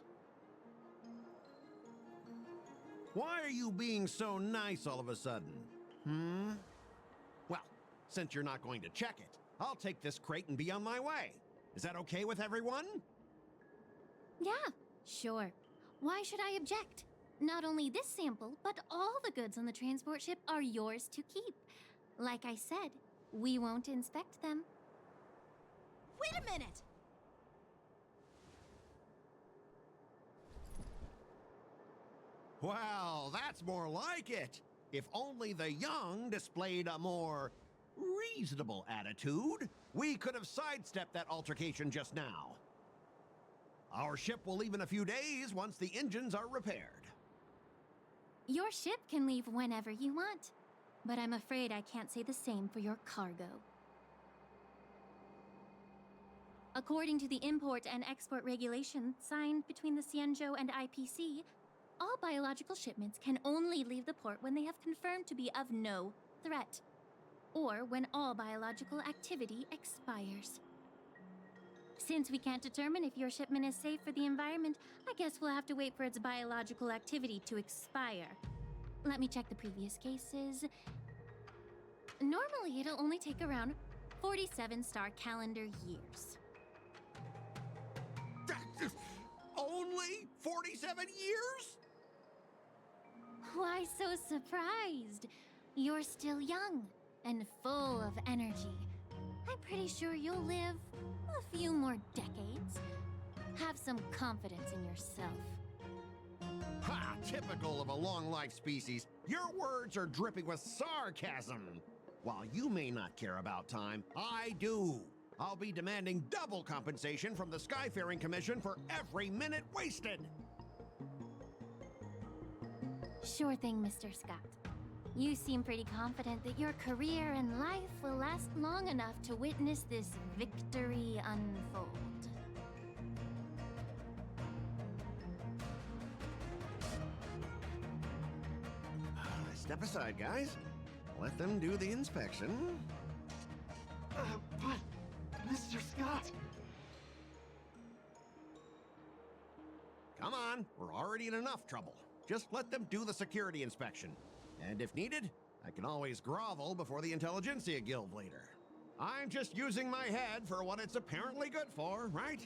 Why are you being so nice all of a sudden? Well, since you're not going to check it, I'll take this crate and be on my way. Is that okay with everyone? Yeah, sure. Why should I object? Not only this sample, but all the goods on the transport ship are yours to keep. Like I said, we won't inspect them. Wait a minute! Well, that's more like it. If only the young displayed a more reasonable attitude, we could have sidestepped that altercation just now. Our ship will leave in a few days once the engines are repaired. Your ship can leave whenever you want, but I'm afraid I can't say the same for your cargo. According to the import and export regulations signed between the Xianzhou and IPC, all biological shipments can only leave the port when they have confirmed to be of no threat, or when all biological activity expires. Since we can't determine if your shipment is safe for the environment, I guess we'll have to wait for its biological activity to expire. Let me check the previous cases. Normally, it'll only take around 47 star calendar years. Only 47 years? Why so surprised? You're still young and full of energy. I'm pretty sure you'll live a few more decades. Have some confidence in yourself. Ha! Typical of a long-life species. Your words are dripping with sarcasm. While you may not care about time, I do. I'll be demanding double compensation from the Skyfaring Commission for every minute wasted. Sure thing, Mr. Scott. You seem pretty confident that your career and life will last long enough to witness this victory unfold. Step aside, guys. Let them do the inspection. But, Mr. Scott... Come on, we're already in enough trouble. Just let them do the security inspection. And if needed, I can always grovel before the Intelligentsia Guild later. I'm just using my head for what it's apparently good for, right?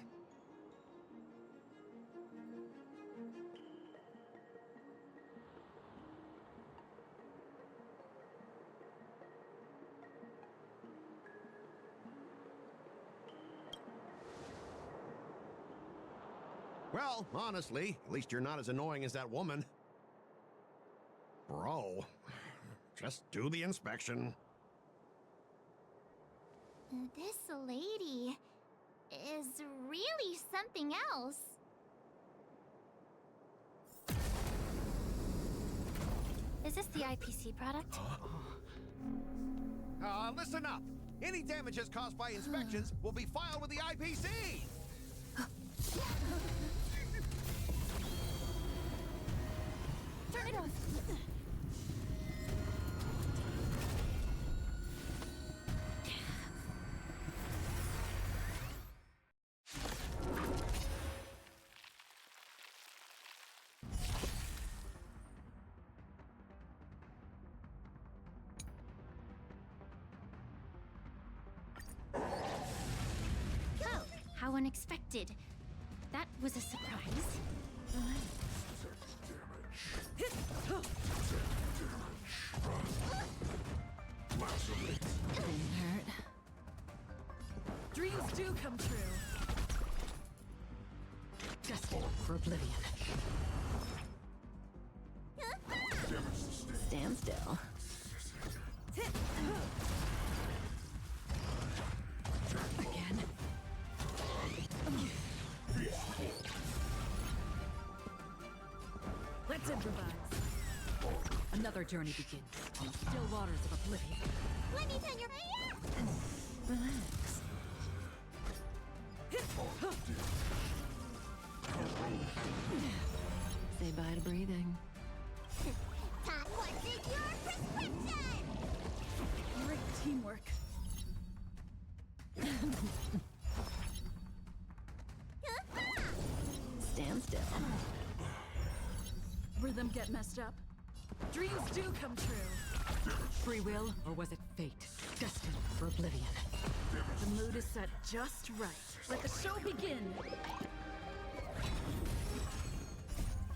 Well, honestly, at least you're not as annoying as that woman. Bro, just do the inspection. This lady is really something else. Is this the IPC product? Listen up. Any damages caused by inspections will be filed with the IPC. Turn it off. Oh, how unexpected. That was a surprise. Didn't hurt. Dreams do come true. Destined for oblivion. Stand still. Again. Let's improvise. Another journey begins on the still waters of oblivion. Let me turn your... Relax. Say bye to breathing. Top, what is your prescription? Great teamwork. of them get messed up. Dreams do come true. Free will, or was it fate? Destined for oblivion. The mood is set just right. Let the show begin!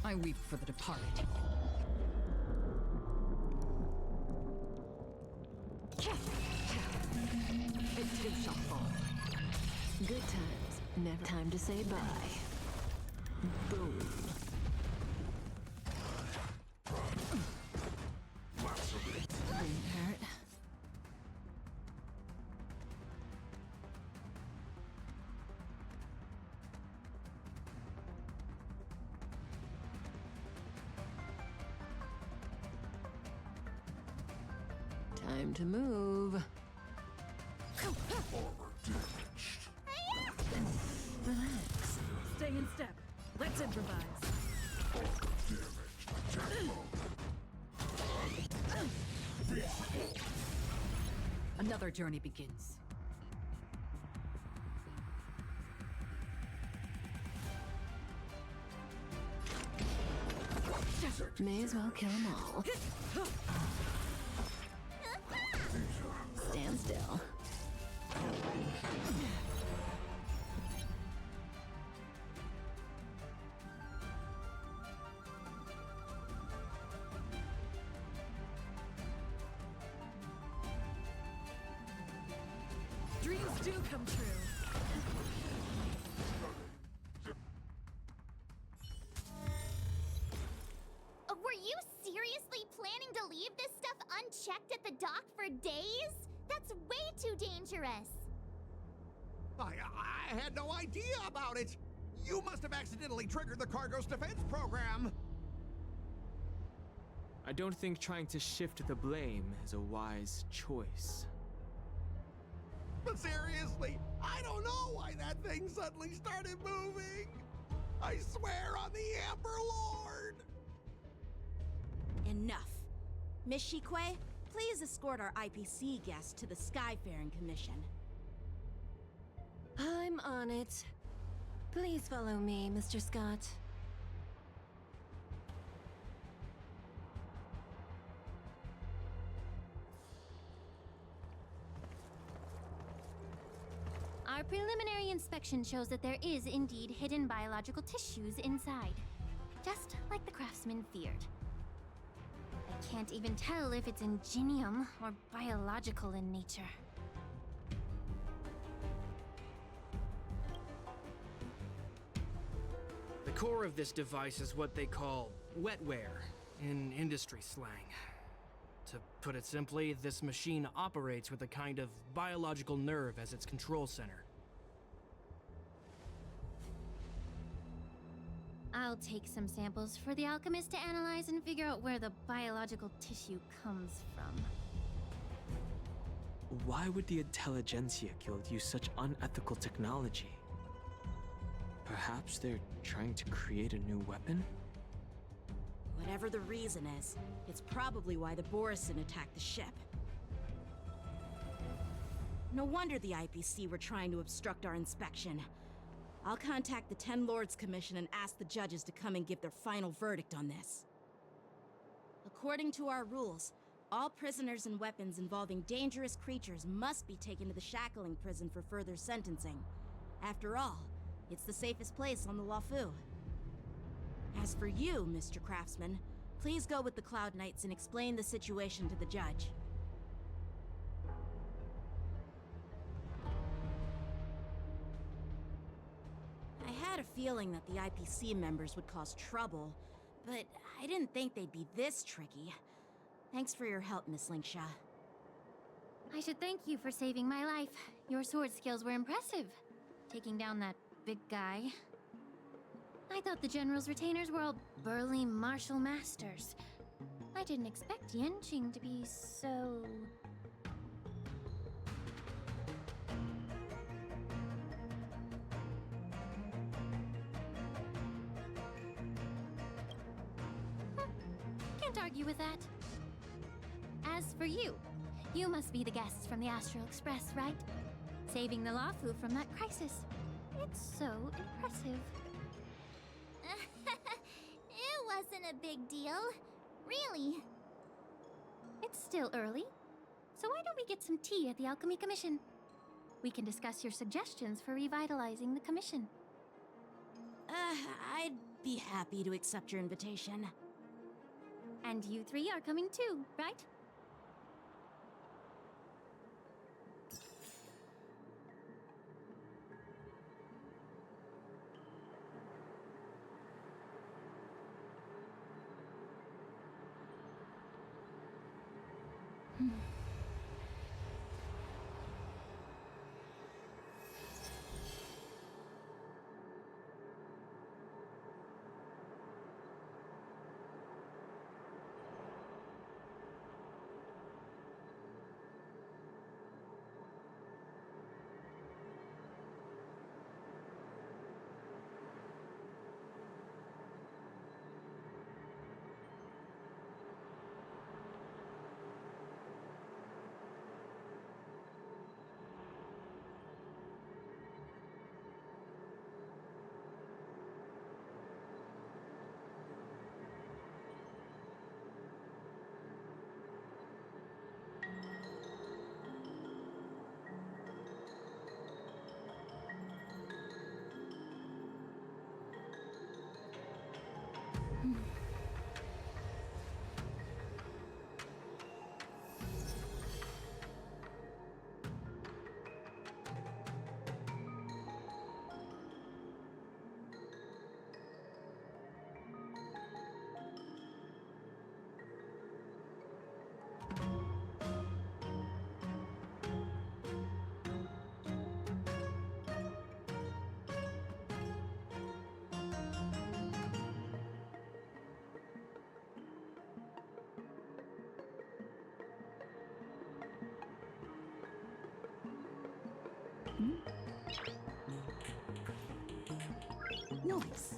I weep for the departed. It too shall fall. Good times, never time to say bye. Boom. Didn't hurt. Time to move. Relax. Stay in step. Let's improvise. Another journey begins. May as well kill them all. Stand still. Dreams do come true. Were you seriously planning to leave this stuff unchecked at the dock for days? That's way too dangerous. I had no idea about it. You must have accidentally triggered the cargo's defense program. I don't think trying to shift the blame is a wise choice. But seriously, I don't know why that thing suddenly started moving. I swear on the Amber Lord. Enough. Miss Shikwe, please escort our IPC guest to the Skyfaring Commission. I'm on it. Please follow me, Mr. Scott. Our preliminary inspection shows that there is indeed hidden biological tissues inside. Just like the craftsman feared. I can't even tell if it's ingenium or biological in nature. The core of this device is what they call wetware in industry slang. To put it simply, this machine operates with a kind of biological nerve as its control center. I'll take some samples for the alchemist to analyze and figure out where the biological tissue comes from. Why would the Intelligentsia Guild use such unethical technology? Perhaps they're trying to create a new weapon? Whatever the reason is, it's probably why the Borison attacked the ship. No wonder the IPC were trying to obstruct our inspection. I'll contact the Ten Lords Commission and ask the judges to come and give their final verdict on this. According to our rules, all prisoners and weapons involving dangerous creatures must be taken to the shackling prison for further sentencing. After all, it's the safest place on the Luofu. As for you, Mr. Craftsman, please go with the Cloud Knights and explain the situation to the judge. I had a feeling that the IPC members would cause trouble, but I didn't think they'd be this tricky. Thanks for your help, Miss Linksha. I should thank you for saving my life. Your sword skills were impressive. Taking down that big guy. I thought the General's retainers were all burly martial masters. I didn't expect Yenching to be so... Can't argue with that. As for you, you must be the guests from the Astral Express, right? Saving the Luofu from that crisis. It's so impressive. It was wasn't a big deal. Really. It's still early, so why don't we get some tea at the Alchemy Commission? We can discuss your suggestions for revitalizing the commission. I'd be happy to accept your invitation. And you three are coming too, right? Nice.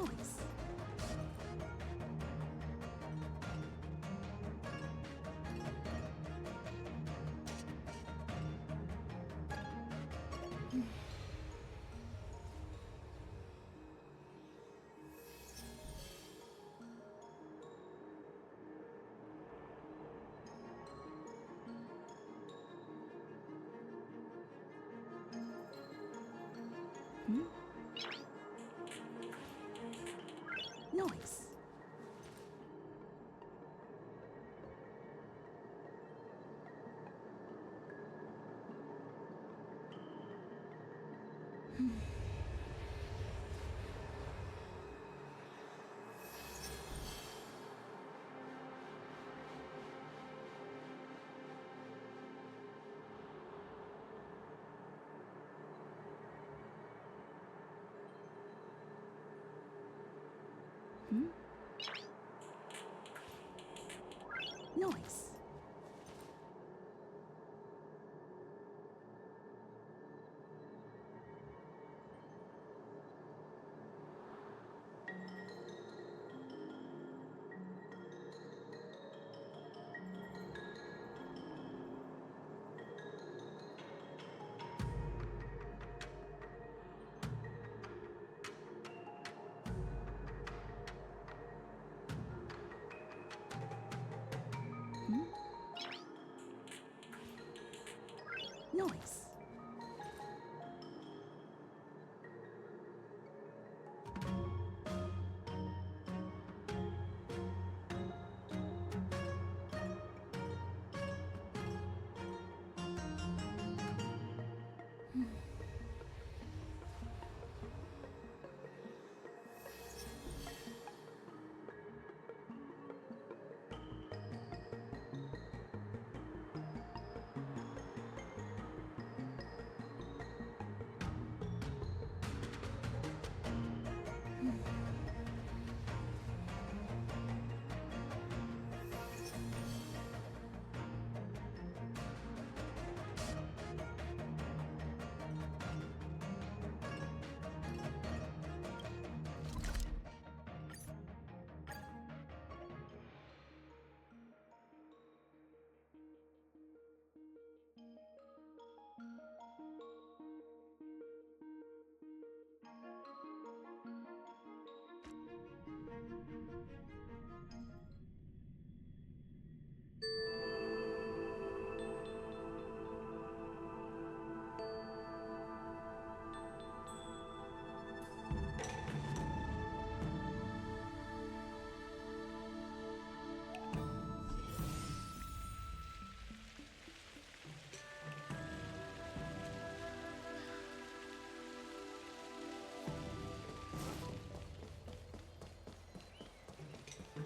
Noise. Noise. Noise. Noise.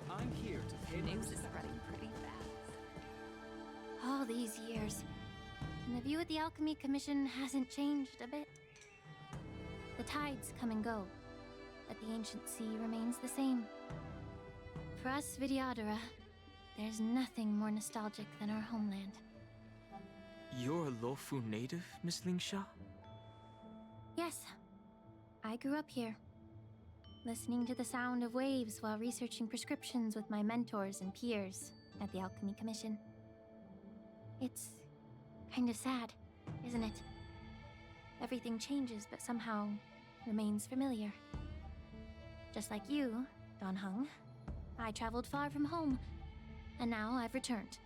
I'm here to pay my News is respects. spreading pretty fast. All these years, and the view at the Alchemy Commission hasn't changed a bit. The tides come and go, but the ancient sea remains the same. For us Vidyadhara, there's nothing more nostalgic than our homeland. You're a Lofu native, Miss Lingsha? Yes, I grew up here, listening to the sound of waves while researching prescriptions with my mentors and peers at the Alchemy Commission. It's kind of sad, isn't it? Everything changes, but somehow remains familiar. Just like you, Don Hung, I traveled far from home, and now I've returned.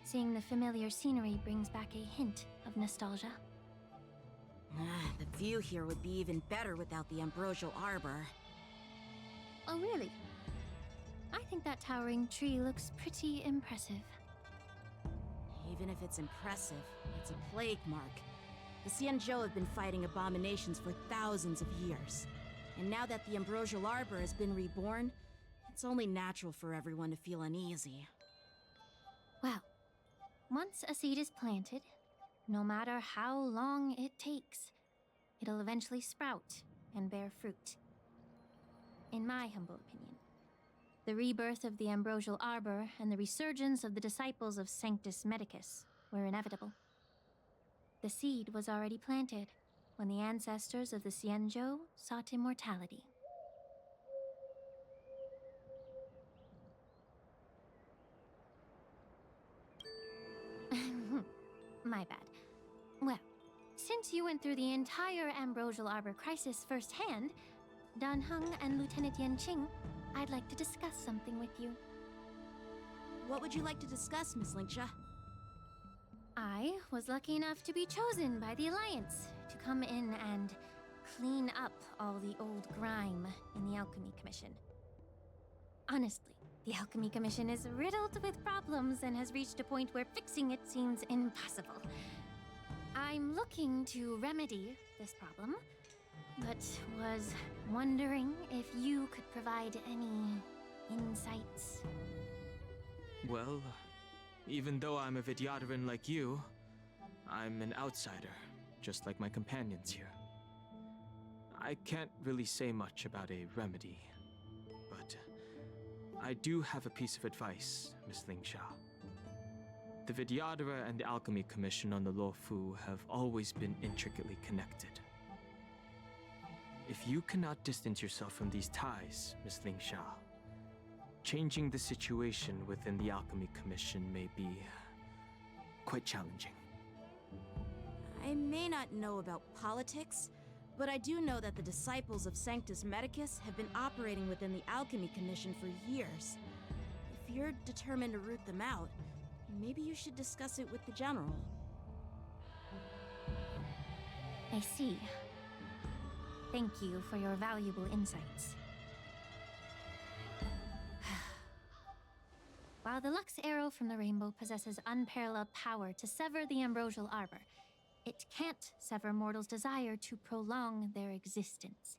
Seeing the familiar scenery brings back a hint of nostalgia. The view here would be even better without the ambrosial arbor. Oh, really? I think that towering tree looks pretty impressive. Even if it's impressive, it's a plague mark. The Xianzhou have been fighting abominations for thousands of years. And now that the ambrosial arbor has been reborn, it's only natural for everyone to feel uneasy. Well, once a seed is planted, no matter how long it takes, it'll eventually sprout and bear fruit. In my humble opinion, the rebirth of the ambrosial arbor and the resurgence of the disciples of Sanctus Medicus were inevitable. The seed was already planted when the ancestors of the Xianzhou sought immortality. My bad. Well, since you went through the entire Ambrosial Arbor crisis firsthand, Dan Heng and Lieutenant Yan Qing, I'd like to discuss something with you. What would you like to discuss, Miss Linksha? I was lucky enough to be chosen by the Alliance to come in and clean up all the old grime in the Alchemy Commission. Honestly, the Alchemy Commission is riddled with problems and has reached a point where fixing it seems impossible. I'm looking to remedy this problem, but was wondering if you could provide any insights. Well, even though I'm a Vidyadharan like you, I'm an outsider, just like my companions here. I can't really say much about a remedy, but I do have a piece of advice, Miss Lingsha. The Vidyadhara and the Alchemy Commission on the Luofu have always been intricately connected. If you cannot distance yourself from these ties, Miss Lingsha, changing the situation within the Alchemy Commission may be quite challenging. I may not know about politics, but I do know that the disciples of Sanctus Medicus have been operating within the Alchemy Commission for years. If you're determined to root them out, maybe you should discuss it with the General. I see. Thank you for your valuable insights. While the Lux Arrow from the Rainbow possesses unparalleled power to sever the Ambrosial Arbor, it can't sever mortals' desire to prolong their existence.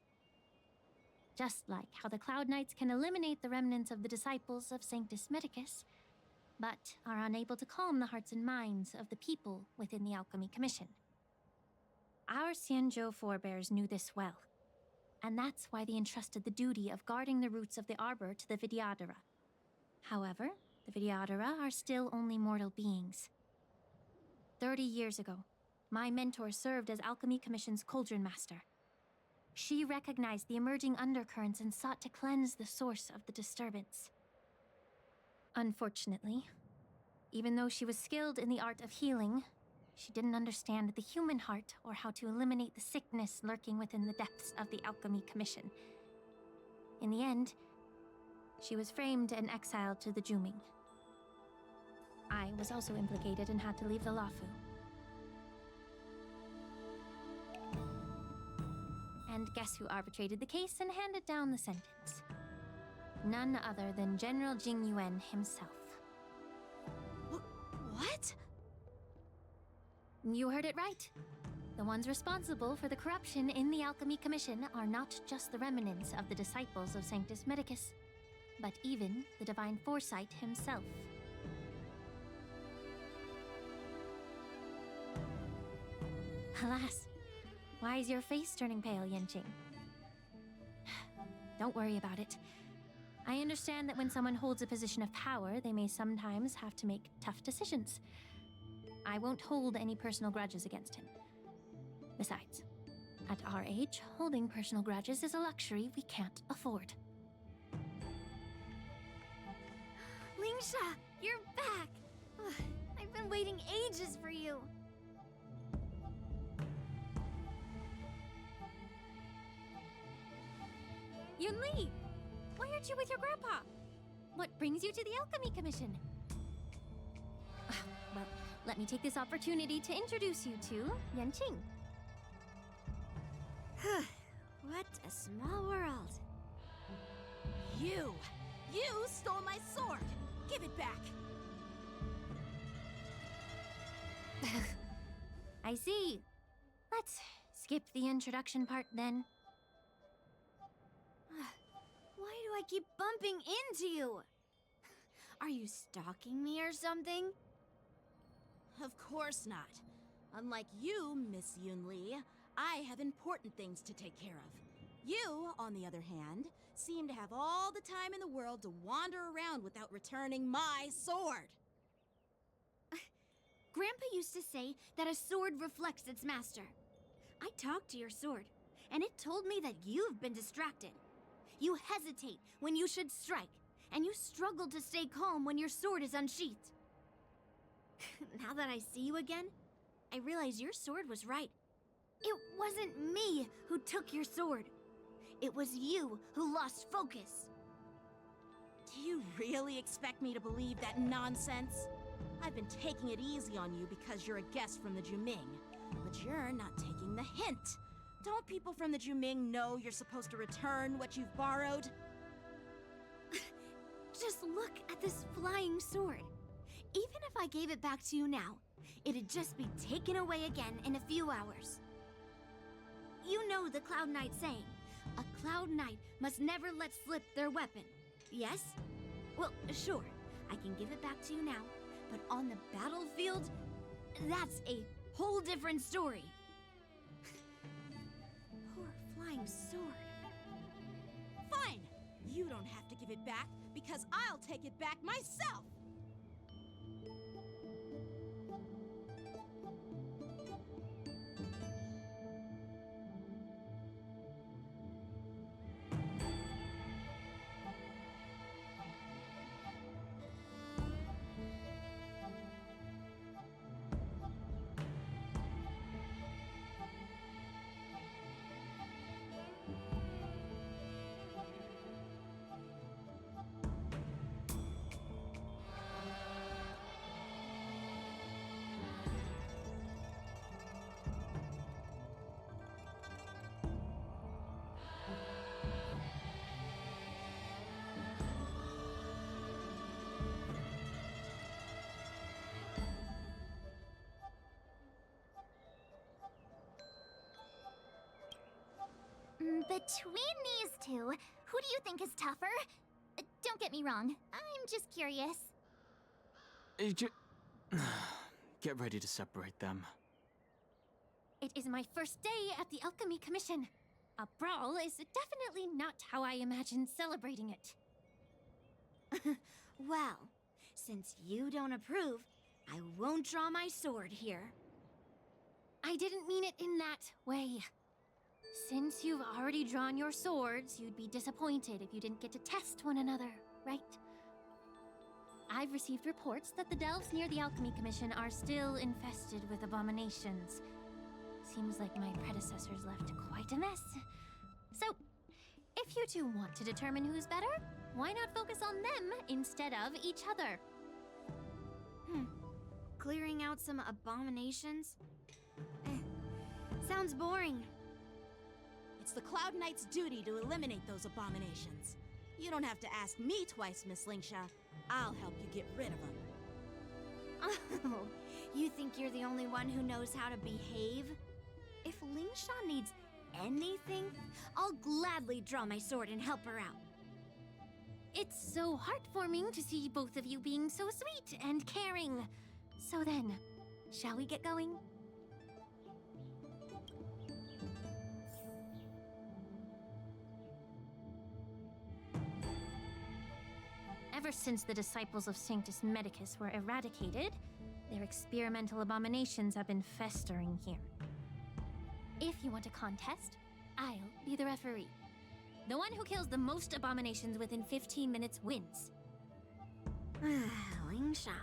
Just like how the Cloud Knights can eliminate the remnants of the disciples of Sanctus Medicus, but are unable to calm the hearts and minds of the people within the Alchemy Commission. Our Xianzhou forebears knew this well, and that's why they entrusted the duty of guarding the roots of the Arbor to the Vidyadhara. However, the Vidyadhara are still only mortal beings. 30 years ago, my mentor served as Alchemy Commission's Cauldron Master. She recognized the emerging undercurrents and sought to cleanse the source of the disturbance. Unfortunately, even though she was skilled in the art of healing, she didn't understand the human heart or how to eliminate the sickness lurking within the depths of the Alchemy Commission. In the end, she was framed and exiled to the Juming. I was also implicated and had to leave the Luofu. And guess who arbitrated the case and handed down the sentence? None other than General Jing Yuan himself. What? You heard it right. The ones responsible for the corruption in the Alchemy Commission are not just the remnants of the disciples of Sanctus Medicus, but even the Divine Foresight himself. Alas, why is your face turning pale, Yanqing? Don't worry about it. I understand that when someone holds a position of power, they may sometimes have to make tough decisions. I won't hold any personal grudges against him. Besides, at our age, holding personal grudges is a luxury we can't afford. Lingsha, you're back! Ugh, I've been waiting ages for you. Yunli! Why aren't you with your grandpa? What brings you to the Alchemy Commission? Well, let me take this opportunity to introduce you to Yanqing. What a small world. You stole my sword! Give it back! I see. Let's skip the introduction part then. Why do I keep bumping into you? Are you stalking me or something? Of course not. Unlike you, Miss Yunli, I have important things to take care of. You, on the other hand, seem to have all the time in the world to wander around without returning my sword. Grandpa used to say that a sword reflects its master. I talked to your sword, and it told me that you've been distracted. You hesitate when you should strike, and you struggle to stay calm when your sword is unsheathed. Now that I see you again, I realized your sword was right. It wasn't me who took your sword. It was you who lost focus. Do you really expect me to believe that nonsense? I've been taking it easy on you because you're a guest from the Juming. But you're not taking the hint. Don't people from the Juming know you're supposed to return what you've borrowed? Just look at this flying sword. Even if I gave it back to you now, it'd just be taken away again in a few hours. You know the Cloud Knight saying, a Cloud Knight must never let slip their weapon. Yes? Well, sure, I can give it back to you now, but on the battlefield, that's a whole different story. Poor flying sword. Fine! You don't have to give it back, because I'll take it back myself! Between these two, who do you think is tougher? Don't get me wrong, I'm just curious. Get ready to separate them. It is my first day at the Alchemy Commission. A brawl is definitely not how I imagined celebrating it. Well, since you don't approve, I won't draw my sword here. I didn't mean it in that way. Since you've already drawn your swords, you'd be disappointed if you didn't get to test one another, right? I've received reports that the delves near the Alchemy Commission are still infested with abominations. Seems like my predecessors left quite a mess. So, if you two want to determine who's better, why not focus on them instead of each other? Clearing out some abominations? Sounds boring. It's the Cloud Knight's duty to eliminate those abominations. You don't have to ask me twice, Miss Lingsha. I'll help you get rid of them. Oh, you think you're the only one who knows how to behave? If Lingsha needs anything, I'll gladly draw my sword and help her out. It's so heartwarming to see both of you being so sweet and caring. So then, shall we get going? Ever since the disciples of Sanctus Medicus were eradicated, their experimental abominations have been festering here. If you want a contest, I'll be the referee. The one who kills the most abominations within 15 minutes wins. Lingsha,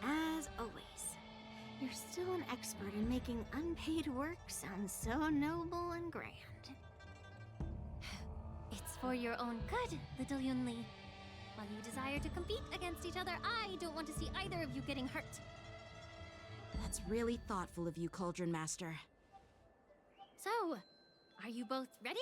as always, you're still an expert in making unpaid work sound so noble and grand. It's for your own good, little Yunli. While you desire to compete against each other, I don't want to see either of you getting hurt. That's really thoughtful of you, Cauldron Master. So, are you both ready?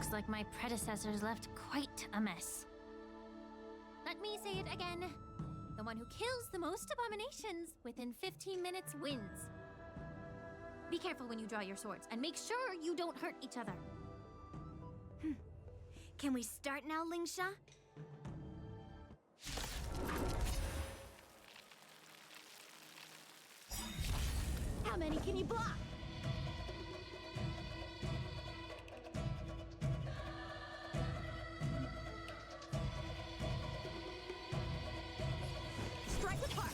Looks like my predecessors left quite a mess. Let me say it again. The one who kills the most abominations within 15 minutes wins. Be careful when you draw your swords, and make sure you don't hurt each other. Can we start now, Lingsha? How many can you block? Strike apart.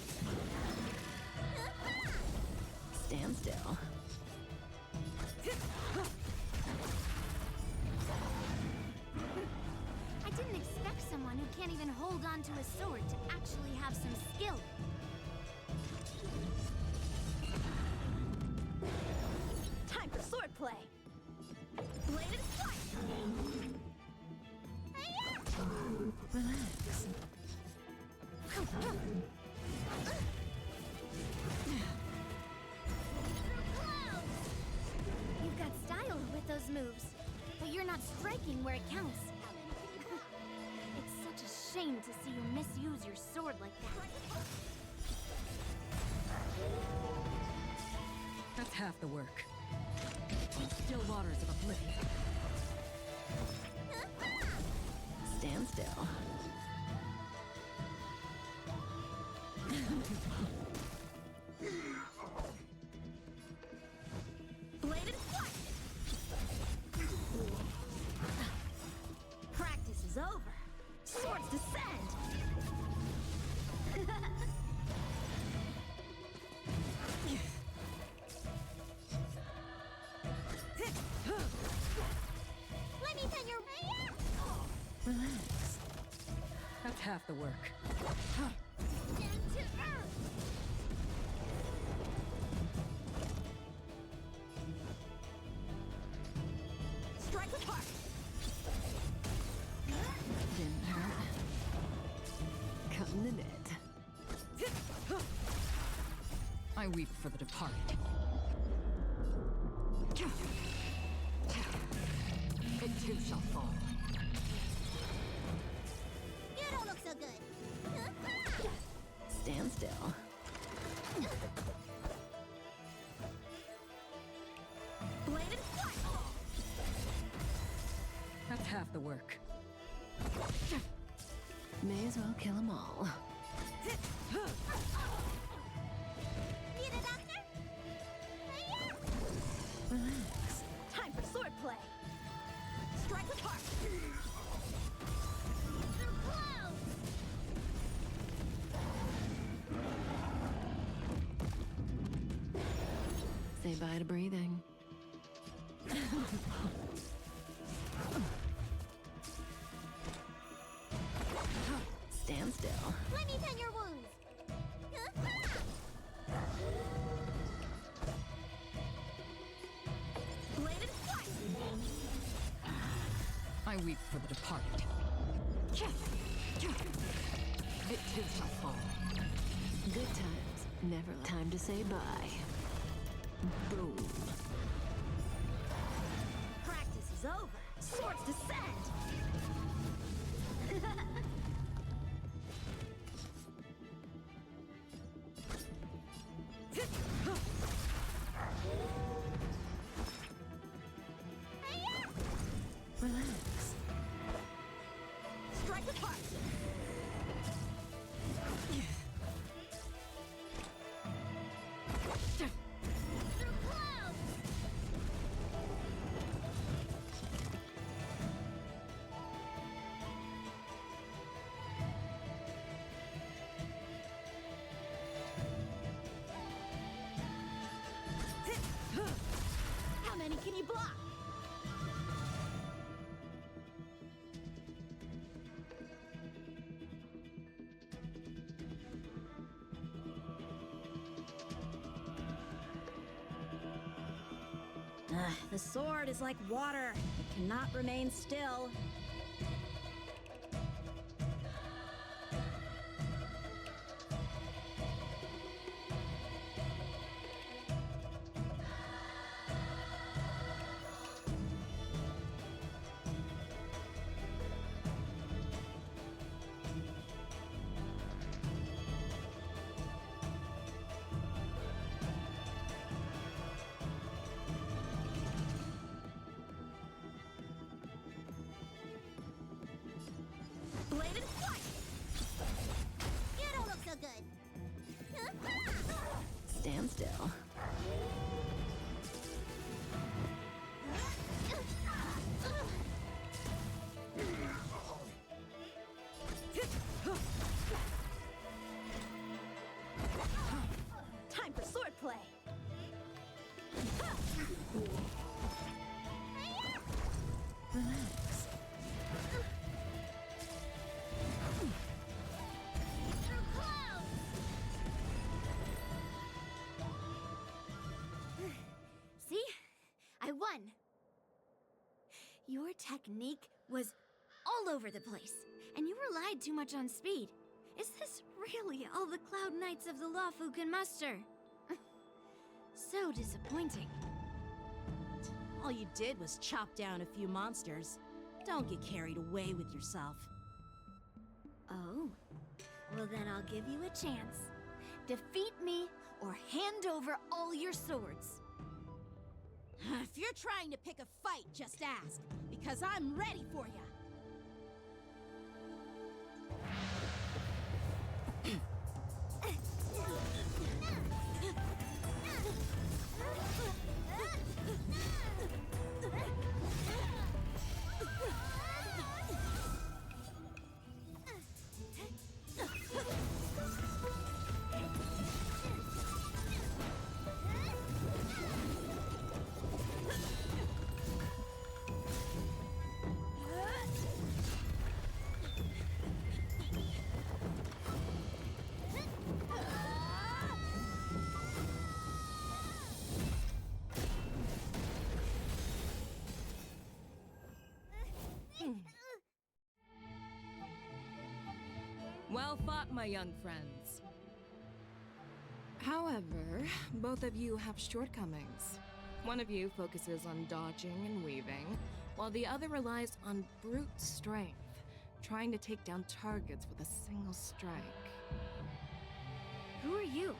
Stand still. I didn't expect someone who can't even hold on to a sword to actually have some skill. Time for swordplay. Bladed strike. Relax. You've got style with those moves, but you're not striking where it counts. It's such a shame to see you misuse your sword like that. That's half the work. Still waters of oblivion. Stand still. Bladed strike. Practice is over. Swords descend. Let me tell your Relax. That's half the work. down to earth. Strike apart. Didn't hurt. Cutting the net. I weep for the departed. It too shall fall. You don't look so good. Stand still. Bladed strike. That's half the work. May as well kill them all. Need a doctor? Relax. Time for swordplay. Strike apart. They're close. Say bye to breathing. Stand still. Let me tend your wounds. Bladed strike. I weep for the departed. It too shall fall. Good times. Never time to say bye. Boom. Practice is over. Swords descend. Relax. Strike apart. They're close. How many can you block? The sword is like water. It cannot remain still. stand still. Time for swordplay. Relax. See? I won. Your technique was all over the place, and you relied too much on speed. Is this really all the Cloud Knights of the Lawfu can muster? So disappointing. All you did was chop down a few monsters. Don't get carried away with yourself. Oh, well then I'll give you a chance. Defeat me or hand over all your swords. If you're trying to pick a fight, just ask, because I'm ready for you. Well fought, my young friends. However, both of you have shortcomings. One of you focuses on dodging and weaving, while the other relies on brute strength, trying to take down targets with a single strike. Who are you?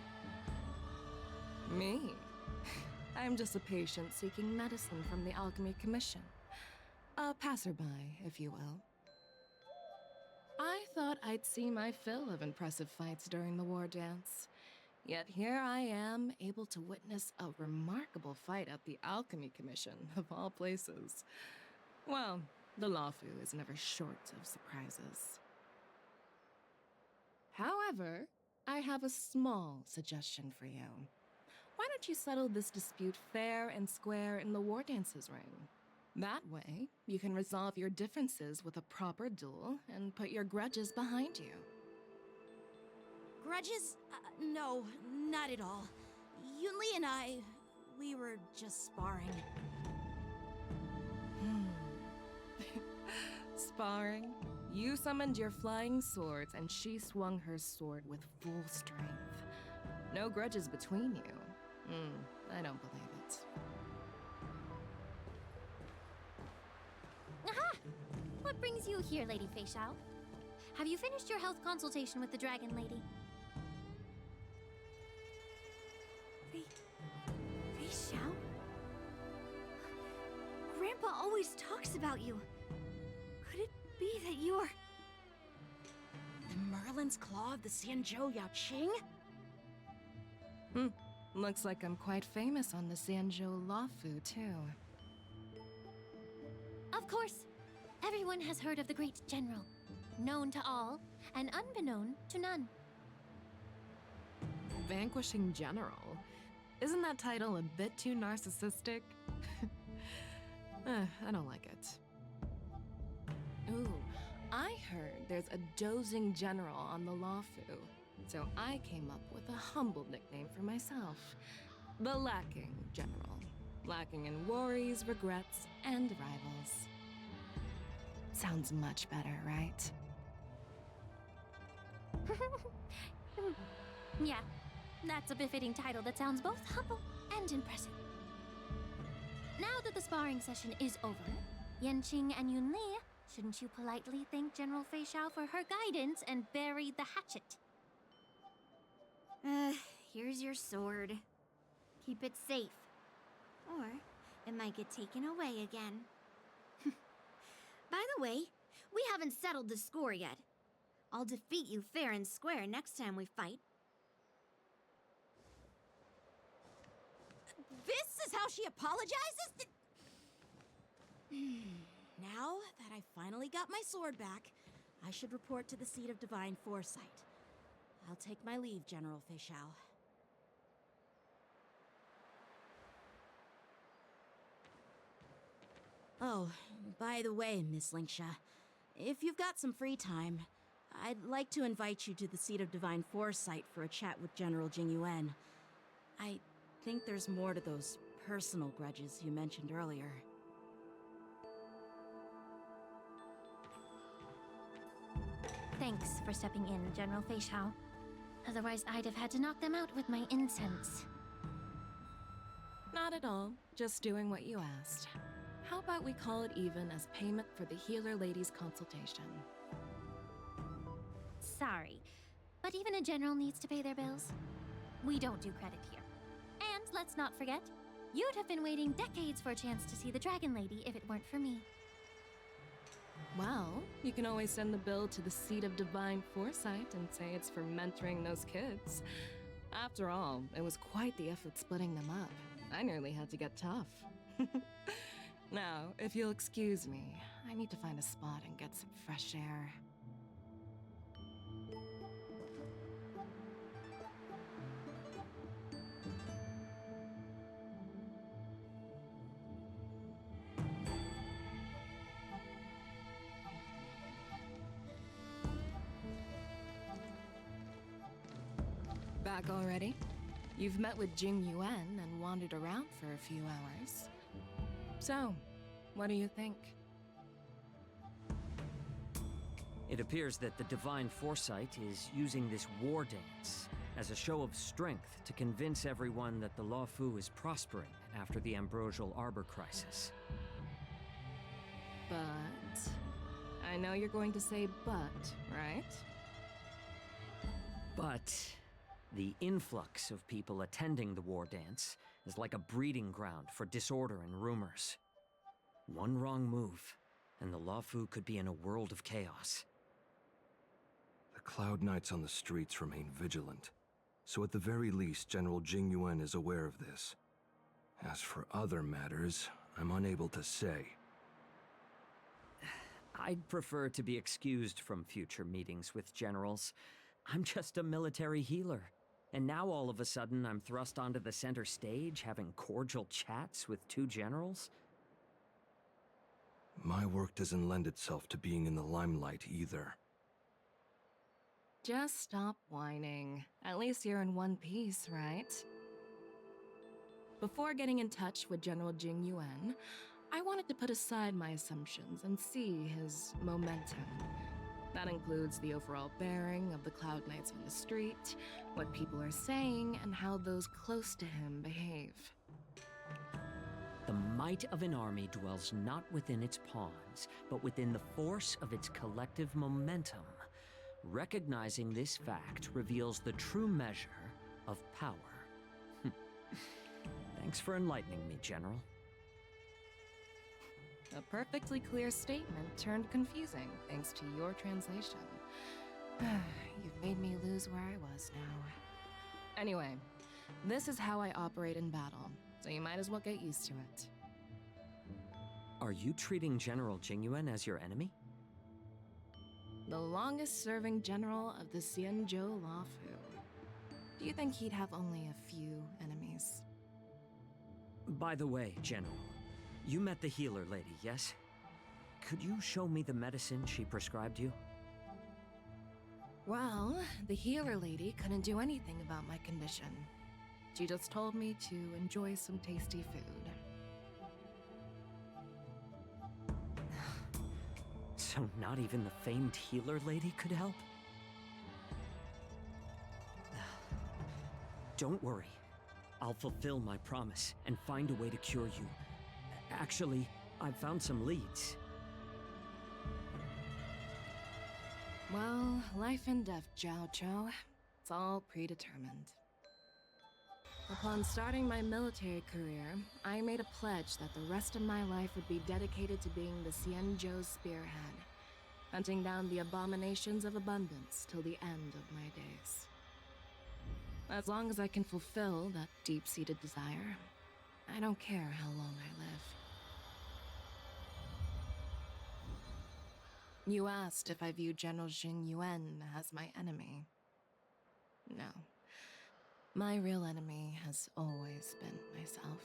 Me? I'm just a patient seeking medicine from the Alchemy Commission. A passerby, if you will. I thought I'd see my fill of impressive fights during the war dance. Yet here I am, able to witness a remarkable fight at the Alchemy Commission, of all places. Well, the Lawfu is never short of surprises. However, I have a small suggestion for you. Why don't you settle this dispute fair and square in the war dances ring? That way, you can resolve your differences with a proper duel and put your grudges behind you. Grudges? No, not at all. Yunli and I, we were just sparring. Sparring? You summoned your flying swords and she swung her sword with full strength. No grudges between you. I don't believe it. Aha! What brings you here, Lady Fei Xiao? Have you finished your health consultation with the Dragon Lady? Fei Xiao? Grandpa always talks about you. Could it be that you're... The Merlin's Claw of the Xianzhou Yaoqing? Looks like I'm quite famous on the Xianzhou Lawfu, too. Of course. Everyone has heard of the great general. Known to all, and unbeknown to none. Vanquishing General? Isn't that title a bit too narcissistic? I don't like it. Ooh, I heard there's a dozing general on the Lawfu, so I came up with a humble nickname for myself. The Lacking General. Lacking in worries, regrets, and rivals. Sounds much better, right? Yeah, that's a befitting title that sounds both humble and impressive. Now that the sparring session is over, Yanqing and Yunli, shouldn't you politely thank General Fei Xiao for her guidance and bury the hatchet? Here's your sword. Keep it safe. Or it might get taken away again. By the way, we haven't settled the score yet. I'll defeat you fair and square next time we fight. This is how she apologizes? Now that I finally got my sword back, I should report to the seat of divine foresight. I'll take my leave, General Feixiao. Oh, by the way, Miss Linksha, if you've got some free time, I'd like to invite you to the seat of divine foresight for a chat with General Jingyuan. I think there's more to those personal grudges you mentioned earlier. Thanks for stepping in, General Feixiao. Otherwise, I'd have had to knock them out with my incense. Not at all. Just doing what you asked. How about we call it even as payment for the healer lady's consultation? Sorry, but even a general needs to pay their bills. We don't do credit here. And let's not forget, you'd have been waiting decades for a chance to see the Dragon Lady if it weren't for me. Well, you can always send the bill to the seat of divine foresight and say it's for mentoring those kids. After all, it was quite the effort splitting them up. I nearly had to get tough. Now, if you'll excuse me, I need to find a spot and get some fresh air. Back already? You've met with Jing Yuan and wandered around for a few hours. So, what do you think? It appears that the Divine Foresight is using this war dance as a show of strength to convince everyone that the Luofu is prospering after the Ambrosial Arbor crisis. But... I know you're going to say but, right? But the influx of people attending the war dance is like a breeding ground for disorder and rumors. One wrong move, and the Luofu could be in a world of chaos. The Cloud Knights on the streets remain vigilant, so at the very least, General Jingyuan is aware of this. As for other matters, I'm unable to say. I'd prefer to be excused from future meetings with generals. I'm just a military healer. And now all of a sudden I'm thrust onto the center stage having cordial chats with two generals? My work doesn't lend itself to being in the limelight either. Just stop whining. At least you're in one piece, right? Before getting in touch with General Jing Yuan, I wanted to put aside my assumptions and see his momentum. That includes the overall bearing of the Cloud Knights on the street, what people are saying, and how those close to him behave. The might of an army dwells not within its pawns, but within the force of its collective momentum. Recognizing this fact reveals the true measure of power. Thanks for enlightening me, General. A perfectly clear statement turned confusing thanks to your translation. You've made me lose where I was now. Anyway, this is how I operate in battle, so you might as well get used to it. Are you treating General Jingyuan as your enemy? The longest-serving general of the Xianzhou Luofu. Do you think he'd have only a few enemies? By the way, General, you met the healer lady, yes? Could you show me the medicine she prescribed you? Well, the healer lady couldn't do anything about my condition. She just told me to enjoy some tasty food. So not even the famed healer lady could help? Don't worry. I'll fulfill my promise and find a way to cure you. Actually, I've found some leads. Well, life and death, Jiao Zhou. It's all predetermined. Upon starting my military career, I made a pledge that the rest of my life would be dedicated to being the Xianzhou spearhead, hunting down the abominations of abundance till the end of my days. As long as I can fulfill that deep-seated desire, I don't care how long I live. You asked if I view General Jing Yuan as my enemy. No. My real enemy has always been myself.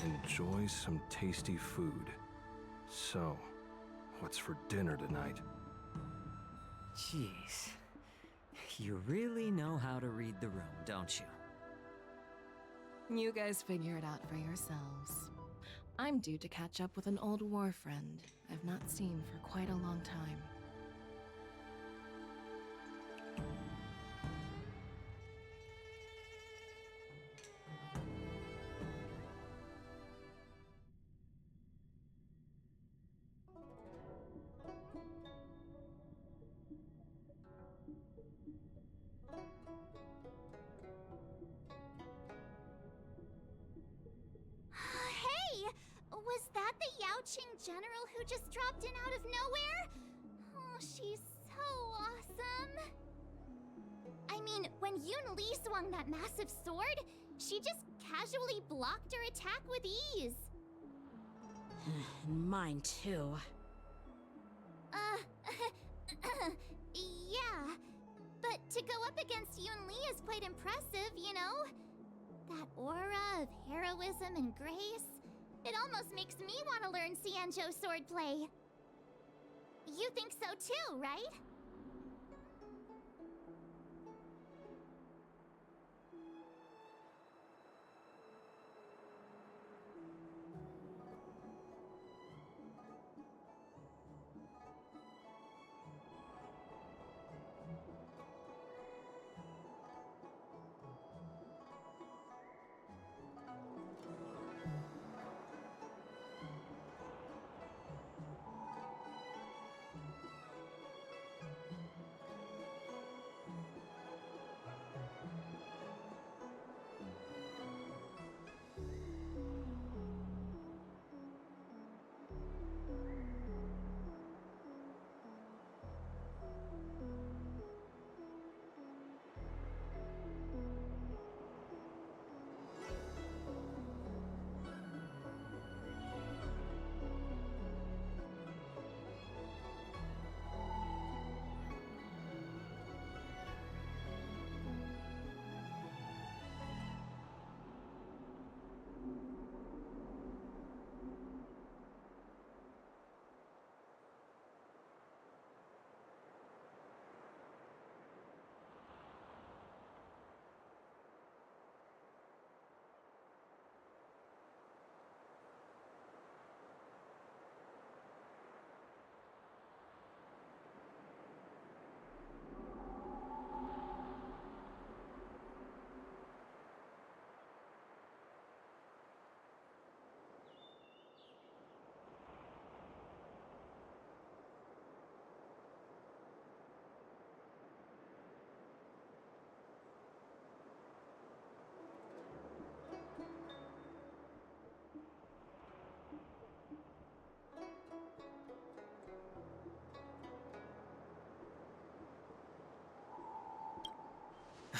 Enjoy some tasty food. So, what's for dinner tonight? Jeez. You really know how to read the room, don't you? You guys figure it out for yourselves. I'm due to catch up with an old war friend I've not seen for quite a long time. Hey! Was that the Yaoqing general who just dropped in out of nowhere? Oh, she's so awesome. I mean, when Yun Li swung that massive sword, she just casually blocked her attack with ease. Mine too. Yeah. But to go up against Yun Li is quite impressive, you know? That aura of heroism and grace. It almost makes me want to learn Xianzhou swordplay. You think so too, right?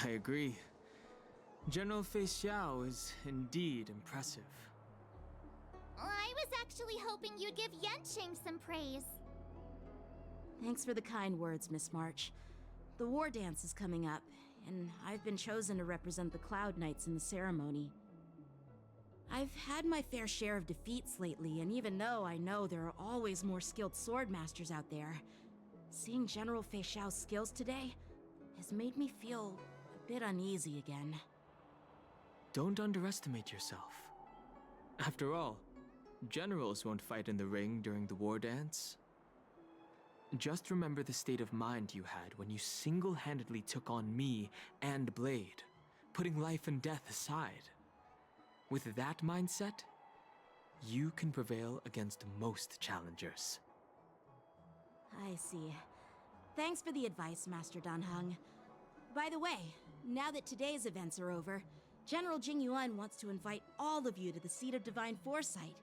I agree. General Fei Xiao is indeed impressive. I was actually hoping you'd give Yanqing some praise. Thanks for the kind words, Miss March. The war dance is coming up, and I've been chosen to represent the Cloud Knights in the ceremony. I've had my fair share of defeats lately, and even though I know there are always more skilled sword masters out there, seeing General Fei Xiao's skills today has made me feel a bit uneasy again. Don't underestimate yourself. After all, generals won't fight in the ring during the war dance. Just remember the state of mind you had when you single-handedly took on me and Blade, putting life and death aside. With that mindset, you can prevail against most challengers. I see. Thanks for the advice, Master Danheng. By the way, now that today's events are over, General Jing Yuan wants to invite all of you to the Seat of Divine Foresight.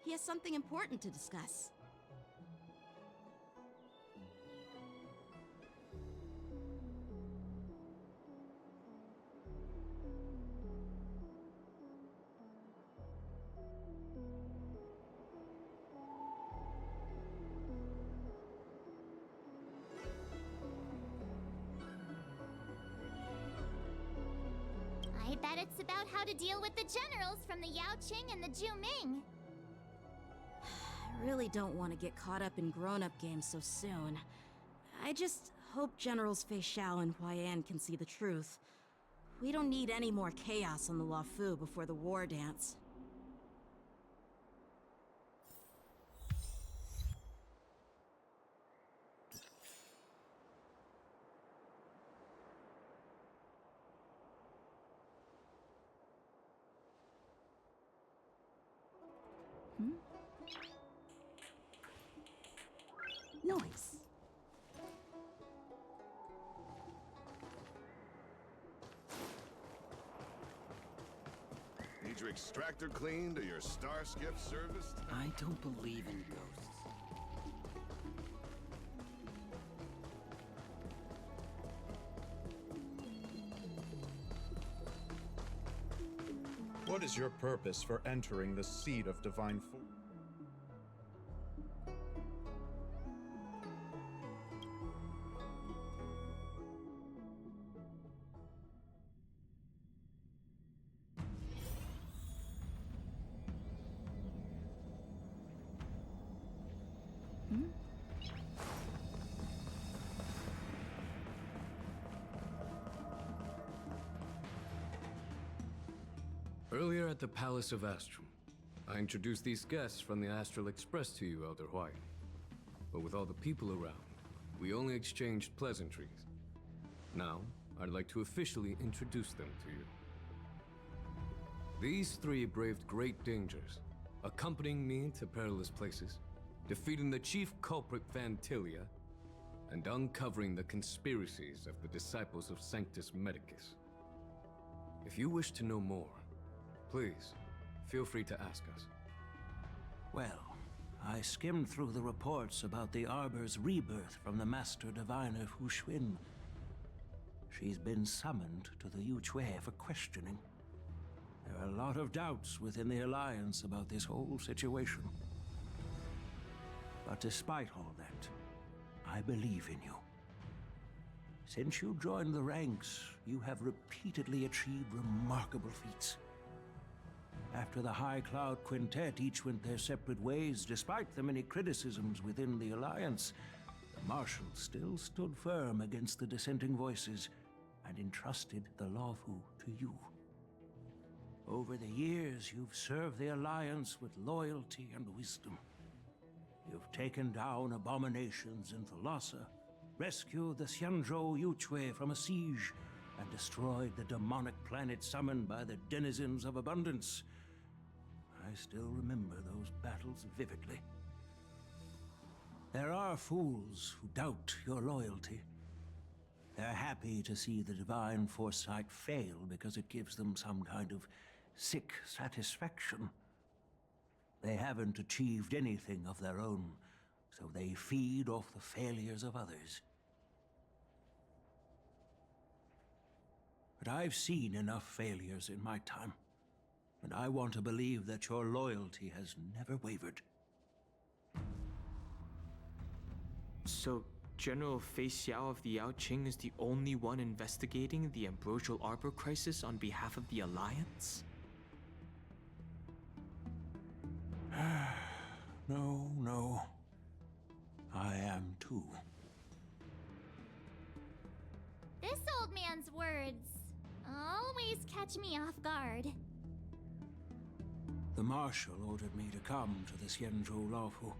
He has something important to discuss. I bet it's about how to deal with the generals from the Yaoqing and the Juming. I really don't want to get caught up in grown-up games so soon. I just hope Generals Fei Xiao and Huaiyan can see the truth. We don't need any more chaos on the Luofu before the war dance. Noise. Need your extractor cleaned or your star skiff serviced? I don't believe in ghosts. What is your purpose for entering the seat of divine force? Earlier at the Palace of Astrum, I introduced these guests from the Astral Express to you, Elder White. But with all the people around, we only exchanged pleasantries. Now, I'd like to officially introduce them to you. These three braved great dangers, accompanying me to perilous places, defeating the chief culprit Fantilia, and uncovering the conspiracies of the disciples of Sanctus Medicus. If you wish to know more, please, feel free to ask us. Well, I skimmed through the reports about the Arbor's rebirth from the Master Diviner Hu Xuan. She's been summoned to the Yuquei for questioning. There are a lot of doubts within the Alliance about this whole situation. But despite all that, I believe in you. Since you joined the ranks, you have repeatedly achieved remarkable feats. After the High Cloud Quintet each went their separate ways, despite the many criticisms within the Alliance, the Marshal still stood firm against the dissenting voices and entrusted the Luofu to you. Over the years, you've served the Alliance with loyalty and wisdom. You've taken down abominations in Thalassa, rescued the Xianzhou Yuquei from a siege, and destroyed the demonic planet summoned by the denizens of abundance. I still remember those battles vividly. There are fools who doubt your loyalty. They're happy to see the divine foresight fail because it gives them some kind of sick satisfaction. They haven't achieved anything of their own, so they feed off the failures of others. But I've seen enough failures in my time, and I want to believe that your loyalty has never wavered. So, General Fei Xiao of the Yaoqing is the only one investigating the Ambrosial Arbor crisis on behalf of the Alliance? No. I am too. This old man's words always catch me off guard. The Marshal ordered me to come to the Xianzhou Luofu,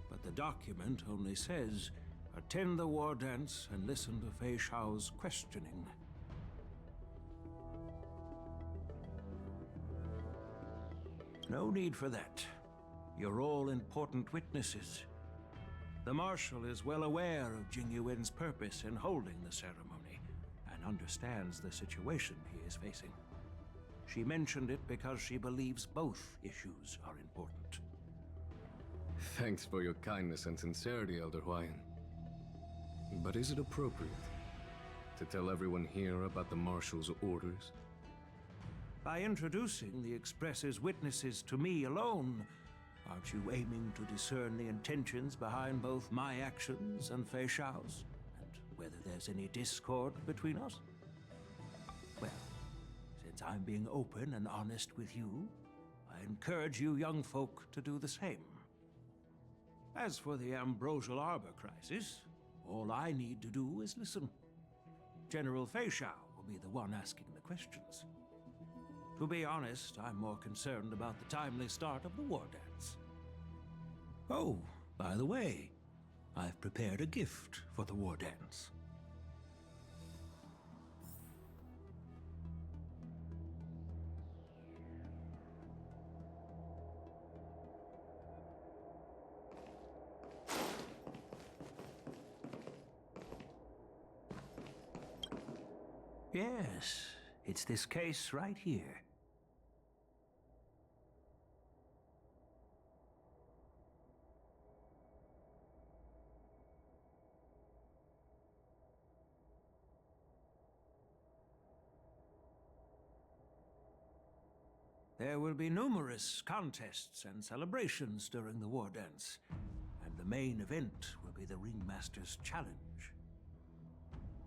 but the document only says, attend the war dance and listen to Fei Xiao's questioning. No need for that. You're all important witnesses. The Marshal is well aware of Jing Yuan's purpose in holding the ceremony, and understands the situation he is facing. She mentioned it because she believes both issues are important. Thanks for your kindness and sincerity, Elder Huaiyan. But is it appropriate to tell everyone here about the Marshal's orders? By introducing the Express's witnesses to me alone, aren't you aiming to discern the intentions behind both my actions and Fei Xiao's? And whether there's any discord between us? Well, since I'm being open and honest with you, I encourage you young folk to do the same. As for the Ambrosial Arbor crisis, all I need to do is listen. General Feishao will be the one asking the questions. To be honest, I'm more concerned about the timely start of the war dance. Oh, by the way, I've prepared a gift for the war dance. Yes, it's this case right here. There will be numerous contests and celebrations during the war dance, and the main event will be the Ringmaster's Challenge.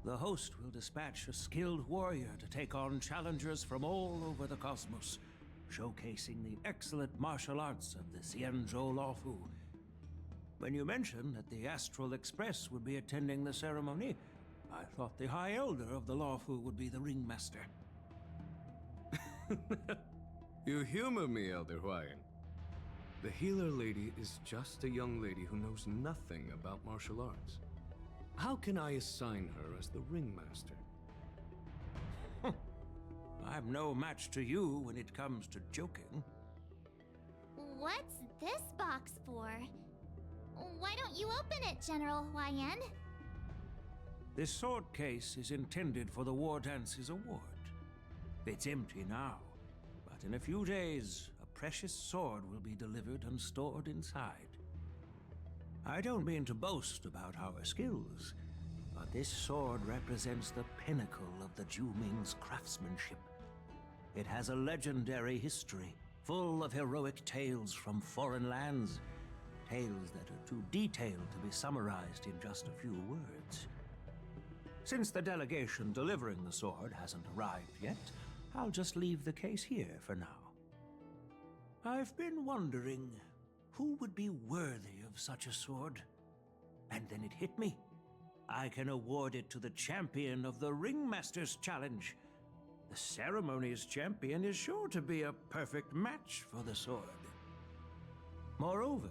The host will dispatch a skilled warrior to take on challengers from all over the cosmos, showcasing the excellent martial arts of the Xianzhou Lawfu. When you mentioned that the Astral Express would be attending the ceremony, I thought the High Elder of the Lawfu would be the Ringmaster. You humor me, Elder Huayan. The healer lady is just a young lady who knows nothing about martial arts. How can I assign her as the ringmaster? I'm no match to you when it comes to joking. What's this box for? Why don't you open it, General Huayan? This sword case is intended for the War Dance's award. It's empty now, but in a few days, a precious sword will be delivered and stored inside. I don't mean to boast about our skills, but this sword represents the pinnacle of the Zhuming's craftsmanship. It has a legendary history, full of heroic tales from foreign lands, tales that are too detailed to be summarized in just a few words. Since the delegation delivering the sword hasn't arrived yet, I'll just leave the case here for now. I've been wondering who would be worthy of such a sword. And then it hit me. I can award it to the champion of the Ringmaster's Challenge. The ceremony's champion is sure to be a perfect match for the sword. Moreover,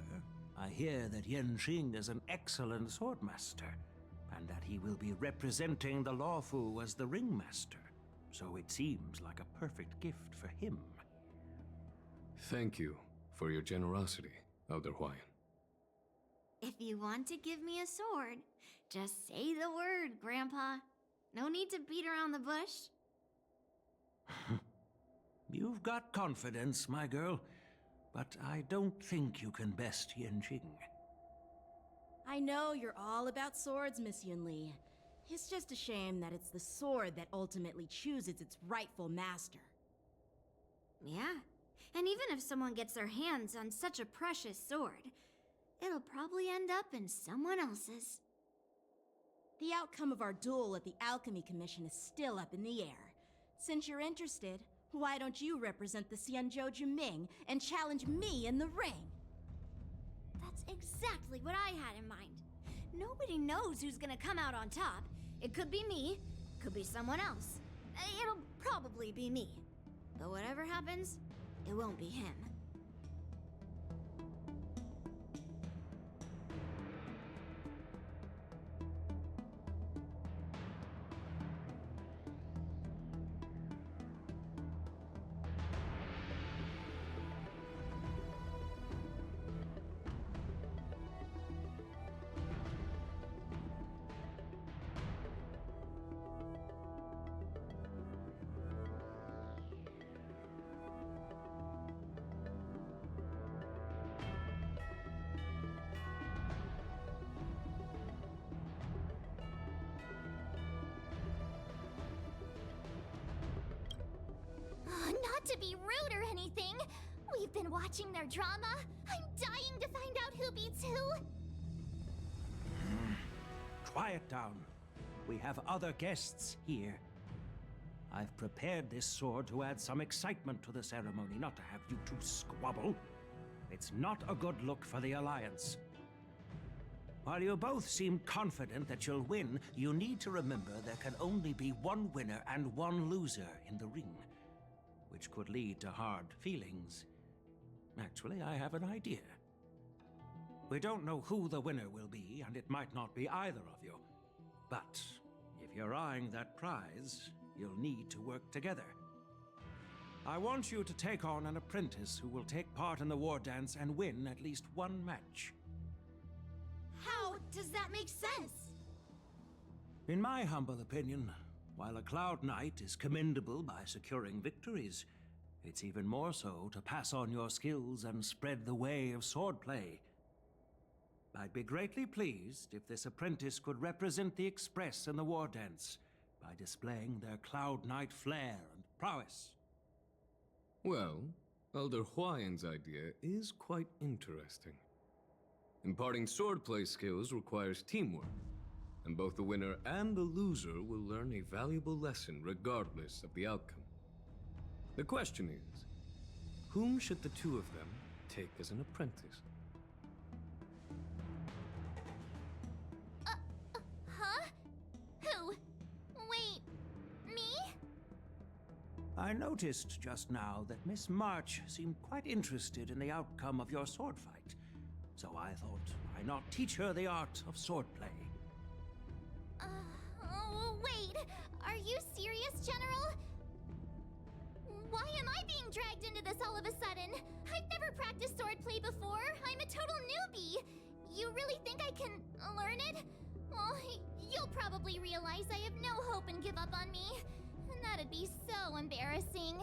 I hear that Yanqing is an excellent swordmaster, and that he will be representing the Lawfu as the Ringmaster, so it seems like a perfect gift for him. Thank you for your generosity, Elder Huayan. If you want to give me a sword, just say the word, Grandpa. No need to beat around the bush. You've got confidence, my girl, but I don't think you can best Yanqing. I know you're all about swords, Miss Yunli. It's just a shame that it's the sword that ultimately chooses its rightful master. Yeah, and even if someone gets their hands on such a precious sword, it'll probably end up in someone else's. The outcome of our duel at the Alchemy Commission is still up in the air. Since you're interested, why don't you represent the Xianzhou Juming and challenge me in the ring? That's exactly what I had in mind. Nobody knows who's gonna come out on top. It could be me, could be someone else. It'll probably be me. But whatever happens, it won't be him. Not to be rude or anything, we've been watching their drama. I'm dying to find out who beats who. Quiet down. We have other guests here. I've prepared this sword to add some excitement to the ceremony, not to have you two squabble. It's not a good look for the Alliance. While you both seem confident that you'll win, you need to remember there can only be one winner and one loser in the ring, which could lead to hard feelings. Actually, I have an idea. We don't know who the winner will be, and it might not be either of you. But if you're eyeing that prize, you'll need to work together. I want you to take on an apprentice who will take part in the war dance and win at least one match. How does that make sense? In my humble opinion, while a Cloud Knight is commendable by securing victories, it's even more so to pass on your skills and spread the way of swordplay. I'd be greatly pleased if this apprentice could represent the Express in the war dance by displaying their Cloud Knight flair and prowess. Well, Elder Huayan's idea is quite interesting. Imparting swordplay skills requires teamwork, and both the winner and the loser will learn a valuable lesson regardless of the outcome. The question is, whom should the two of them take as an apprentice? Huh? Who? Wait, me? I noticed just now that Miss March seemed quite interested in the outcome of your sword fight. So I thought, why not teach her the art of swordplay? Wait, are you serious, General? Why am I being dragged into this all of a sudden? I've never practiced swordplay before. I'm a total newbie. You really think I can learn it? Well, you'll probably realize I have no hope and give up on me. And that'd be so embarrassing.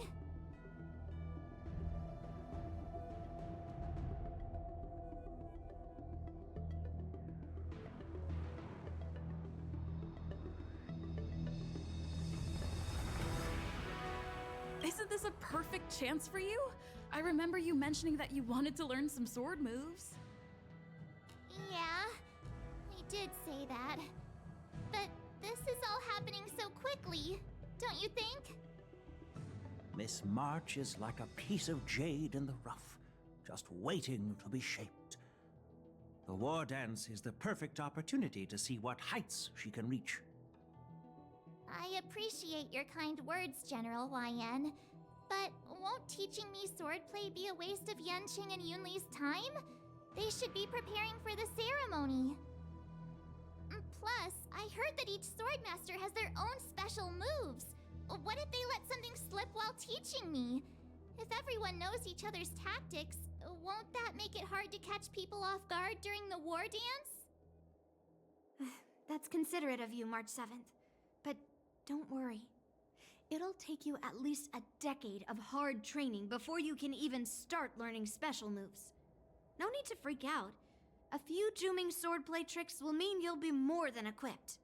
Isn't this a perfect chance for you? I remember you mentioning that you wanted to learn some sword moves. Yeah, I did say that. But this is all happening so quickly, don't you think? Miss March is like a piece of jade in the rough, just waiting to be shaped. The war dance is the perfect opportunity to see what heights she can reach. I appreciate your kind words, General Huayan. But won't teaching me swordplay be a waste of Yanqing and Yunli's time? They should be preparing for the ceremony. Plus, I heard that each swordmaster has their own special moves. What if they let something slip while teaching me? If everyone knows each other's tactics, won't that make it hard to catch people off guard during the war dance? That's considerate of you, March 7th. But don't worry. It'll take you at least a decade of hard training before you can even start learning special moves. No need to freak out. A few Juming swordplay tricks will mean you'll be more than equipped.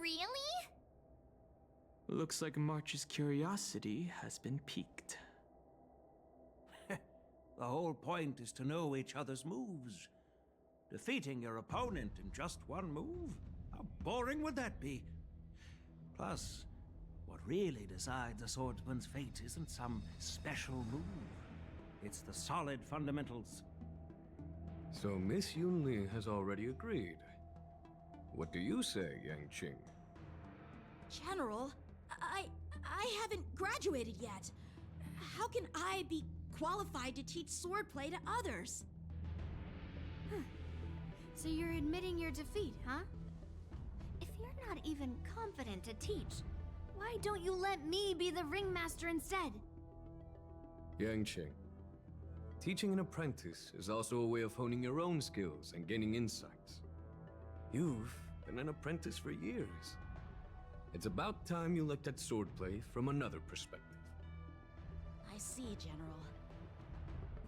Really? Looks like March's curiosity has been piqued. The whole point is to know each other's moves. Defeating your opponent in just one move? How boring would that be? Plus, what really decides a swordsman's fate isn't some special move. It's the solid fundamentals. So Miss Yunli has already agreed. What do you say, Yanqing? General, I haven't graduated yet. How can I be qualified to teach swordplay to others? So you're admitting your defeat, huh? If you're not even confident to teach, why don't you let me be the ringmaster instead? Yanqing, teaching an apprentice is also a way of honing your own skills and gaining insights. You've been an apprentice for years. It's about time you looked at swordplay from another perspective. I see, General.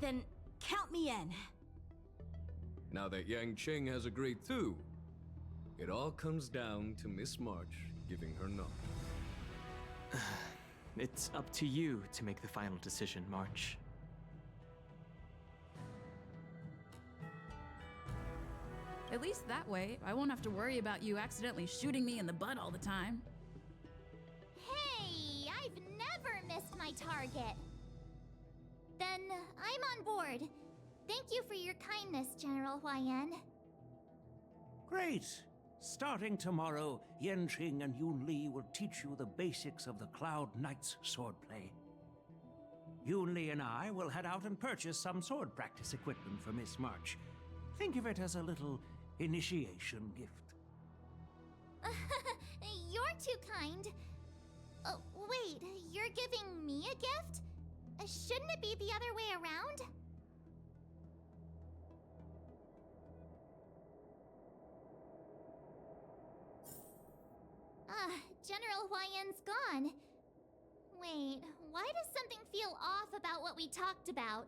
Then count me in. Now that Yanqing has agreed too, it all comes down to Miss March giving her nod. It's up to you to make the final decision, March. At least that way, I won't have to worry about you accidentally shooting me in the butt all the time. target. Then I'm on board. Thank you for your kindness, General Huayan. Great! Starting tomorrow, Yanqing and Yun Li will teach you the basics of the Cloud Knight's swordplay. Yun Li and I will head out and purchase some sword practice equipment for Miss March. Think of it as a little initiation gift. You're too kind. Wait, you're giving me a gift? Shouldn't it be the other way around? General Huayan's gone. Wait, why does something feel off about what we talked about?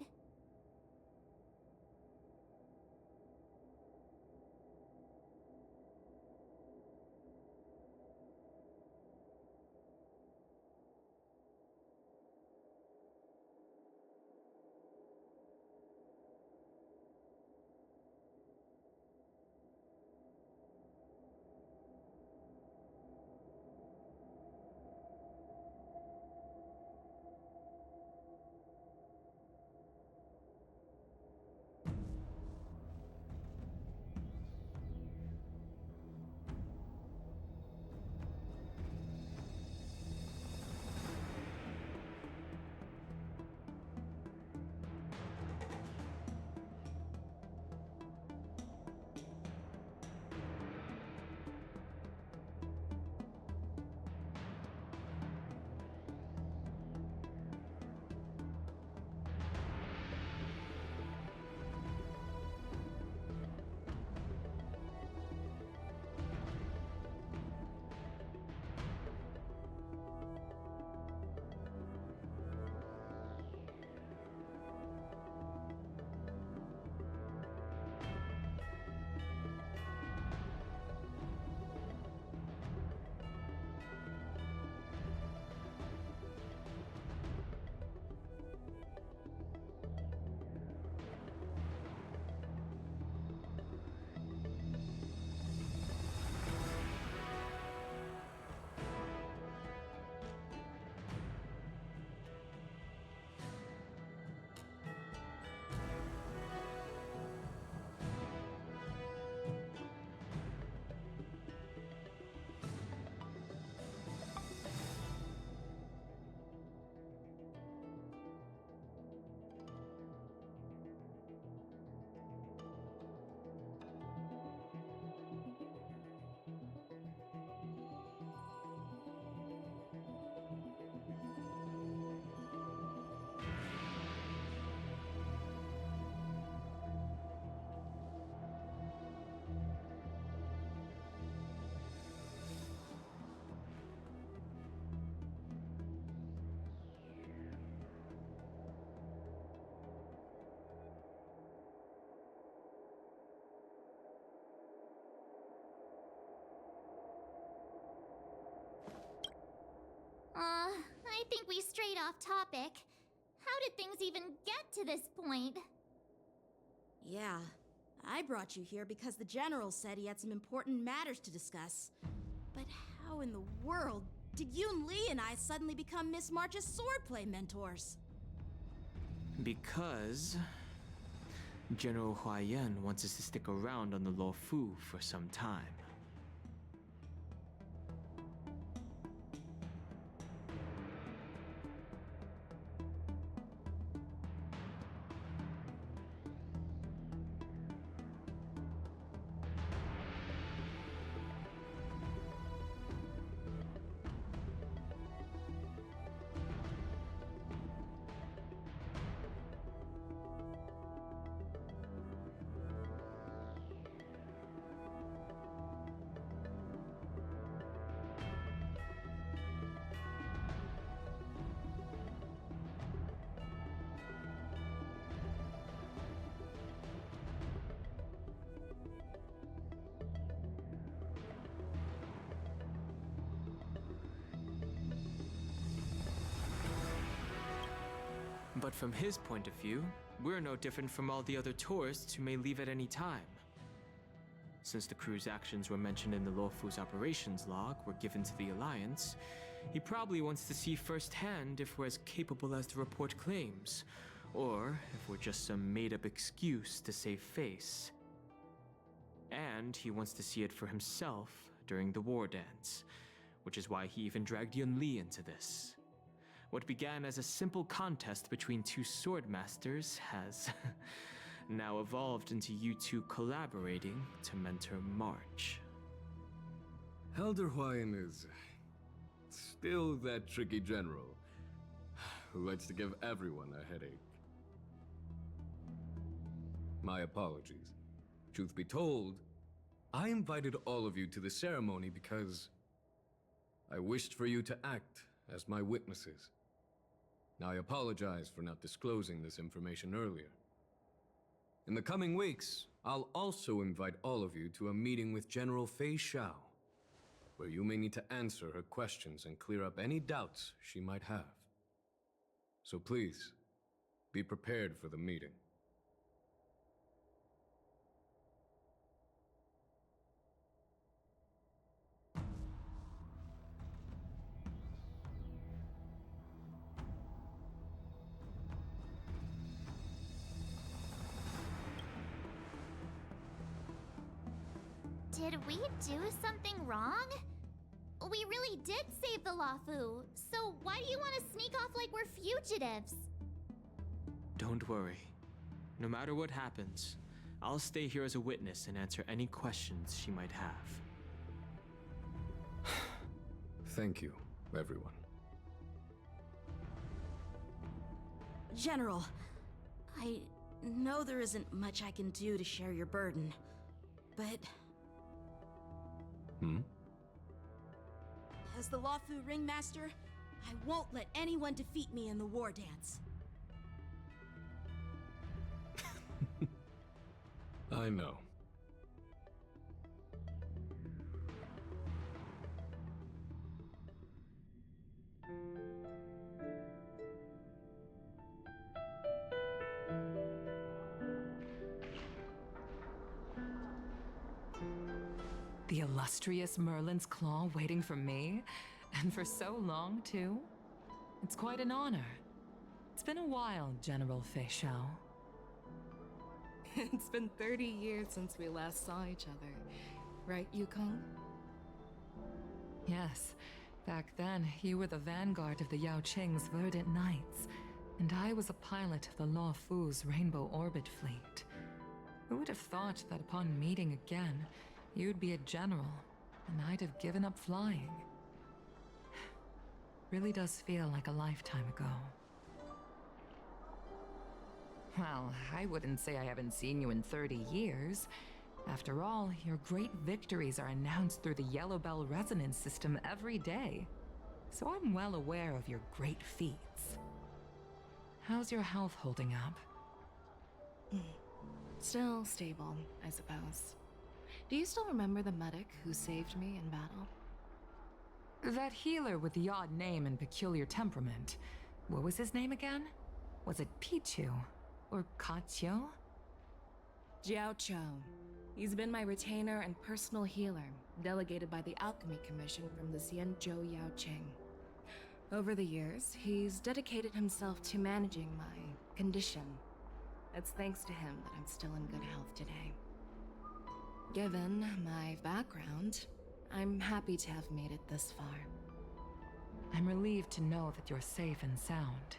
I think we strayed off topic. How did things even get to this point? Yeah, I brought you here because the General said he had some important matters to discuss. But how in the world did Yun Li and I suddenly become Miss March's swordplay mentors? Because General Huayan wants us to stick around on the Luofu for some time. But from his point of view, we're no different from all the other tourists who may leave at any time. Since the crew's actions were mentioned in the Luofu's operations log were given to the Alliance, He probably wants to see firsthand if we're as capable as the report claims, or if we're just some made-up excuse to save face. And he wants to see it for himself during the war dance, which is why he even dragged Yun Li into this. What began as a simple contest between two sword masters has now evolved into you two collaborating to mentor March. Elder Huayan is still that tricky general who likes to give everyone a headache. My apologies. Truth be told, I invited all of you to the ceremony because I wished for you to act as my witnesses. Now, I apologize for not disclosing this information earlier. In the coming weeks, I'll also invite all of you to a meeting with General Fei Xiao, where you may need to answer her questions and clear up any doubts she might have. So please, be prepared for the meeting. Did we do something wrong? We really did save the Luofu, so why do you want to sneak off like we're fugitives? Don't worry. No matter what happens, I'll stay here as a witness and answer any questions she might have. Thank you, everyone. General, I know there isn't much I can do to share your burden, but... As the Luofu Ringmaster, I won't let anyone defeat me in the war dance. I know. The illustrious Merlin's Claw waiting for me? And for so long, too? It's quite an honor. It's been a while, General Fei Xiao. It's been 30 years since we last saw each other. Right, Yukong? Yes. Back then, you were the vanguard of the Yao Qing's Verdant Knights, and I was a pilot of the Luofu's Rainbow Orbit Fleet. Who would have thought that upon meeting again, you'd be a general, and I'd have given up flying? Really does feel like a lifetime ago. Well, I wouldn't say I haven't seen you in 30 years. After all, your great victories are announced through the Yellow Bell resonance system every day. So I'm well aware of your great feats. How's your health holding up? Still stable, I suppose. Do you still remember the medic who saved me in battle? That healer with the odd name and peculiar temperament. What was his name again? Was it Pichu? Or Kachio? Jiao Cho. He's been my retainer and personal healer, delegated by the Alchemy Commission from the Xianzhou Yao Qing. Over the years, he's dedicated himself to managing my condition. It's thanks to him that I'm still in good health today. Given my background, I'm happy to have made it this far. I'm relieved to know that you're safe and sound.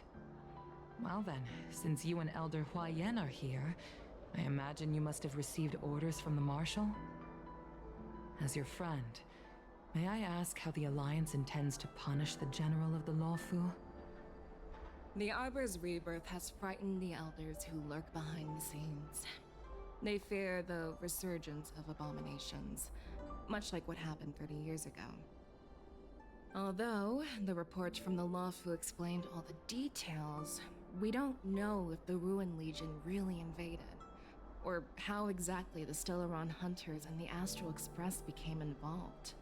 Well then, since you and Elder Huayan are here, I imagine you must have received orders from the Marshal? As your friend, may I ask how the Alliance intends to punish the General of the Luofu? The Arbor's rebirth has frightened the Elders who lurk behind the scenes. They fear the resurgence of abominations, much like what happened 30 years ago. Although the report from the Luofu explained all the details, we don't know if the Ruin Legion really invaded, or how exactly the Stellaron Hunters and the Astral Express became involved.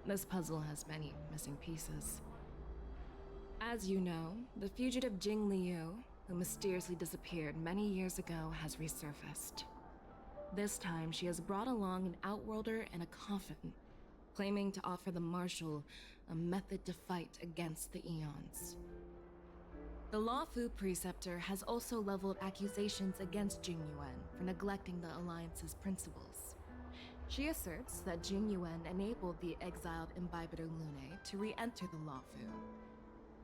This puzzle has many missing pieces. As you know, the fugitive Jing Liu, who mysteriously disappeared many years ago, has resurfaced. This time, she has brought along an Outworlder and a coffin, claiming to offer the Marshal a method to fight against the Eons. The Lawfu Preceptor has also leveled accusations against Jing Yuan for neglecting the Alliance's principles. She asserts that Jing Yuan enabled the exiled Imbibitor Lunae to re-enter the Lawfu,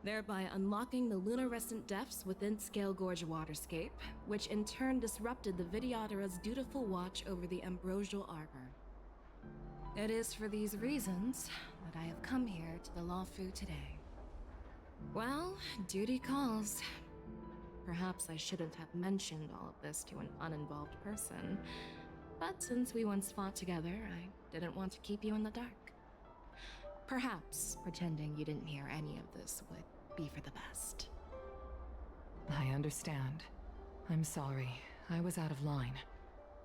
thereby unlocking the luminescent depths within Scale Gorge Waterscape, which in turn disrupted the Vidyadhara's dutiful watch over the Ambrosial Arbor. It is for these reasons that I have come here to the Lawfu today. Well, duty calls. Perhaps I shouldn't have mentioned all of this to an uninvolved person, but since we once fought together, I didn't want to keep you in the dark. Perhaps pretending you didn't hear any of this would be for the best. I understand. I'm sorry. I was out of line.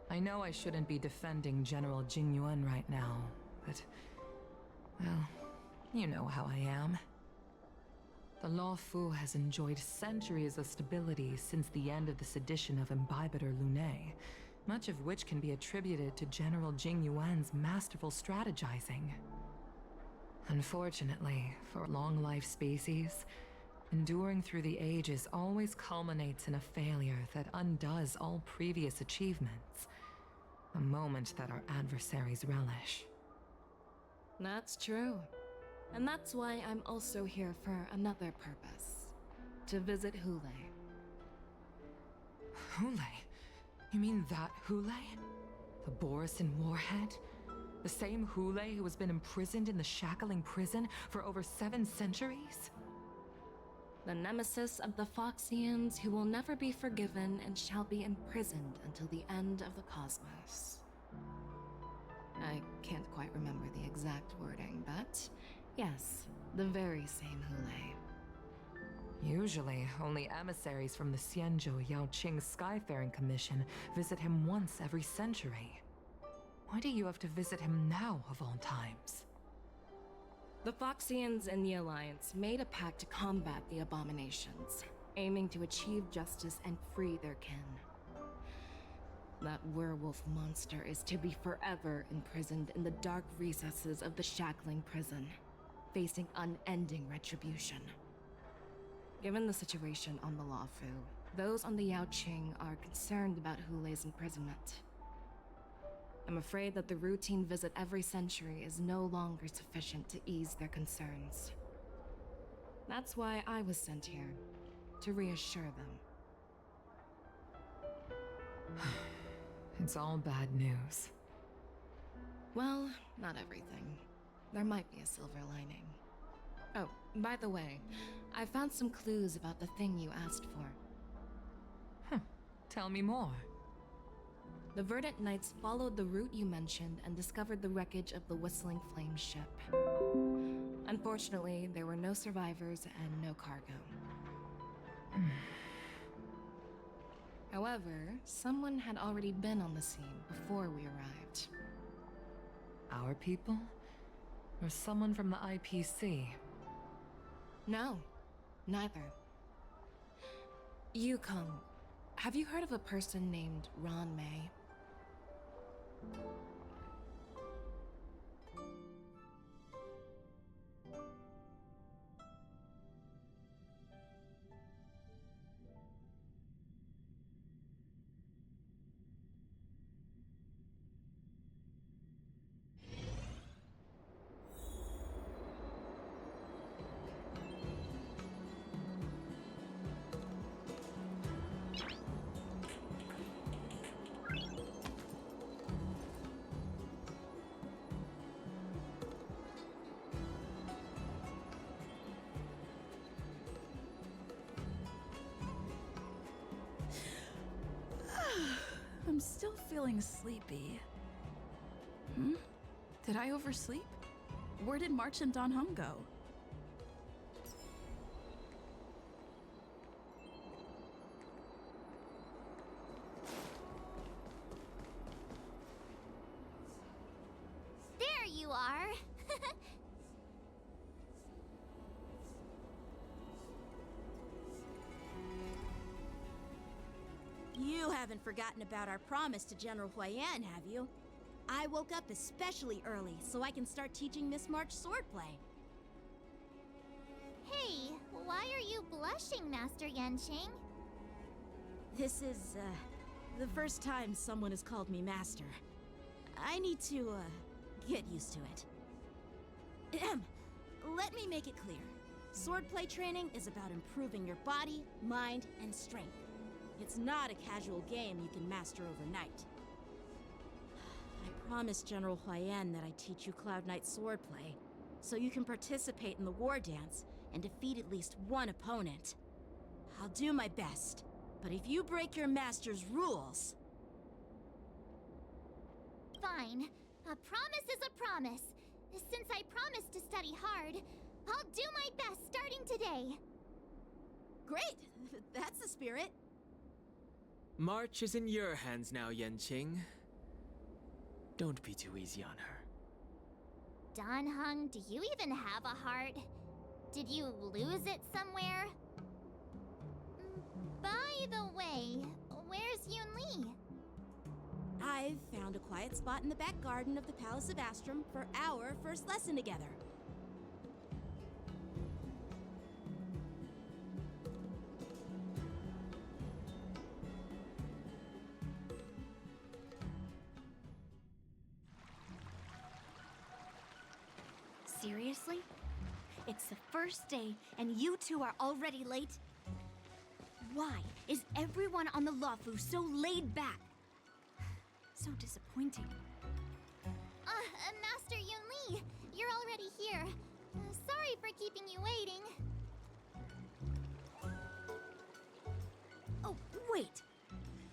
I know I shouldn't be defending General Jing Yuan right now, but... well, you know how I am. The Lawfu has enjoyed centuries of stability since the end of the sedition of Imbibitor Lunae, much of which can be attributed to General Jing Yuan's masterful strategizing. Unfortunately, for a long-life species, enduring through the ages always culminates in a failure that undoes all previous achievements, a moment that our adversaries relish. That's true. And that's why I'm also here for another purpose. To visit Hule. Hule? You mean that Hule? The Borisin warhead? The same Hule who has been imprisoned in the Shackling prison for over 7 centuries? The nemesis of the Foxians who will never be forgiven and shall be imprisoned until the end of the cosmos. I can't quite remember the exact wording, but yes, the very same Hule. Usually, only emissaries from the Xianzhou Yaoqing Skyfaring Commission visit him once every century. Why do you have to visit him now, of all times? The Foxians and the Alliance made a pact to combat the abominations, aiming to achieve justice and free their kin. That werewolf monster is to be forever imprisoned in the dark recesses of the Shackling prison, facing unending retribution. Given the situation on the Lawfu, those on the Yaoqing are concerned about Hule's imprisonment. I'm afraid that the routine visit every century is no longer sufficient to ease their concerns. That's why I was sent here, to reassure them. It's all bad news. Well, not everything. There might be a silver lining. Oh, by the way, I found some clues about the thing you asked for. Tell me more. The Verdant Knights followed the route you mentioned and discovered the wreckage of the Whistling Flame ship. Unfortunately, there were no survivors and no cargo. However, someone had already been on the scene before we arrived. Our people? Or someone from the IPC? No, neither. Yukong, have you heard of a person named Ron May? I'm still feeling sleepy. Did I oversleep? Where did March and Don Hung go? There you are! You haven't forgotten about our promise to General Huayan, have you? I woke up especially early so I can start teaching Miss March swordplay. Hey, why are you blushing, Master Yanqing? This is, the first time someone has called me Master. I need to, get used to it. Ahem. Let me make it clear. Swordplay training is about improving your body, mind, and strength. It's not a casual game you can master overnight. I promised General Huayan that I'd teach you Cloud Knight swordplay, so you can participate in the war dance and defeat at least one opponent. I'll do my best, but if you break your master's rules... Fine. A promise is a promise. Since I promised to study hard, I'll do my best starting today. Great! That's the spirit. March is in your hands now, Yanqing. Don't be too easy on her. Dan Heng, do you even have a heart? Did you lose it somewhere? By the way, where's Yun Li? I've found a quiet spot in the back garden of the Palace of Astrum for our first lesson together. Seriously? It's the first day, and you two are already late? Why is everyone on the Luofu so laid back? So disappointing. Master Yun Li, you're already here. Sorry for keeping you waiting. Oh, wait.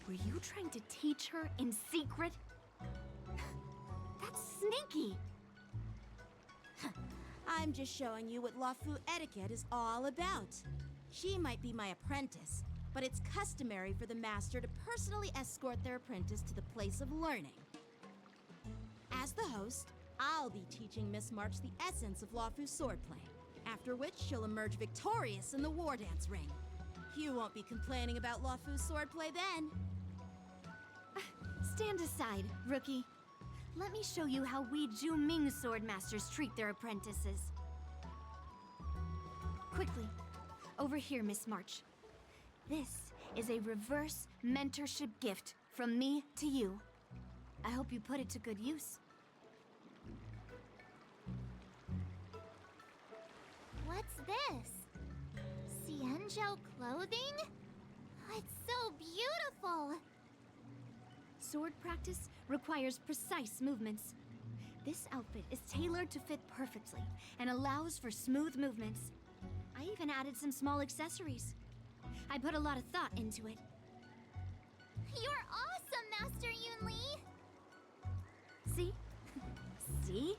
Were you trying to teach her in secret? That's sneaky. I'm just showing you what Luofu etiquette is all about. She might be my apprentice, but it's customary for the master to personally escort their apprentice to the place of learning. As the host, I'll be teaching Miss March the essence of Luofu swordplay, after which she'll emerge victorious in the war dance ring. You won't be complaining about Luofu swordplay then. Stand aside, rookie. Let me show you how we Zhu-Ming swordmasters treat their apprentices. Quickly, over here, Miss March. This is a reverse mentorship gift from me to you. I hope you put it to good use. What's this? Xianzhou clothing? It's so beautiful! Sword practice requires precise movements. This outfit is tailored to fit perfectly and allows for smooth movements. I even added some small accessories. I put a lot of thought into it. You're awesome, Master Yun Li! See? See?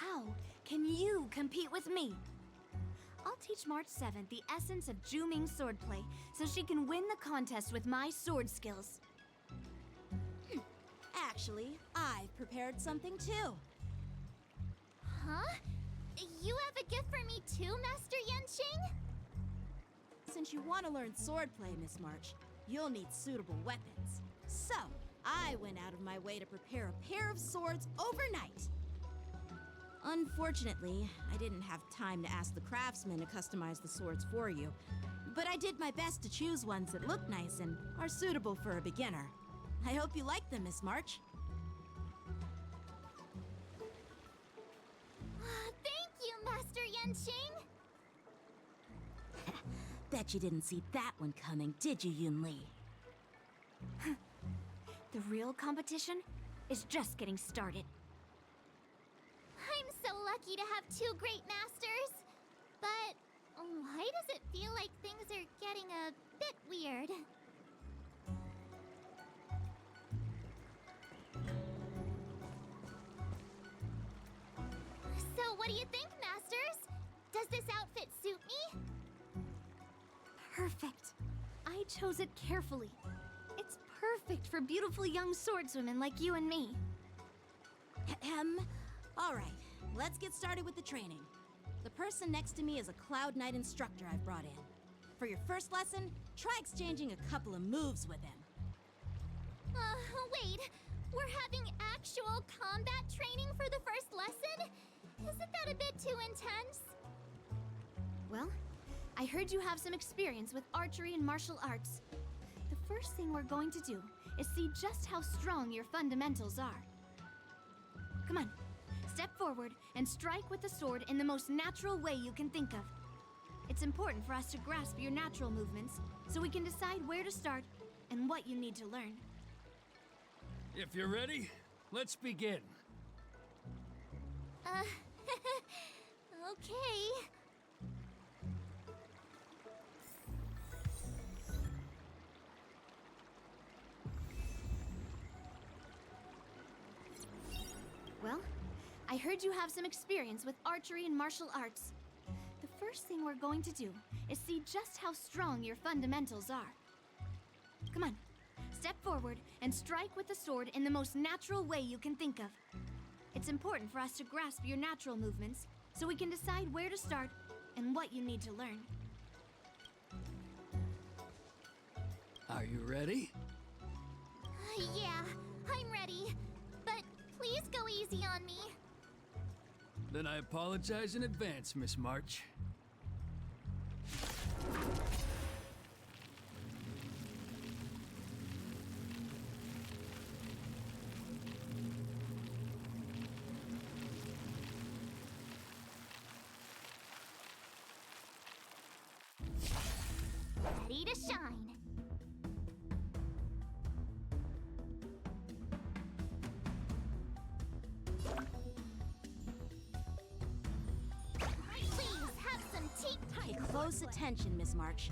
How can you compete with me? I'll teach March 7th the essence of Zhu-Ming swordplay so she can win the contest with my sword skills. Actually, I've prepared something too. Huh? You have a gift for me too, Master Yanqing? Since you want to learn swordplay, Miss March, you'll need suitable weapons. So, I went out of my way to prepare a pair of swords overnight. Unfortunately, I didn't have time to ask the craftsman to customize the swords for you, but I did my best to choose ones that look nice and are suitable for a beginner. I hope you like them, Miss March. Thank you, Master Yanqing! Bet you didn't see that one coming, did you, Yun Li? The real competition is just getting started. I'm so lucky to have two great masters. But why does it feel like things are getting a bit weird? So what do you think, masters? Does this outfit suit me? Perfect. I chose it carefully. It's perfect for beautiful young swordswomen like you and me. All right, let's get started with the training. The person next to me is a Cloud Knight instructor I've brought in. For your first lesson, try exchanging a couple of moves with him. Wait. We're having actual combat training for the first lesson? Isn't that a bit too intense? heard you have some experience with archery and martial arts. The first thing we're going to do is see just how strong your fundamentals are. Come on, step forward and strike with the sword in the most natural way you can think of. It's important for us to grasp your natural movements so we can decide where to start and what you need to learn. If you're ready, let's begin. Okay. Well, I heard you have some experience with archery and martial arts. The first thing we're going to do is see just how strong your fundamentals are. Come on, step forward and strike with the sword in the most natural way you can think of. It's important for us to grasp your natural movements so we can decide where to start and what you need to learn. Are you ready? Yeah, I'm ready. But please go easy on me. Then I apologize in advance, Miss March. Ready to shine. Please have some teeth. Pay close attention, Miss March.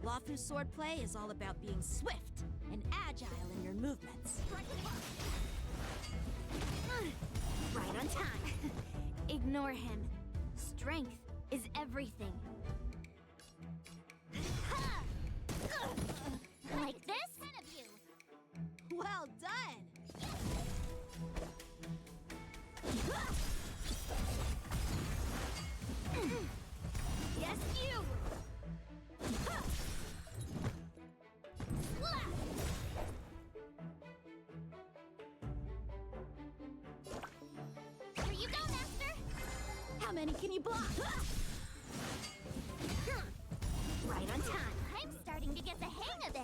Lawfu's swordplay is all about being swift and agile in your movements. Right on time. Ignore him. Strength is everything. Like this? 10 of you. Well done! Yes, you! Slap! Here you go, Master! How many can you block? Right on time. I'm starting to get the hang of it.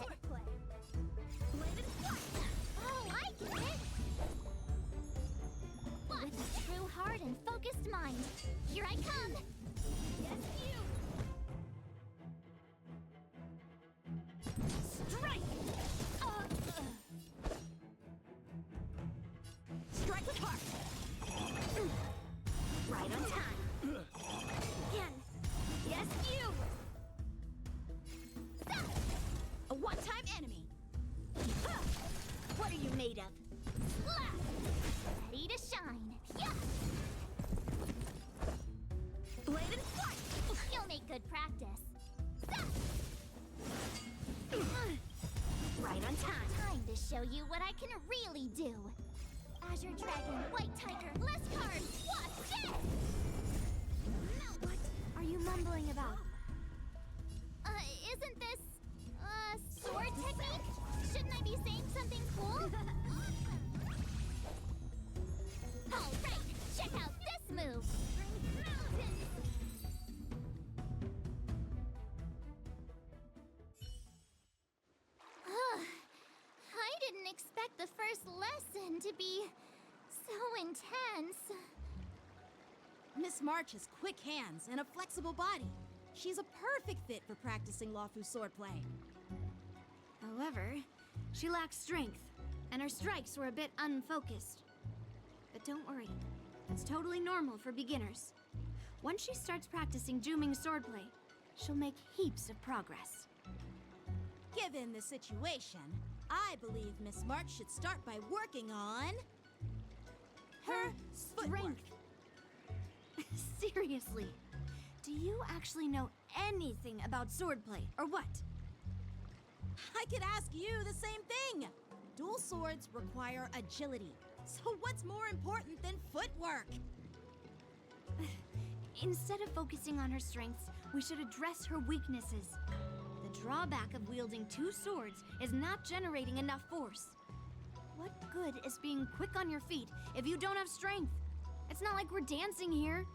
Oh, I get it! With a true heart and focused mind, here I come! Yes, you! Strike! Strike with heart! Right on time. Again. Yes, you! Stop! A one-time enemy! What are you made of? Slap! Ready to shine. Yeah! Blade and fight! You'll make good practice. Stop! Right on time. Time to show you what I can really do. Azure Dragon, White Tiger, less cards. Watch this! What are you mumbling about? Isn't this, sword technique? Shouldn't I be saying something cool? All right, check out this move. Mountains. I didn't expect the first lesson to be so intense. Miss March has quick hands and a flexible body. She's a perfect fit for practicing Lawfu swordplay. However, she lacks strength, and her strikes were a bit unfocused. But don't worry, it's totally normal for beginners. Once she starts practicing Juming swordplay, she'll make heaps of progress. Given the situation, I believe Miss March should start by working on her Strength. Seriously, do you actually know anything about swordplay, or what? I could ask you the same thing. Dual swords require agility. So what's more important than footwork? Instead of focusing on her strengths, we should address her weaknesses. The drawback of wielding two swords is not generating enough force. What good is being quick on your feet if you don't have strength? It's not like we're dancing here.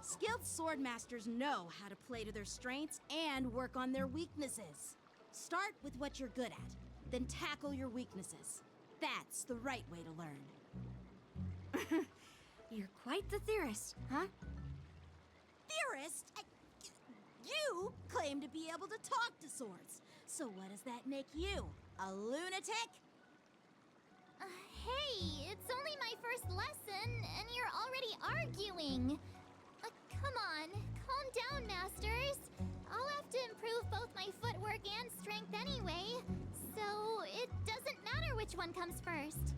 Skilled swordmasters know how to play to their strengths and work on their weaknesses. Start with what you're good at, then tackle your weaknesses. That's the right way to learn. You're quite the theorist, huh? Theorist? You claim to be able to talk to swords. So what does that make you? A lunatic? Hey, it's only my first lesson, and you're already arguing. Come on, calm down, Masters. I'll have to improve both my footwork and strength anyway, so it doesn't matter which one comes first.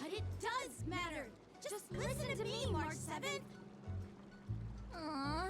But it does matter! Just listen to me, March 7th! Aww.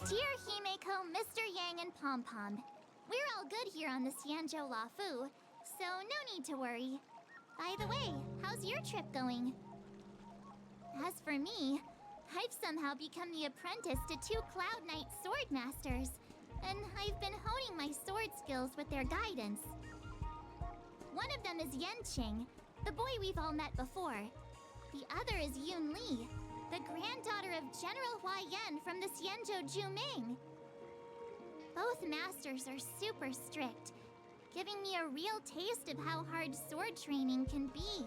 Dear Himeko, Mr. Yang, and Pom Pom, we're all good here on the Xianzhou Lafu, so no need to worry. By the way, how's your trip going? As for me, I've somehow become the apprentice to 2 Cloud Knight sword masters, and I've been honing my sword skills with their guidance. One of them is Yanqing, the boy we've all met before. The other is Yun Li, the granddaughter of General Hua Yan from the Xianzhou Juming. Both masters are super strict, giving me a real taste of how hard sword training can be.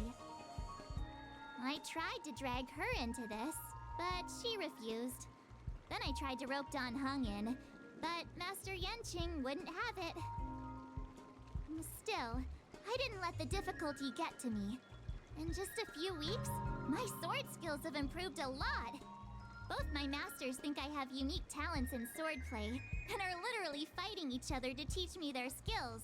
I tried to drag her into this, but she refused. Then I tried to rope Dan Heng in, but Master Yanqing wouldn't have it. Still, I didn't let the difficulty get to me. In just a few weeks, my sword skills have improved a lot. Both my masters think I have unique talents in swordplay, and are literally fighting each other to teach me their skills.